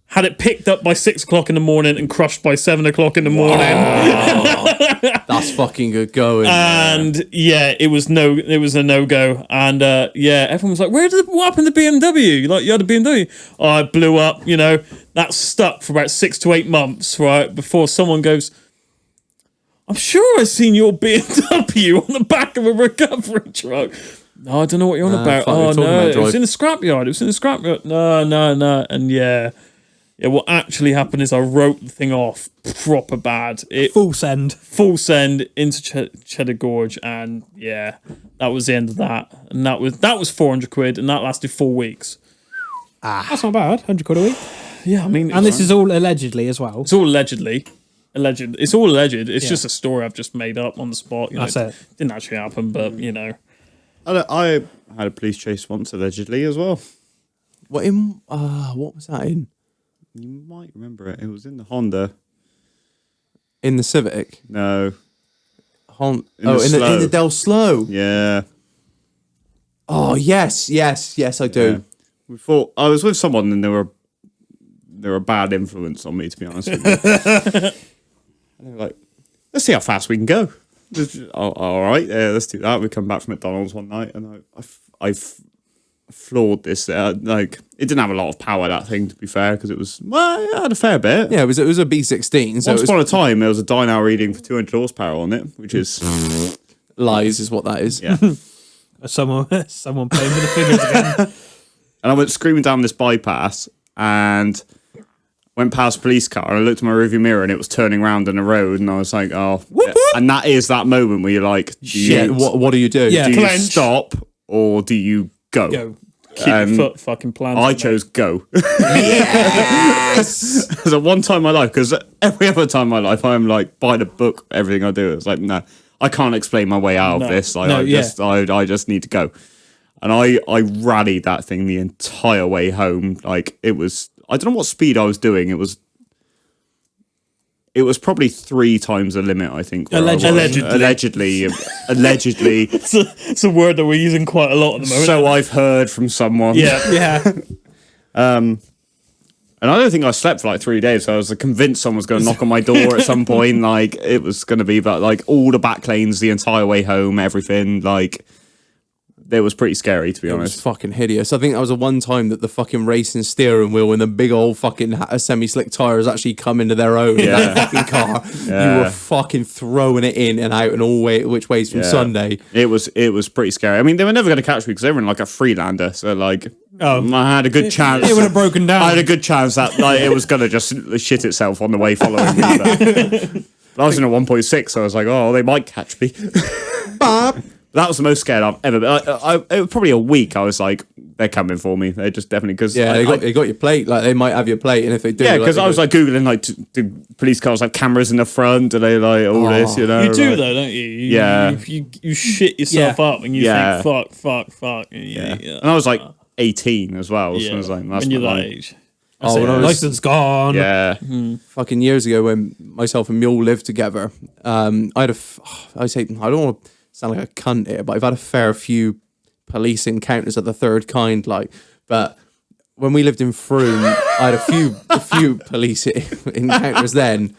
[SPEAKER 4] had it picked up by 6:00 in the morning, and crushed by 7:00 in the morning.
[SPEAKER 2] That's fucking good going.
[SPEAKER 4] And yeah, it was a no-go. And yeah, everyone was like, what happened to BMW? Like, you had a BMW? Oh, I blew up, that stuck for about 6 to 8 months, right? Before someone goes, I'm sure I've seen your BMW on the back of a recovery truck. No, I don't know what you're on about. Oh no, it was in the scrapyard. No. And yeah, what actually happened is I wrote the thing off proper bad.
[SPEAKER 3] Full send
[SPEAKER 4] into Cheddar Gorge, and yeah, that was the end of that. And that was 400 quid, and that lasted 4 weeks.
[SPEAKER 3] That's not bad. 100 quid a week.
[SPEAKER 4] Yeah, I mean,
[SPEAKER 3] And this is all allegedly as well.
[SPEAKER 4] it's all allegedly. It's all alleged. It's just a story I've just made up on the spot.
[SPEAKER 3] That's it.
[SPEAKER 4] Didn't actually happen, but
[SPEAKER 1] I had a police chase once, allegedly, as well.
[SPEAKER 2] What was that in?
[SPEAKER 1] You might remember it. It was in the Honda.
[SPEAKER 2] In the Civic?
[SPEAKER 1] No.
[SPEAKER 2] In
[SPEAKER 1] Slow.
[SPEAKER 2] the Del Slow.
[SPEAKER 1] Yeah.
[SPEAKER 2] Oh yes, I do.
[SPEAKER 1] We thought I was with someone and they were a bad influence on me, to be honest with you. And they were like, let's see how fast we can go. All right, yeah, let's do that. We come back from McDonald's one night and I floored this. Like, it didn't have a lot of power, that thing, to be fair, because it had a fair bit.
[SPEAKER 2] Yeah, it was a B16. So
[SPEAKER 1] Once upon a time, there was a dyno reading for 200 horsepower on it, which is
[SPEAKER 2] lies is what that is.
[SPEAKER 1] yeah.
[SPEAKER 3] Someone playing with the figures again.
[SPEAKER 1] And I went screaming down this bypass and went past a police car and I looked at my rearview mirror and it was turning around in the road and I was like, oh.
[SPEAKER 3] Whoop, whoop.
[SPEAKER 1] And that is that moment where you're like,
[SPEAKER 2] Shit, what do you do?
[SPEAKER 3] Yeah.
[SPEAKER 1] do you
[SPEAKER 4] Clench.
[SPEAKER 1] stop or do you go?
[SPEAKER 4] go. Keep your foot fucking planted.
[SPEAKER 1] I chose go. Yes! So one time in my life, because every other time in my life, I'm like, by the book, everything I do. It's like, no, I can't explain my way out of this. Like, I just need to go. And I rallied that thing the entire way home. Like, it was, I don't know what speed I was doing. It was probably 3 times the limit, I think. Allegedly.
[SPEAKER 4] It's a word that we're using quite a lot at the moment.
[SPEAKER 1] So I've heard from someone.
[SPEAKER 3] Yeah.
[SPEAKER 1] And I don't think I slept for like 3 days. So I was convinced someone was going to knock on my door at some point. Like, it was going to be about like all the back lanes the entire way home, everything. Like, it was pretty scary, to be
[SPEAKER 2] It
[SPEAKER 1] honest.
[SPEAKER 2] was fucking hideous. I think that was the one time that the fucking racing steering wheel and the big old fucking semi-slick tyres actually come into their own in that fucking car.
[SPEAKER 1] Yeah.
[SPEAKER 2] You were fucking throwing it in and out and which ways from Sunday.
[SPEAKER 1] It was pretty scary. I mean, they were never going to catch me because they were in like a Freelander. So like, I had a good chance.
[SPEAKER 3] It would have broken down.
[SPEAKER 1] I had a good chance that like it was gonna just shit itself on the way following me. But I was in a 1.6, so I was like, oh, they might catch me. That was the most scared I've ever been. It was probably a week. I was like, they're coming for me. They're just definitely because
[SPEAKER 2] they got your plate. Like they might have your plate, and if they do,
[SPEAKER 1] because I was like googling like do police cars have cameras in the front? Do they like all this? You know,
[SPEAKER 4] You do
[SPEAKER 1] like,
[SPEAKER 4] though, don't you? You shit yourself up and you think fuck.
[SPEAKER 1] And I was like 18 as well. So I was like, that's
[SPEAKER 4] when you're
[SPEAKER 1] not
[SPEAKER 4] that
[SPEAKER 1] like,
[SPEAKER 4] age.
[SPEAKER 2] when I was
[SPEAKER 3] License gone.
[SPEAKER 1] yeah.
[SPEAKER 2] fucking years ago when myself and Mule lived together. I had I don't want to sound like a cunt here, but I've had a fair few police encounters of the third kind. Like, but when we lived in Froome, I had a few police encounters then.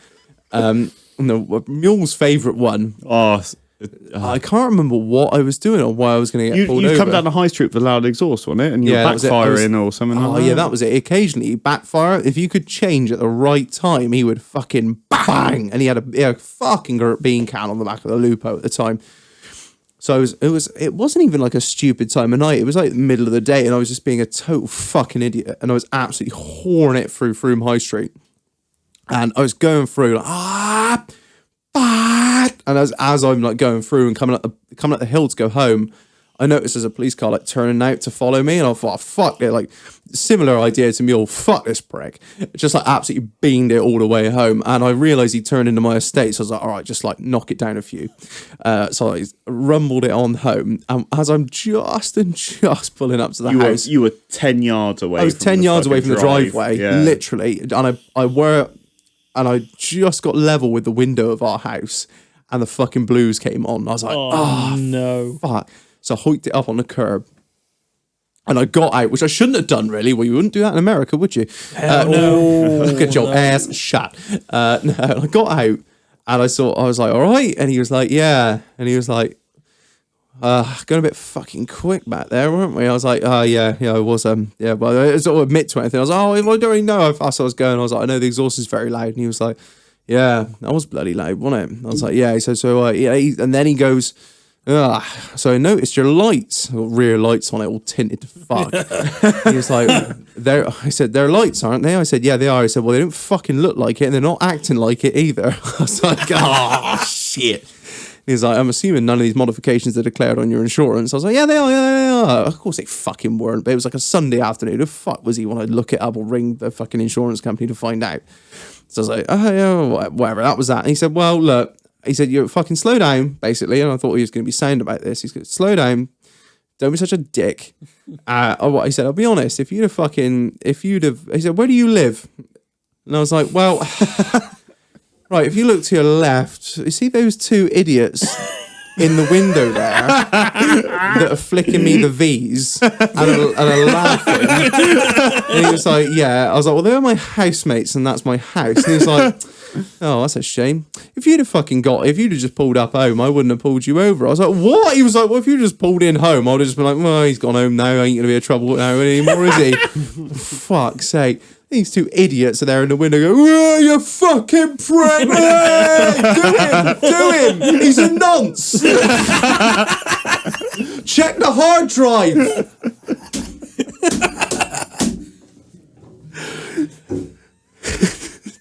[SPEAKER 2] Mule's favourite one. I can't remember what I was doing or why I was going to get pulled over.
[SPEAKER 1] You come down the high street with a loud exhaust, wasn't it? And you were backfiring or something like that.
[SPEAKER 2] Yeah, that was it. Occasionally, backfire. If you could change at the right time, he would fucking bang. And he had a fucking bean can on the back of the Lupo at the time. So it wasn't even like a stupid time of night. It was like the middle of the day, and I was just being a total fucking idiot. And I was absolutely horning it through Froome High Street. And I was going through like, and as I'm like going through and coming up the hill to go home, I noticed there's a police car like turning out to follow me, and I thought, fuck it, like similar idea to Mule, fuck this prick. Just like absolutely beamed it all the way home, and I realised he turned into my estate, so I was like, all right, just like knock it down a few. So I rumbled it on home, and as I'm just pulling up to the house,
[SPEAKER 1] you were 10 yards away.
[SPEAKER 2] I was 10 yards away from the driveway,
[SPEAKER 1] yeah.
[SPEAKER 2] literally, and I just got level with the window of our house, and the fucking blues came on. I was like, oh
[SPEAKER 4] no.
[SPEAKER 2] fuck. So I hoiked it up on the curb. And I got out, which I shouldn't have done, really. Well, you wouldn't do that in America, would you?
[SPEAKER 4] No.
[SPEAKER 2] Get your ass shut. No, I got out, and I was like, all right. And he was like, yeah. And he was like, going a bit fucking quick back there, weren't we? I was like, yeah, I was, yeah, but I sort of admit to anything. I was like, oh, I don't really know how fast I was going. I was like, I know the exhaust is very loud. And he was like, yeah, that was bloody loud, wasn't it? I was like, yeah. He said, and then he goes, so I noticed your lights, rear lights on it, all tinted to fuck. He was like, I said, they're lights, aren't they? I said, yeah, they are. He said, well, they don't fucking look like it, and they're not acting like it either. I was like, oh, shit. He was like, I'm assuming none of these modifications are declared on your insurance. I was like, yeah, they are. Of course they fucking weren't, but it was like a Sunday afternoon. Who the fuck was he when I look it up or ring the fucking insurance company to find out? So I was like, oh, yeah, whatever, that was that. And he said, well, look, he said, you fucking slow down, basically. And I thought he was going to be sound about this. He's going to slow down. Don't be such a dick. He said, I'll be honest, he said, where do you live? And I was like, well, right, if you look to your left, you see those two idiots in the window there that are flicking me the V's and are laughing. And he was like, yeah. I was like, well, they're my housemates and that's my house. And he was like, oh, that's a shame. If you'd have just pulled up home, I wouldn't have pulled you over. I was like, what? He was like, well, if you just pulled in home, I would have just been like, well, he's gone home now. Ain't going to be a trouble now anymore, is he? Fuck's sake. These two idiots are there in the window going, oh, you fucking prick! Do him! He's a nonce! Check the hard drive!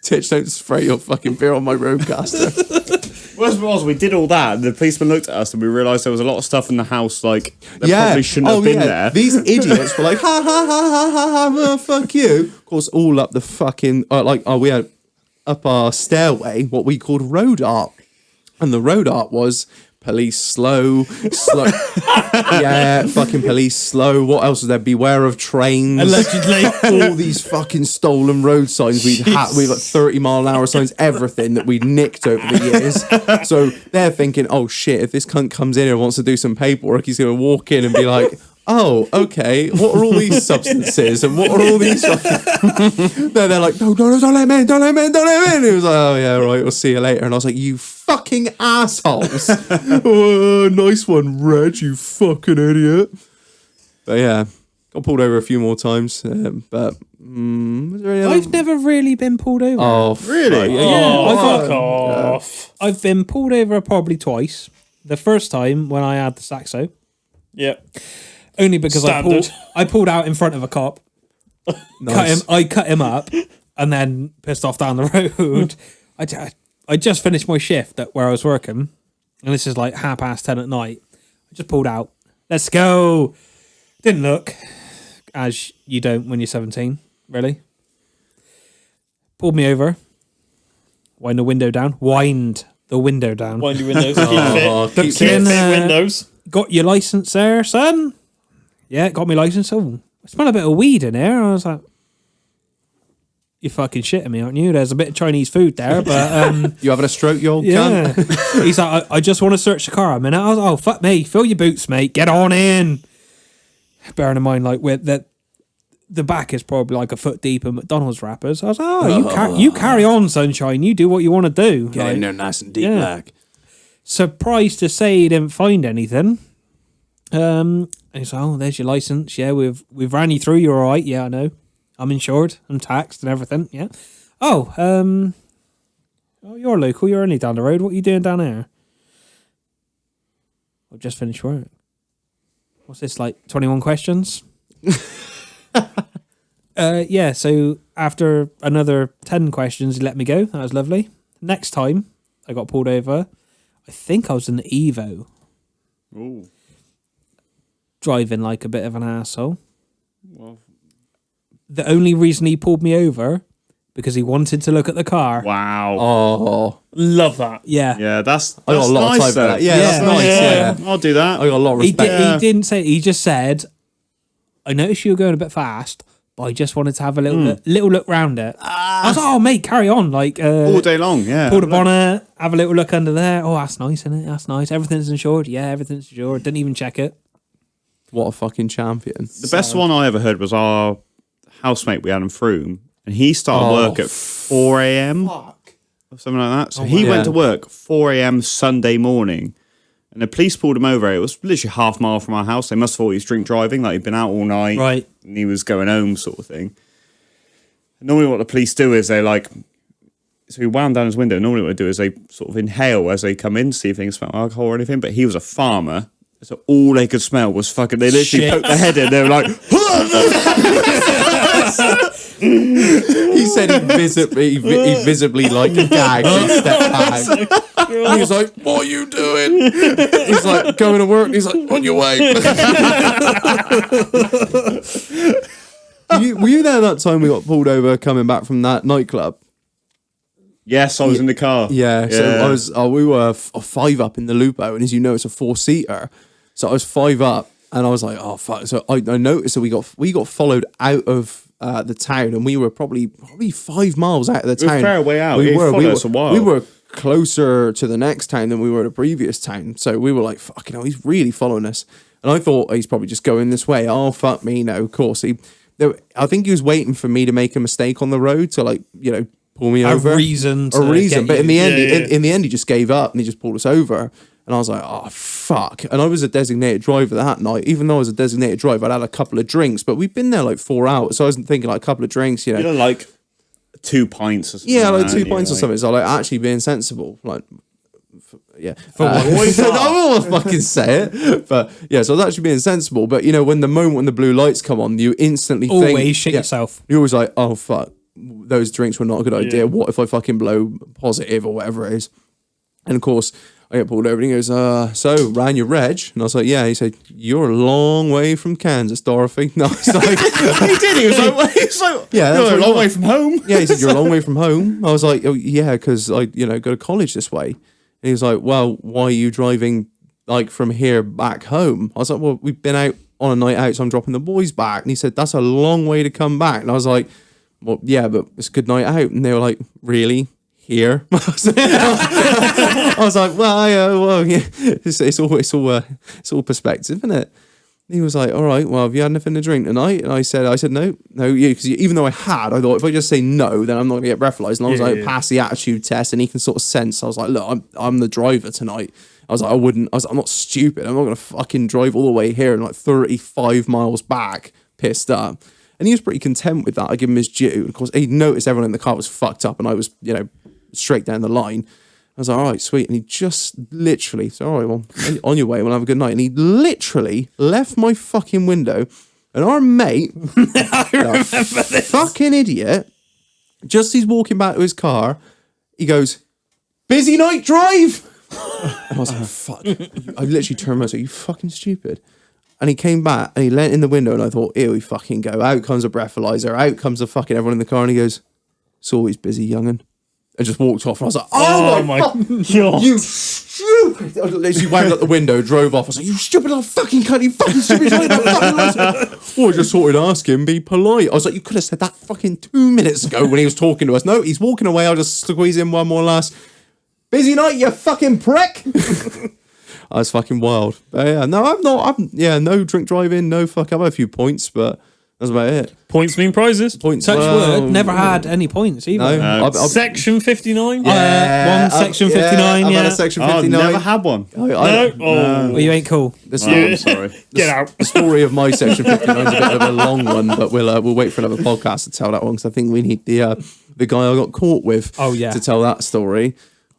[SPEAKER 2] Titch, don't spray your fucking beer on my roadcaster.
[SPEAKER 1] Well, we did all that, and the policeman looked at us, and we realised there was a lot of stuff in the house, like, that probably shouldn't have been there.
[SPEAKER 2] These idiots were like, ha, ha, ha, ha, ha, ha, fuck you. Of course, all up the fucking, we had up our stairway what we called road art. And the road art was police slow. Yeah, fucking police slow. What else was there? Beware of trains.
[SPEAKER 4] Allegedly.
[SPEAKER 2] All these fucking stolen road signs we had, like 30-mile-an-hour signs, everything that we'd nicked over the years. So they're thinking, oh shit, if this cunt comes in here and wants to do some paperwork, he's going to walk in and be like, oh, okay, what are all these substances and what are all these fucking... They're like, no, don't let me in. And he was like, oh yeah, right, we'll see you later. And I was like, you fucking assholes. Oh, nice one, Reg, you fucking idiot. But yeah, got pulled over a few more times. But was there any other...
[SPEAKER 3] I've never really been pulled over.
[SPEAKER 2] Oh,
[SPEAKER 1] really?
[SPEAKER 4] Fuck off.
[SPEAKER 3] I've been pulled over probably twice. The first time when I had the Saxo.
[SPEAKER 4] Yeah.
[SPEAKER 3] Only because
[SPEAKER 4] Standard.
[SPEAKER 3] I pulled out in front of a cop.
[SPEAKER 2] Nice.
[SPEAKER 3] I cut him up, and then pissed off down the road. I just finished my shift at where I was working, and this is like 10:30 at night. I just pulled out. Let's go. Didn't look, as you don't when you're 17, really. Pulled me over. Wind the window down. Wind the window down.
[SPEAKER 4] Wind your windows. Keep fit.
[SPEAKER 3] Fucking,
[SPEAKER 4] Fit windows.
[SPEAKER 3] Got your license there, son? Yeah, got my license. Oh, I smell a bit of weed in here. I was like, you're fucking shitting me, aren't you? There's a bit of Chinese food there, but
[SPEAKER 2] You having a stroke, you old
[SPEAKER 3] yeah.
[SPEAKER 2] cunt?
[SPEAKER 3] He's like, I just want to search the car a minute. I was like, oh, fuck me. Fill your boots, mate. Get on in. Bearing in mind, like, with that, the back is probably like a foot deep in McDonald's wrappers. I was like, oh, you carry on, sunshine. You do what you want to do.
[SPEAKER 2] Get
[SPEAKER 3] Like,
[SPEAKER 2] in there nice and deep,
[SPEAKER 3] yeah.
[SPEAKER 2] black.
[SPEAKER 3] surprised to say he didn't find anything. And he's like, oh, there's your license. Yeah, we've ran you through. You're all right. Yeah, I know. I'm insured. I'm taxed and everything. Yeah. Oh, you're local. You're only down the road. What are you doing down here? I've just finished work. What's this, like 21 questions? Yeah, so after another 10 questions, he let me go. That was lovely. Next time I got pulled over, I think I was in the Evo.
[SPEAKER 1] Ooh.
[SPEAKER 3] Driving like a bit of an asshole. Well, the only reason he pulled me over, because he wanted to look at the car.
[SPEAKER 1] Wow.
[SPEAKER 2] Oh,
[SPEAKER 4] Love that.
[SPEAKER 3] Yeah.
[SPEAKER 1] Yeah, that's
[SPEAKER 2] I got a lot
[SPEAKER 1] nice,
[SPEAKER 2] of time for
[SPEAKER 1] though.
[SPEAKER 2] that. Yeah, that's
[SPEAKER 3] Yeah.
[SPEAKER 2] nice.
[SPEAKER 4] Yeah.
[SPEAKER 2] Yeah.
[SPEAKER 1] I'll do that.
[SPEAKER 2] I got a lot of
[SPEAKER 3] He,
[SPEAKER 2] respect.
[SPEAKER 3] he didn't say, he just said, I noticed you were going a bit fast, but I just wanted to have a little look round it. I was like, oh, mate, carry on. Like,
[SPEAKER 1] All day long, yeah.
[SPEAKER 3] pull the bonnet, have a little look under there. Oh, that's nice, isn't it? That's nice. Everything's insured. Yeah, everything's insured. Didn't even check it.
[SPEAKER 2] What a fucking champion.
[SPEAKER 1] The best one I ever heard was our housemate we had in Froome, and he started work at 4 a.m. or something like that. So he went to work 4 a.m. Sunday morning, and the police pulled him over. It was literally half mile from our house. They must have thought he was drink driving, like he'd been out all night,
[SPEAKER 3] Right.
[SPEAKER 1] and he was going home, sort of thing. And normally, what the police do is they like. So he wound down his window. Normally, what they do is they sort of inhale as they come in, see if they can smell alcohol or anything. But he was a farmer. So all they could smell was fucking. They literally
[SPEAKER 3] Shit.
[SPEAKER 1] poked their head in. They were like,
[SPEAKER 2] He said he visibly like gagged and stepped back. He was like, "What are you doing?" He's like, "Going to work." He's like, "On your way." Were you there that time we got pulled over coming back from that nightclub?
[SPEAKER 1] yes, I was in the car.
[SPEAKER 2] Yeah, so we were 5 up in the Lupo, and as you know, it's a 4-seater. So I was 5 up, and I was like, "Oh fuck!" So I noticed that we got followed out of the town, and we were probably 5 miles out of the
[SPEAKER 1] We were
[SPEAKER 2] town.
[SPEAKER 1] fair way out.
[SPEAKER 2] We
[SPEAKER 1] It
[SPEAKER 2] were.
[SPEAKER 1] followed us a while.
[SPEAKER 2] We were closer to the next town than we were the previous town. So we were like, "Fucking hell, he's really following us." And I thought he's probably just going this way. Oh fuck me, no! Of course I think he was waiting for me to make a mistake on the road to pull me over.
[SPEAKER 3] A reason.
[SPEAKER 2] A reason, but in the end,
[SPEAKER 4] Yeah.
[SPEAKER 2] in the end, he just gave up and he just pulled us over. And I was like, "Oh fuck!" And I was a designated driver that night. Even though I was a designated driver, I'd had a couple of drinks, but we'd been there like 4 hours, so I was thinking like a couple of drinks,
[SPEAKER 1] You know, like 2 pints or something.
[SPEAKER 2] Yeah, like
[SPEAKER 1] that,
[SPEAKER 2] 2
[SPEAKER 1] you
[SPEAKER 2] pints or
[SPEAKER 1] know,
[SPEAKER 2] something. So like actually being sensible, like. Yeah,
[SPEAKER 1] what?
[SPEAKER 2] I don't want to fucking say it, but yeah. So I was actually being sensible. But when the blue lights come on, you instantly
[SPEAKER 3] Always
[SPEAKER 2] think,
[SPEAKER 3] shit yourself.
[SPEAKER 2] You're always like, oh fuck, those drinks were not a good idea. What if I fucking blow positive or whatever it is? And of course, I get pulled over and he goes, so ran your reg? And I was like, yeah. He said, you're a long way from Kansas, Dorothy. No, it's like
[SPEAKER 1] He did. He was like,
[SPEAKER 2] Yeah, that's
[SPEAKER 1] you're a
[SPEAKER 2] what
[SPEAKER 1] long
[SPEAKER 2] he
[SPEAKER 1] way
[SPEAKER 2] was.
[SPEAKER 1] from home.
[SPEAKER 2] yeah, he said, you're a long way from home. I was like, oh, yeah, because I, go to college this way. And he was like, well, why are you driving like from here back home? I was like, well, we've been out on a night out, so I'm dropping the boys back. And he said, that's a long way to come back. And I was like, well, yeah, but it's a good night out. And they were like, really? Here? I was like, well, yeah, it's all perspective, isn't it? He was like, all right, well, have you had anything to drink tonight? And I said, no, yeah, because even though I thought if I just say no, then I'm not going to get breathalyzed. And I was like, pass the attitude test, and he can sort of sense. I was like, look, I'm the driver tonight. I was like, I'm not stupid. I'm not going to fucking drive all the way here and like 35 miles back, pissed up. And he was pretty content with that. I give him his due. Of course, he noticed everyone in the car was fucked up, and I was, straight down the line. I was like, all right, sweet. And he just literally said, all right, well, on your way, we'll have a good night. And he literally left my fucking window. And our mate, fucking idiot, just he's walking back to his car, he goes, busy night drive. And I was like, fuck. I literally turned around and said, you fucking stupid. And he came back and he leant in the window and I thought, here we fucking go. Out comes a breathalyzer, out comes the fucking everyone in the car, and he goes, it's always busy, young'un. And just walked off. And I was like, oh my God. You stupid. I literally wound up the window, drove off. I was like, you stupid little fucking cunt, you fucking stupid little fucking license. Or I just sorted ask him, be polite. I was like, you could have said that fucking 2 minutes ago when he was talking to us. No, he's walking away. I'll just squeeze in one more last. Busy night, you fucking prick. I was fucking wild. But yeah, no, no drink driving, no fuck. I've had a few points, but that's about it.
[SPEAKER 4] Points mean prizes.
[SPEAKER 2] Points.
[SPEAKER 3] Touch wood, never had any points either.
[SPEAKER 2] No.
[SPEAKER 4] Section 59?
[SPEAKER 3] One Section 59,
[SPEAKER 2] I've
[SPEAKER 3] yeah.
[SPEAKER 2] had a Section
[SPEAKER 1] Oh,
[SPEAKER 2] 59.
[SPEAKER 1] never had one.
[SPEAKER 4] No?
[SPEAKER 3] Well, you ain't cool.
[SPEAKER 1] I'm sorry.
[SPEAKER 4] Get out.
[SPEAKER 2] The story of my Section 59 is a bit of a long one, but we'll wait for another podcast to tell that one, because I think we need the guy I got caught with to tell that story.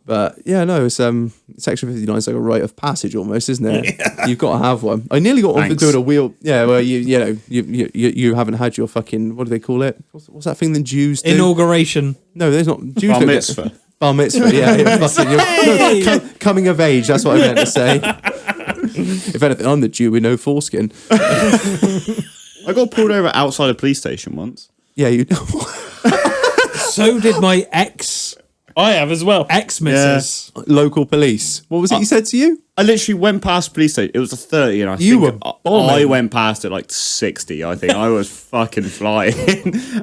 [SPEAKER 2] But yeah, no, it's Section 59 is like a rite of passage almost, isn't it? Yeah. You've got to have one. I nearly got one for doing a wheel. Yeah, well, you haven't had your fucking, what do they call it? What's that thing the Jews do?
[SPEAKER 3] Inauguration.
[SPEAKER 2] No, there's not. Jews
[SPEAKER 1] Bar
[SPEAKER 2] don't
[SPEAKER 1] mitzvah.
[SPEAKER 2] Bar mitzvah, yeah. Fucking, coming of age, that's what I meant to say. If anything, I'm the Jew with no foreskin.
[SPEAKER 1] I got pulled over outside a police station once.
[SPEAKER 2] Yeah, you know.
[SPEAKER 3] So did my
[SPEAKER 4] I have as well.
[SPEAKER 3] ex-missus.
[SPEAKER 2] Local police. What was it you said to you?
[SPEAKER 1] I literally went past police station. It was a 30, and I went past it like 60. I think I was fucking flying,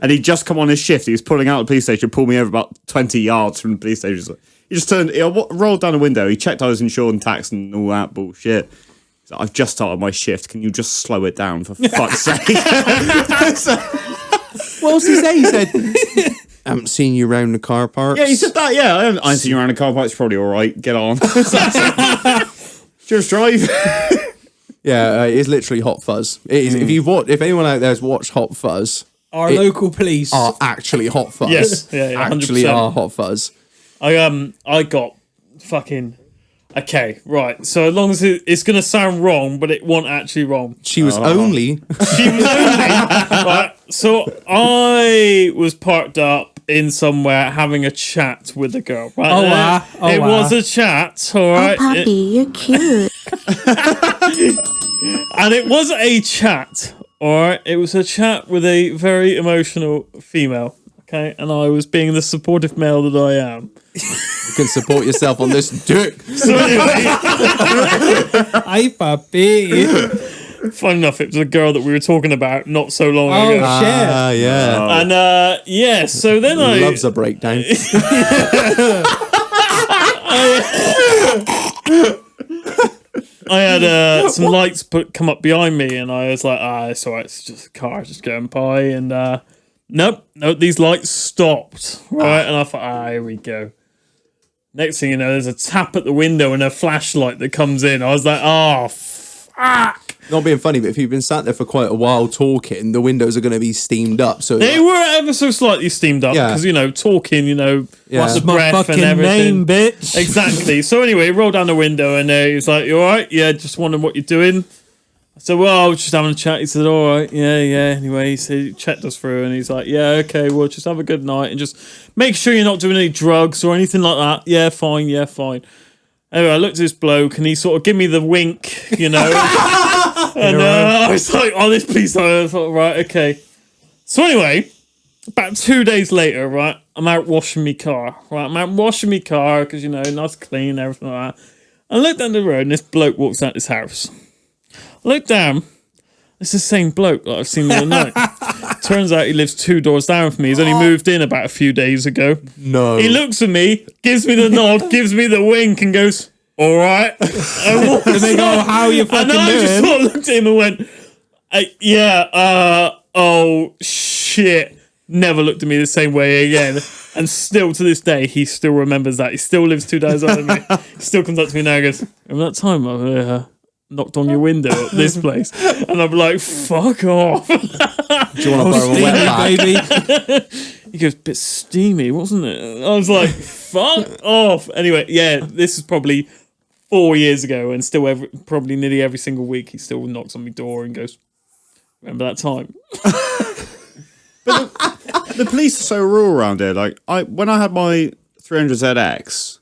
[SPEAKER 1] and he'd just come on his shift. He was pulling out of the police station, pulled me over about 20 yards from the police station. He just turned, rolled down the window. He checked I was insured and taxed and all that bullshit. He's like, I've just started my shift. Can you just slow it down for fuck's sake?
[SPEAKER 2] What else did he say? He said, I haven't seen you around the car parks.
[SPEAKER 1] Yeah, he said that. Yeah, I haven't seen you around the car park. It's probably all right. Get on. Just drive.
[SPEAKER 2] Yeah, it is literally Hot Fuzz. It is, if anyone out there has watched Hot Fuzz,
[SPEAKER 3] Our local police
[SPEAKER 2] are actually Hot Fuzz.
[SPEAKER 4] Yes, yeah,
[SPEAKER 2] actually
[SPEAKER 4] 100%.
[SPEAKER 2] are Hot Fuzz.
[SPEAKER 4] I got fucking... Okay, right. So as long as it's going to sound wrong, but it wasn't actually wrong.
[SPEAKER 2] She was only...
[SPEAKER 4] She was only... Right, so I was parked up in somewhere having a chat with a girl. Right? It was a chat, all right?
[SPEAKER 5] Oh, puppy, you're cute.
[SPEAKER 4] And it was a chat, all right? It was a chat with a very emotional female, okay? And I was being the supportive male that I am.
[SPEAKER 2] You can support yourself on this dick.
[SPEAKER 4] So anyway,
[SPEAKER 3] Hi, puppy.
[SPEAKER 4] fun enough, it was a girl that we were talking about not so long ago.
[SPEAKER 2] Ah, yeah.
[SPEAKER 4] And yeah, so then
[SPEAKER 2] Loves a breakdown.
[SPEAKER 4] I had some lights come up behind me, and I was like, it's all right, it's just a car just going by. And nope, these lights stopped. Right, and I thought, here we go. Next thing you know, there's a tap at the window and a flashlight that comes in. I was like, fuck.
[SPEAKER 2] Not being funny, but if you've been sat there for quite a while talking, the windows are going to be steamed up. So
[SPEAKER 4] They were ever so slightly steamed up because, talking, what's the
[SPEAKER 3] My
[SPEAKER 4] breath
[SPEAKER 3] fucking
[SPEAKER 4] and everything.
[SPEAKER 3] name, bitch.
[SPEAKER 4] Exactly. So anyway, rolled down the window and he was like, you all right? Yeah, just wondering what you're doing. I said, well, I was just having a chat. He said, all right, yeah. Anyway, he said, he checked us through and he's like, yeah, okay, well, just have a good night and just make sure you're not doing any drugs or anything like that. Yeah, fine. Anyway, I looked at this bloke and he sort of gave me the wink, And I was like, this piece. I thought, right, okay. So anyway, about 2 days later, right, I'm out washing my car. Right, I'm out washing my car because, nice clean and everything like that. I look down the road and this bloke walks out this house. I look down. It's the same bloke that I've seen the other night. Turns out he lives 2 doors down from me. He's only moved in about a few days ago.
[SPEAKER 2] no.
[SPEAKER 4] He looks at me, gives me the nod, gives me the wink, and goes, all right.
[SPEAKER 3] And they go, how you fucking
[SPEAKER 4] And I just
[SPEAKER 3] doing?
[SPEAKER 4] sort of looked at him and went, oh, shit. Never looked at me the same way again. And still to this day, he still remembers that. He still lives 2 days older than me. He still comes up to me now and goes, remember that time I knocked on your window at this place? And I'm like, fuck off.
[SPEAKER 2] Do you want to borrow a wet back?
[SPEAKER 3] baby.
[SPEAKER 4] He goes, bit steamy, wasn't it? I was like, fuck off. Anyway, yeah, this is probably 4 years ago, and still probably nearly every single week he still knocks on my door and goes, remember that time?
[SPEAKER 1] The police are so rural around here. Like when I had my 300ZX,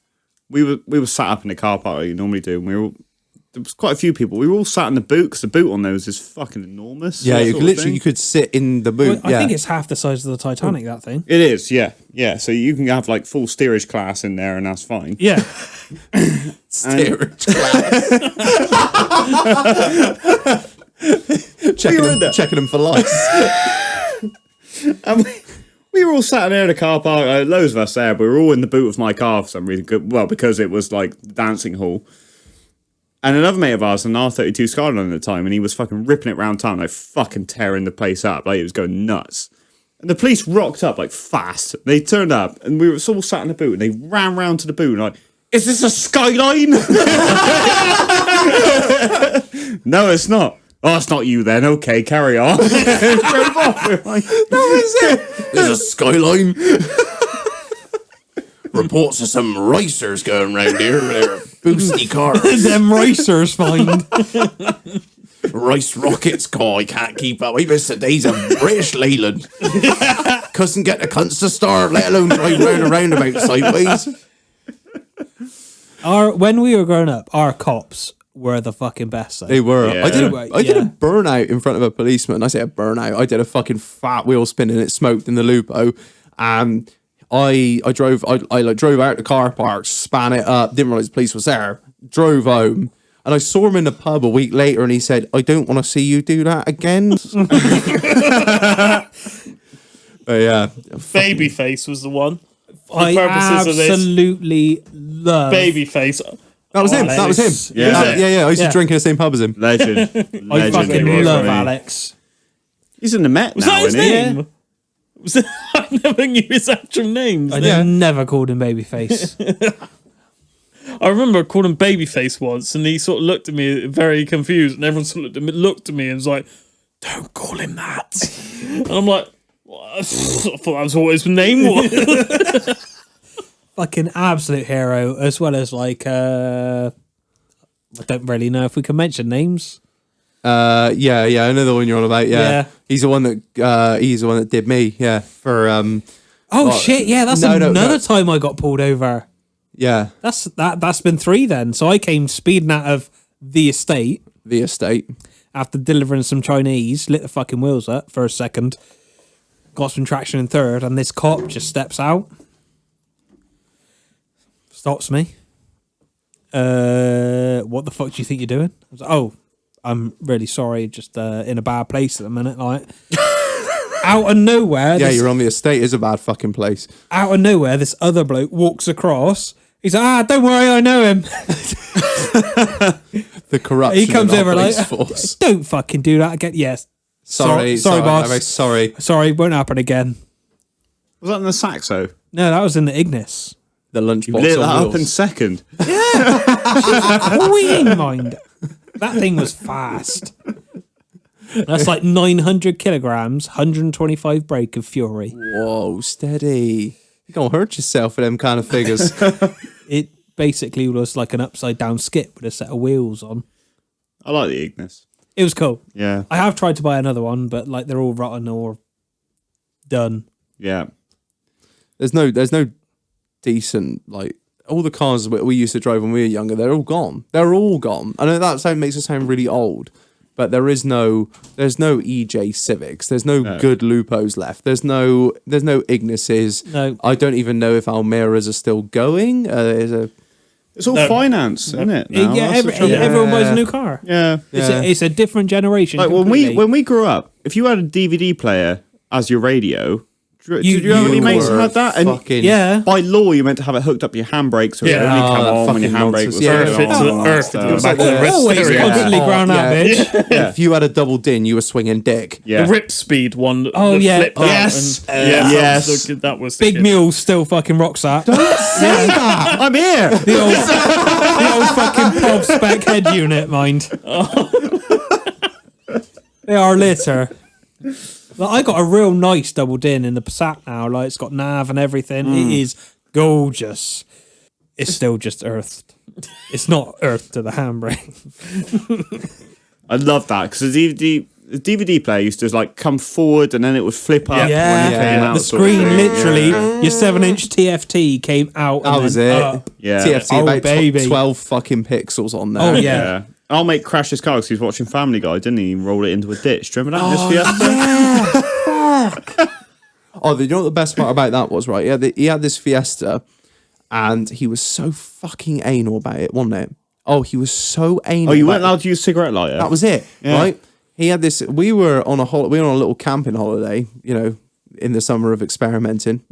[SPEAKER 1] we were sat up in the car park like you normally do, and there was quite a few people. We were all sat in the boot because the boot on those is fucking enormous.
[SPEAKER 2] Yeah, you could sit in the boot.
[SPEAKER 3] Well, I think it's half the size of the Titanic, that thing.
[SPEAKER 1] It is, yeah. So you can have like full steerage class in there, and that's fine.
[SPEAKER 3] Yeah.
[SPEAKER 2] Steerage class. checking them for lice.
[SPEAKER 1] And we were all sat in there in the car park, loads of us there, but we were all in the boot of my car for some reason. Well, because it was like the dancing hall. And another mate of ours, an R32 Skyline at the time, and he was fucking ripping it around town, like fucking tearing the place up. Like, it was going nuts. And the police rocked up, like, fast. They turned up, and we were all sat in the boot, and they ran round to the boot, and like, is this a Skyline? No, it's not. Oh, it's not you then. Okay, carry on. Drove off. We're like,
[SPEAKER 2] That was it. There's a Skyline. Reports of some racers going round here. They're boosty cars.
[SPEAKER 3] Them racers find.
[SPEAKER 2] Rice rockets, I can't keep up. Even today's a British Leyland. Couldn't get the cunts to start, let alone drive round a roundabout sideways.
[SPEAKER 3] When we were growing up, our cops were the fucking best. Though.
[SPEAKER 2] They were.
[SPEAKER 1] Yeah.
[SPEAKER 2] I did a
[SPEAKER 3] Yeah.
[SPEAKER 2] burnout in front of a policeman. I say a burnout. I did a fucking fat wheel spin and it smoked in the Lupo. I drove out the car park, span it up, didn't realise the police was there, drove home, and I saw him in the pub a week later and he said, I don't want to see you do that again. But yeah.
[SPEAKER 4] Babyface was the one. For
[SPEAKER 3] I
[SPEAKER 4] purposes of this.
[SPEAKER 3] absolutely love
[SPEAKER 4] Babyface.
[SPEAKER 2] That was him.
[SPEAKER 3] Alex.
[SPEAKER 2] That was him.
[SPEAKER 1] Yeah.
[SPEAKER 2] Yeah. I used
[SPEAKER 3] Yeah.
[SPEAKER 2] to drink in the same pub as him.
[SPEAKER 1] legend.
[SPEAKER 3] I fucking
[SPEAKER 1] Legend.
[SPEAKER 3] love Alex.
[SPEAKER 1] He's in the Met
[SPEAKER 4] Was
[SPEAKER 1] now,
[SPEAKER 4] that his
[SPEAKER 1] isn't he?
[SPEAKER 4] name? Was it, I never knew his actual name.
[SPEAKER 3] I never called him Babyface.
[SPEAKER 4] I remember I called him Babyface once, and he sort of looked at me very confused, and everyone sort of looked at me and was like, don't call him that. And I'm like, well, I thought that was what his name was.
[SPEAKER 3] Fucking absolute hero, as well as like, I don't really know if we can mention names.
[SPEAKER 2] Yeah, I know the one you're on about. Yeah.
[SPEAKER 3] Yeah.
[SPEAKER 2] He's the one that did me. Yeah, for
[SPEAKER 3] Shit, yeah, that's
[SPEAKER 2] no,
[SPEAKER 3] another time I got pulled over.
[SPEAKER 2] yeah,
[SPEAKER 3] That's been 3 then. So I came speeding out of the estate
[SPEAKER 2] the estate.
[SPEAKER 3] after delivering some Chinese, lit the fucking wheels up for a second, got some traction in third, and this cop just steps out, stops me. What the fuck do you think you're doing? I was like, oh, I'm really sorry, just in a bad place at the minute, like. Out of nowhere,
[SPEAKER 2] Yeah, you're on the estate. Is a bad fucking place.
[SPEAKER 3] out of nowhere, this other bloke walks across. He's like, don't worry, I know him.
[SPEAKER 2] The corruption.
[SPEAKER 3] He comes
[SPEAKER 2] in our
[SPEAKER 3] over like,
[SPEAKER 2] police force.
[SPEAKER 3] don't fucking do that again. Yes.
[SPEAKER 2] Sorry,
[SPEAKER 3] boss.
[SPEAKER 2] I'm very sorry.
[SPEAKER 3] Sorry, won't happen again.
[SPEAKER 1] Was that in the Saxo?
[SPEAKER 3] No, that was in the Ignis.
[SPEAKER 2] The lunchbox
[SPEAKER 1] Lit that
[SPEAKER 2] on
[SPEAKER 1] up
[SPEAKER 2] wheels.
[SPEAKER 1] in second.
[SPEAKER 3] Queen mind. That thing was fast. That's like 900 kilograms, 125 brake of fury.
[SPEAKER 2] Whoa, steady. You're gonna hurt yourself with them kind of figures.
[SPEAKER 3] It basically was like an upside down skip with a set of wheels on.
[SPEAKER 1] I like the Ignis.
[SPEAKER 3] It was cool.
[SPEAKER 1] Yeah.
[SPEAKER 3] I have tried to buy another one, but like they're all rotten or done.
[SPEAKER 1] Yeah.
[SPEAKER 2] There's no decent, like, all the cars we used to drive when we were younger, they're all gone. They're all gone. I know that makes it sound really old, but there's no EJ Civics. There's no good Lupos left. There's no Ignises.
[SPEAKER 3] No.
[SPEAKER 2] I don't even know if Almiras are still going.
[SPEAKER 1] It's all finance, isn't it? now?
[SPEAKER 3] Yeah,
[SPEAKER 1] That's the trouble.
[SPEAKER 3] everyone buys a new car.
[SPEAKER 1] Yeah.
[SPEAKER 3] It's a different generation.
[SPEAKER 1] Like
[SPEAKER 3] completely.
[SPEAKER 1] when we grew up, if you had a DVD player as your radio, did you
[SPEAKER 3] You
[SPEAKER 1] have any mates who
[SPEAKER 2] were
[SPEAKER 1] had that? And
[SPEAKER 2] fucking-
[SPEAKER 3] yeah.
[SPEAKER 1] by law, you meant to have it hooked up to your handbrake, so it
[SPEAKER 4] Yeah.
[SPEAKER 1] would only come
[SPEAKER 2] Oh,
[SPEAKER 1] on when your
[SPEAKER 2] fucking
[SPEAKER 1] handbrake
[SPEAKER 2] nonsense.
[SPEAKER 1] was
[SPEAKER 2] Yeah.
[SPEAKER 1] turned
[SPEAKER 4] Earth it to
[SPEAKER 1] on
[SPEAKER 4] the
[SPEAKER 1] and
[SPEAKER 4] earth.
[SPEAKER 1] stuff.
[SPEAKER 4] It was like the rest
[SPEAKER 3] Always
[SPEAKER 4] stereo.
[SPEAKER 3] constantly ground that bitch.
[SPEAKER 1] Yeah.
[SPEAKER 2] If you had a double din, you were swinging dick.
[SPEAKER 1] Yeah.
[SPEAKER 4] The Rip Speed one.
[SPEAKER 3] Oh,
[SPEAKER 4] that
[SPEAKER 3] yeah.
[SPEAKER 4] flipped out
[SPEAKER 1] Yes.
[SPEAKER 4] and-
[SPEAKER 1] Yes.
[SPEAKER 4] That was the
[SPEAKER 3] Big
[SPEAKER 4] kid.
[SPEAKER 3] Mule still fucking rocks that.
[SPEAKER 2] Say that.
[SPEAKER 1] I'm here.
[SPEAKER 3] The old fucking pub spec head unit, mind. They are litter. Like, I got a real nice double din in the Passat now. Like, it's got nav and everything. It is gorgeous. It's still just earthed. It's not earthed to the handbrake.
[SPEAKER 1] I love that because the DVD player used to like come forward and then it would flip up when it came out.
[SPEAKER 3] The screen, literally, your 7-inch TFT came out.
[SPEAKER 2] That was it.
[SPEAKER 3] Up.
[SPEAKER 1] Yeah.
[SPEAKER 2] TFT about
[SPEAKER 3] baby.
[SPEAKER 2] 12 fucking pixels on there.
[SPEAKER 3] Oh, yeah.
[SPEAKER 1] I'll make crash his car because he's watching Family Guy, didn't he? Roll it into a ditch. Do you remember that? This Fiesta?
[SPEAKER 2] Fuck. Oh, you know what the best part about that was, right? He had this Fiesta and he was so fucking anal about it, wasn't it? Oh, he was so anal.
[SPEAKER 1] Oh, you weren't allowed to use cigarette lighter?
[SPEAKER 2] That was it, right? He had this. We were on a little camping holiday, you know, in the summer of experimenting.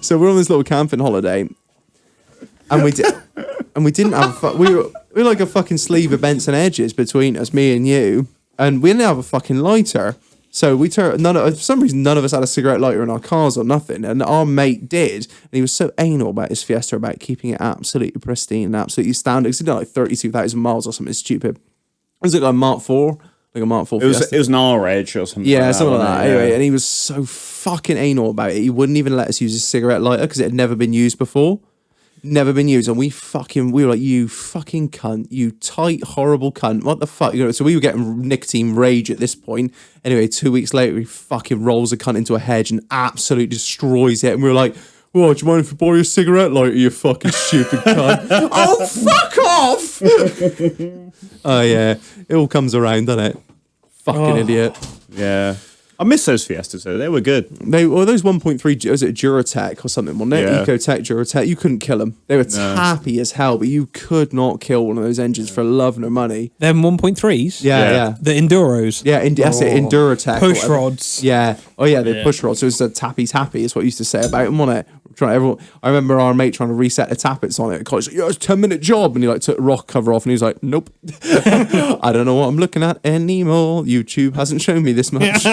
[SPEAKER 2] So we're on this little camping holiday, and we didn't have. We were like a fucking sleeve of Benson edges between us, me and you, and we didn't have a fucking lighter. So we turned. For some reason, none of us had a cigarette lighter in our cars or nothing, and our mate did. And he was so anal about his Fiesta, about keeping it absolutely pristine and absolutely standard. He did like 32,000 miles or something stupid. Was it like Mark IV? Like a Mark IV Fiesta?
[SPEAKER 1] It was an R-Edge or something.
[SPEAKER 2] Yeah,
[SPEAKER 1] like
[SPEAKER 2] something like that.
[SPEAKER 1] Yeah.
[SPEAKER 2] Anyway, and he was so fucking anal about it. He wouldn't even let us use his cigarette lighter because it had never been used before. Never been used. And we were like, you fucking cunt. You tight, horrible cunt. What the fuck? You know, so we were getting nicotine rage at this point. Anyway, 2 weeks later, he fucking rolls a cunt into a hedge and absolutely destroys it. And we were like, "Well, do you mind if I borrow your cigarette lighter, you fucking stupid cunt?" Oh, fuck off! Oh, yeah. It all comes around, doesn't it? Fucking idiot.
[SPEAKER 1] Yeah. I miss those Fiestas though. They were good.
[SPEAKER 2] Those 1.3, was it Duratec or something, wasn't it?
[SPEAKER 1] Yeah.
[SPEAKER 2] Ecotec, Duratec. You couldn't kill them. They were tappy as hell, but you could not kill one of those engines for love nor money.
[SPEAKER 3] Them 1.3s?
[SPEAKER 2] Yeah.
[SPEAKER 3] The Enduros.
[SPEAKER 2] Yeah, that's it, Enduratec.
[SPEAKER 3] Push
[SPEAKER 2] whatever.
[SPEAKER 3] rods.
[SPEAKER 2] Yeah. Oh, yeah, the push rods. So it's a tappy is what you used to say about them, wasn't it? I remember our mate trying to reset the tappets on it at college. Like, yeah, it's a 10-minute job. And he like took the rock cover off and he was like, nope. I don't know what I'm looking at anymore. YouTube hasn't shown me this much.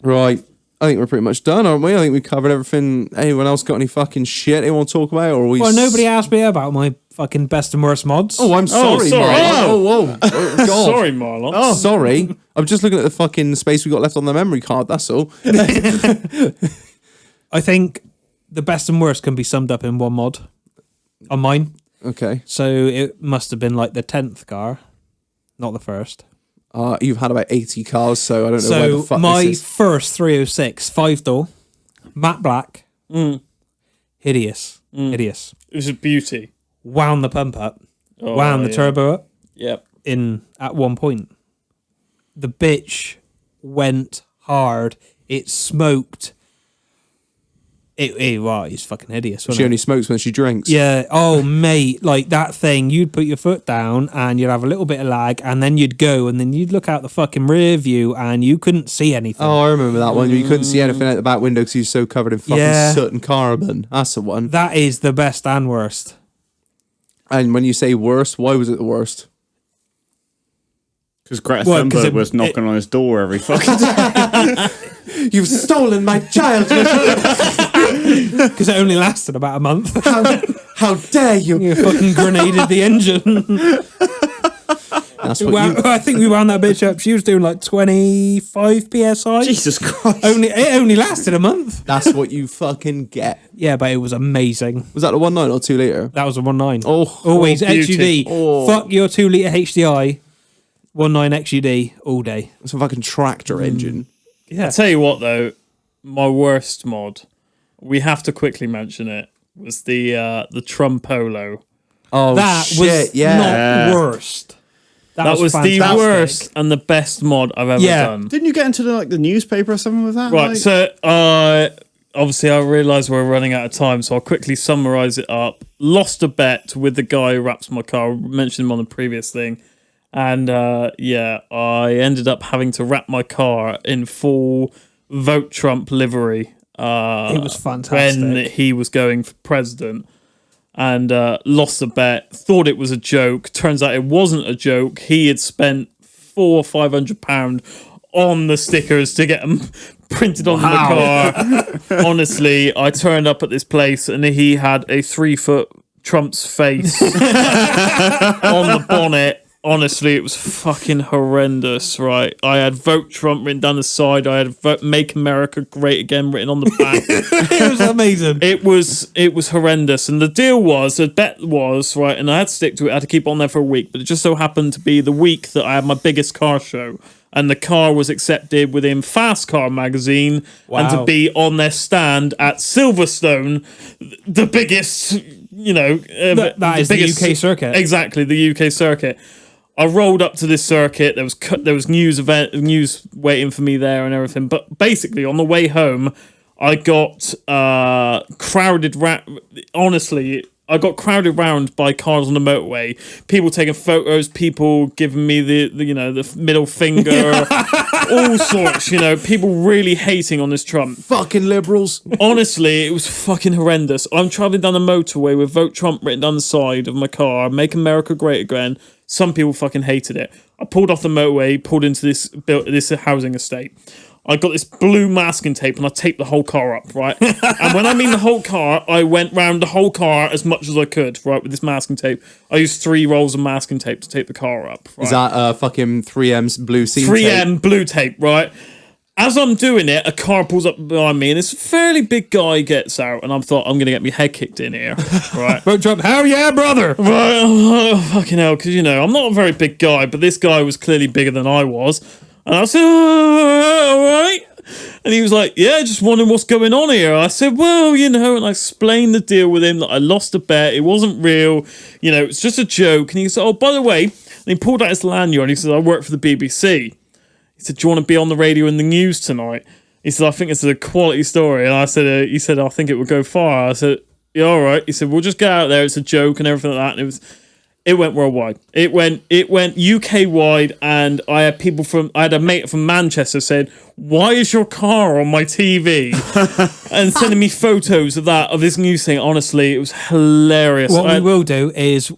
[SPEAKER 2] Right. I think we're pretty much done, aren't we? I think we've covered everything. Anyone else got any fucking shit they want to talk about? Or are we
[SPEAKER 3] Well, nobody asked me about my fucking best and worst mods.
[SPEAKER 2] Oh, I'm sorry,
[SPEAKER 4] sorry.
[SPEAKER 2] Marlon. Oh, God.
[SPEAKER 4] Sorry, Marlon.
[SPEAKER 2] Oh, sorry. I'm just looking at the fucking space we got left on the memory card, that's all.
[SPEAKER 3] I think the best and worst can be summed up in one mod on mine.
[SPEAKER 2] Okay.
[SPEAKER 3] So it must have been like the 10th car, not the first.
[SPEAKER 2] You've had about 80 cars, so I don't know where the
[SPEAKER 3] So
[SPEAKER 2] fuck
[SPEAKER 3] my
[SPEAKER 2] this is.
[SPEAKER 3] first 306, 5-door, matte black, hideous. Hideous.
[SPEAKER 4] It was a beauty.
[SPEAKER 3] Wound the pump up,
[SPEAKER 4] Oh,
[SPEAKER 3] wound the
[SPEAKER 4] yeah.
[SPEAKER 3] turbo up
[SPEAKER 4] Yep.
[SPEAKER 3] in at one point. The bitch went hard. It smoked. It's fucking hideous.
[SPEAKER 2] She only smokes when she drinks.
[SPEAKER 3] Yeah. Oh, mate, like that thing. You'd put your foot down and you'd have a little bit of lag, and then you'd go, and then you'd look out the fucking rear view, and you couldn't see anything.
[SPEAKER 2] Oh, I remember that one. You couldn't see anything out the back window because you were so covered in fucking soot and carbon. That's the one.
[SPEAKER 3] That is the best and worst.
[SPEAKER 2] And when you say worst, why was it the worst?
[SPEAKER 1] Because Greta
[SPEAKER 3] Well, 'cause
[SPEAKER 1] Thunberg was knocking on his door every fucking day.
[SPEAKER 2] You've stolen my childhood.
[SPEAKER 3] Because it only lasted about a month.
[SPEAKER 2] How dare you?
[SPEAKER 3] You fucking grenaded the engine.
[SPEAKER 2] That's what you...
[SPEAKER 3] I think we wound that bitch up. She was doing like 25 psi.
[SPEAKER 1] Jesus Christ.
[SPEAKER 3] It only lasted a month.
[SPEAKER 2] That's what you fucking get.
[SPEAKER 3] Yeah, but it was amazing.
[SPEAKER 2] Was that the 1.9 or 2 litre?
[SPEAKER 3] That was a 1.9.
[SPEAKER 2] Oh,
[SPEAKER 3] Always
[SPEAKER 4] beauty.
[SPEAKER 3] XUD.
[SPEAKER 2] Oh.
[SPEAKER 3] Fuck your 2 litre HDI. 1.9 XUD all day.
[SPEAKER 2] it's a fucking tractor engine.
[SPEAKER 3] Yeah.
[SPEAKER 4] I'll tell you what, though, my worst mod, we have to quickly mention it, was the Trumpolo.
[SPEAKER 2] Oh,
[SPEAKER 3] That
[SPEAKER 2] shit,
[SPEAKER 3] was
[SPEAKER 2] yeah.
[SPEAKER 3] not worst.
[SPEAKER 4] That was the
[SPEAKER 3] fantastic.
[SPEAKER 4] worst and the best mod I've ever
[SPEAKER 3] Yeah.
[SPEAKER 4] done.
[SPEAKER 1] Didn't you get into the newspaper or something with that?
[SPEAKER 4] Right,
[SPEAKER 1] Like-
[SPEAKER 4] so obviously I realise we're running out of time, so I'll quickly summarise it up. Lost a bet with the guy who wraps my car. I mentioned him on the previous thing. And I ended up having to wrap my car in full Vote Trump livery.
[SPEAKER 3] It was fantastic.
[SPEAKER 4] When he was going for president. And lost a bet, thought it was a joke. Turns out it wasn't a joke. He had spent £400 or £500 on the stickers to get them printed on the car. Honestly, I turned up at this place and he had a 3-foot Trump's face on the bonnet. honestly, it was fucking horrendous, right? I had Vote Trump written down the side. I had Make America Great Again written on the back.
[SPEAKER 3] It was amazing.
[SPEAKER 4] It was horrendous. And the deal was, the bet was, right, and I had to stick to it. I had to keep it on there for a week. But it just so happened to be the week that I had my biggest car show. And the car was accepted within Fast Car magazine and to be on their stand at Silverstone, the biggest,
[SPEAKER 3] that is the UK circuit.
[SPEAKER 4] Exactly, the UK circuit. I rolled up to this circuit. There was news waiting for me there and everything. But basically, on the way home, I got crowded. Honestly, I got crowded round by cars on the motorway. People taking photos. People giving me the middle finger. All sorts. People really hating on this Trump.
[SPEAKER 2] Fucking liberals.
[SPEAKER 4] Honestly, it was fucking horrendous. I'm traveling down the motorway with Vote Trump written down the side of my car. Make America Great Again. Some people fucking hated it. I pulled off the motorway, pulled into this housing estate. I got this blue masking tape and I taped the whole car up, right? And when I mean the whole car, I went round the whole car as much as I could, right, with this masking tape. I used 3 rolls of masking tape to tape the car up. Right?
[SPEAKER 2] Is that fucking 3M's blue scene
[SPEAKER 4] 3M
[SPEAKER 2] tape?
[SPEAKER 4] blue tape, right? As I'm doing it, a car pulls up behind me and this fairly big guy gets out and I thought, I'm going to get my head kicked in here, right?
[SPEAKER 3] Vote Trump, hell yeah, brother!
[SPEAKER 4] Right, oh, fucking hell, because, I'm not a very big guy, but this guy was clearly bigger than I was. And I said, all right. And he was like, yeah, just wondering what's going on here. I said, well, and I explained the deal with him that I lost a bet. It wasn't real. It's just a joke. And he said, oh, by the way, and he pulled out his lanyard and he said, I work for the BBC. He said, do you want to be on the radio in the news tonight? He said, I think it's a quality story. And I said, he said, I think it would go far. I said, yeah, all right. He said, we'll just get out there. It's a joke and everything like that. And it went worldwide. It went UK wide, and I had a mate from Manchester said, "Why is your car on my TV?" and sending me photos of this news thing. Honestly, it was hilarious.
[SPEAKER 3] What we will do is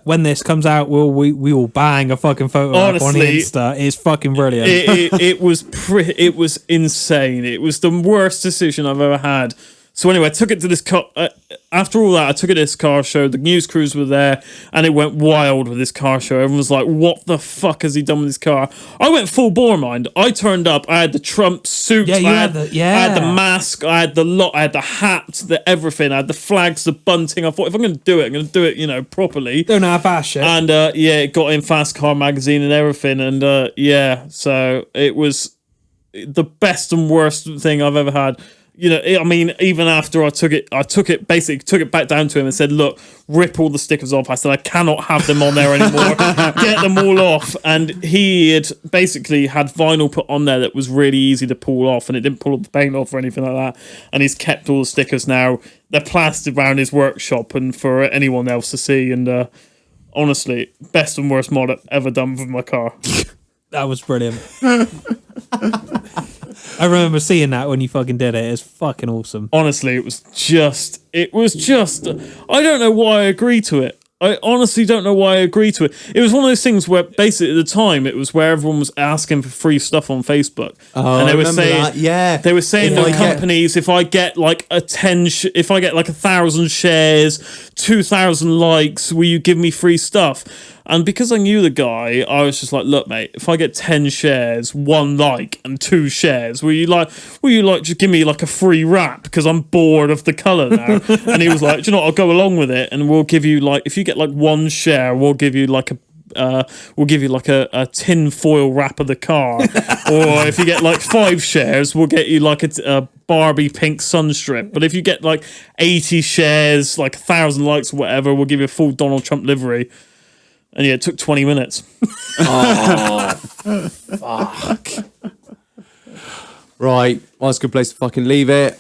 [SPEAKER 3] when this comes out, we will bang a fucking photo up on Insta. It's fucking brilliant.
[SPEAKER 4] It was insane. It was the worst decision I've ever had. So anyway, I took it to this car. After all that, I took it to this car show. The news crews were there, and it went wild with this car show. Everyone was like, "What the fuck has he done with this car?" I went full bore, mind. I turned up. I had the Trump suit.
[SPEAKER 3] Yeah,
[SPEAKER 4] I had the mask. I had the lot. I had the hat. The everything. I had the flags, the bunting. I thought, if I'm going to do it, properly.
[SPEAKER 3] Don't half-ass shit.
[SPEAKER 4] And it got in Fast Car magazine and everything. And so it was the best and worst thing I've ever had. Even after I took it back down to him and said, look, rip all the stickers off. I said, I cannot have them on there anymore. Get them all off. And he had basically had vinyl put on there that was really easy to pull off, and it didn't pull the paint off or anything like that. And he's kept all the stickers now. They're plastered around his workshop and for anyone else to see. And honestly, best and worst mod I've ever done with my car.
[SPEAKER 3] That was brilliant. I remember seeing that when you fucking did it. It's fucking awesome.
[SPEAKER 4] Honestly, it was just, I don't know why I agreed to it. I honestly don't know why I agreed to it. It was one of those things where basically at the time it was where everyone was asking for free stuff on Facebook.
[SPEAKER 2] Oh,
[SPEAKER 4] and
[SPEAKER 2] I remember that. Yeah.
[SPEAKER 4] They were saying to companies, if I get like 1,000 shares, 2,000 likes, will you give me free stuff? And because I knew the guy, I was just like, look, mate, if I get 10 shares, 1 like, and 2 shares, will you just give me like a free wrap? Because I'm bored of the colour now. And he was like, do you know what, I'll go along with it, and we'll give you like, if you get like 1 share, we'll give you like a tin foil wrap of the car. Or if you get like 5 shares, we'll get you like a Barbie pink sunstrip. But if you get like 80 shares, like 1,000 likes or whatever, we'll give you a full Donald Trump livery. And it took 20 minutes.
[SPEAKER 2] Oh, fuck. Right. Well, that's a good place to fucking leave it.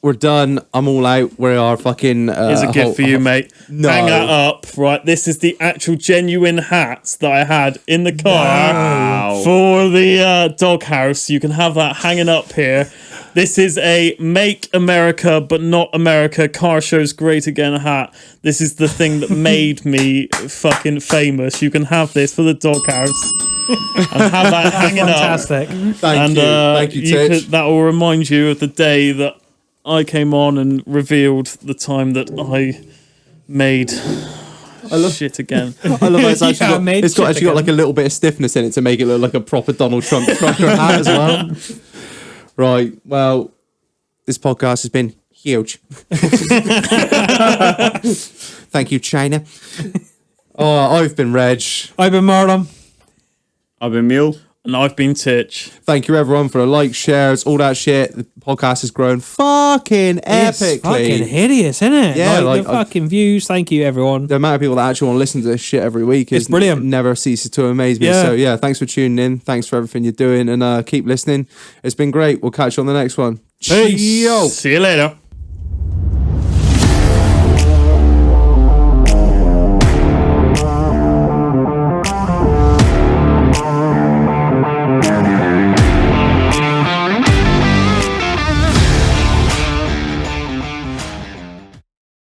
[SPEAKER 2] We're done. I'm all out. We are fucking...
[SPEAKER 4] Here's a gift for you, mate.
[SPEAKER 2] No.
[SPEAKER 4] Hang that up. Right. This is the actual genuine hat that I had in the car for the Doghouse. You can have that hanging up here. This is a Make America But Not America Car Shows Great Again hat. This is the thing that made me fucking famous. You can have this for the Doghouse and have that hanging
[SPEAKER 3] Fantastic.
[SPEAKER 4] up.
[SPEAKER 2] Thank you, Titch.
[SPEAKER 4] That will remind you of the day that I came on and revealed the time that I made Shit again.
[SPEAKER 2] I love how it's actually
[SPEAKER 3] Yeah,
[SPEAKER 2] got,
[SPEAKER 3] made
[SPEAKER 2] it's got
[SPEAKER 3] shit
[SPEAKER 2] actually got
[SPEAKER 3] again.
[SPEAKER 2] like a little bit of stiffness in it to make it look like a proper Donald Trump trucker hat as well. Right. Well, this podcast has been huge. Thank you, China. Oh, I've been Reg.
[SPEAKER 3] I've been Marlon.
[SPEAKER 1] I've been Mule.
[SPEAKER 4] And I've been Titch.
[SPEAKER 2] Thank you everyone for the likes, shares, all that shit. The podcast has grown fucking
[SPEAKER 3] It's
[SPEAKER 2] epically.
[SPEAKER 3] fucking hideous, isn't it?
[SPEAKER 2] Yeah,
[SPEAKER 3] like
[SPEAKER 2] like,
[SPEAKER 3] the fucking views. Thank you, everyone.
[SPEAKER 2] The amount of people that actually want to listen to this shit every week
[SPEAKER 3] It's brilliant.
[SPEAKER 2] never ceases to amaze me.
[SPEAKER 3] Yeah.
[SPEAKER 2] So yeah, thanks for tuning in. Thanks for everything you're doing, and keep listening. It's been great. We'll catch you on the next one.
[SPEAKER 3] Peace.
[SPEAKER 2] Yo.
[SPEAKER 1] See you later.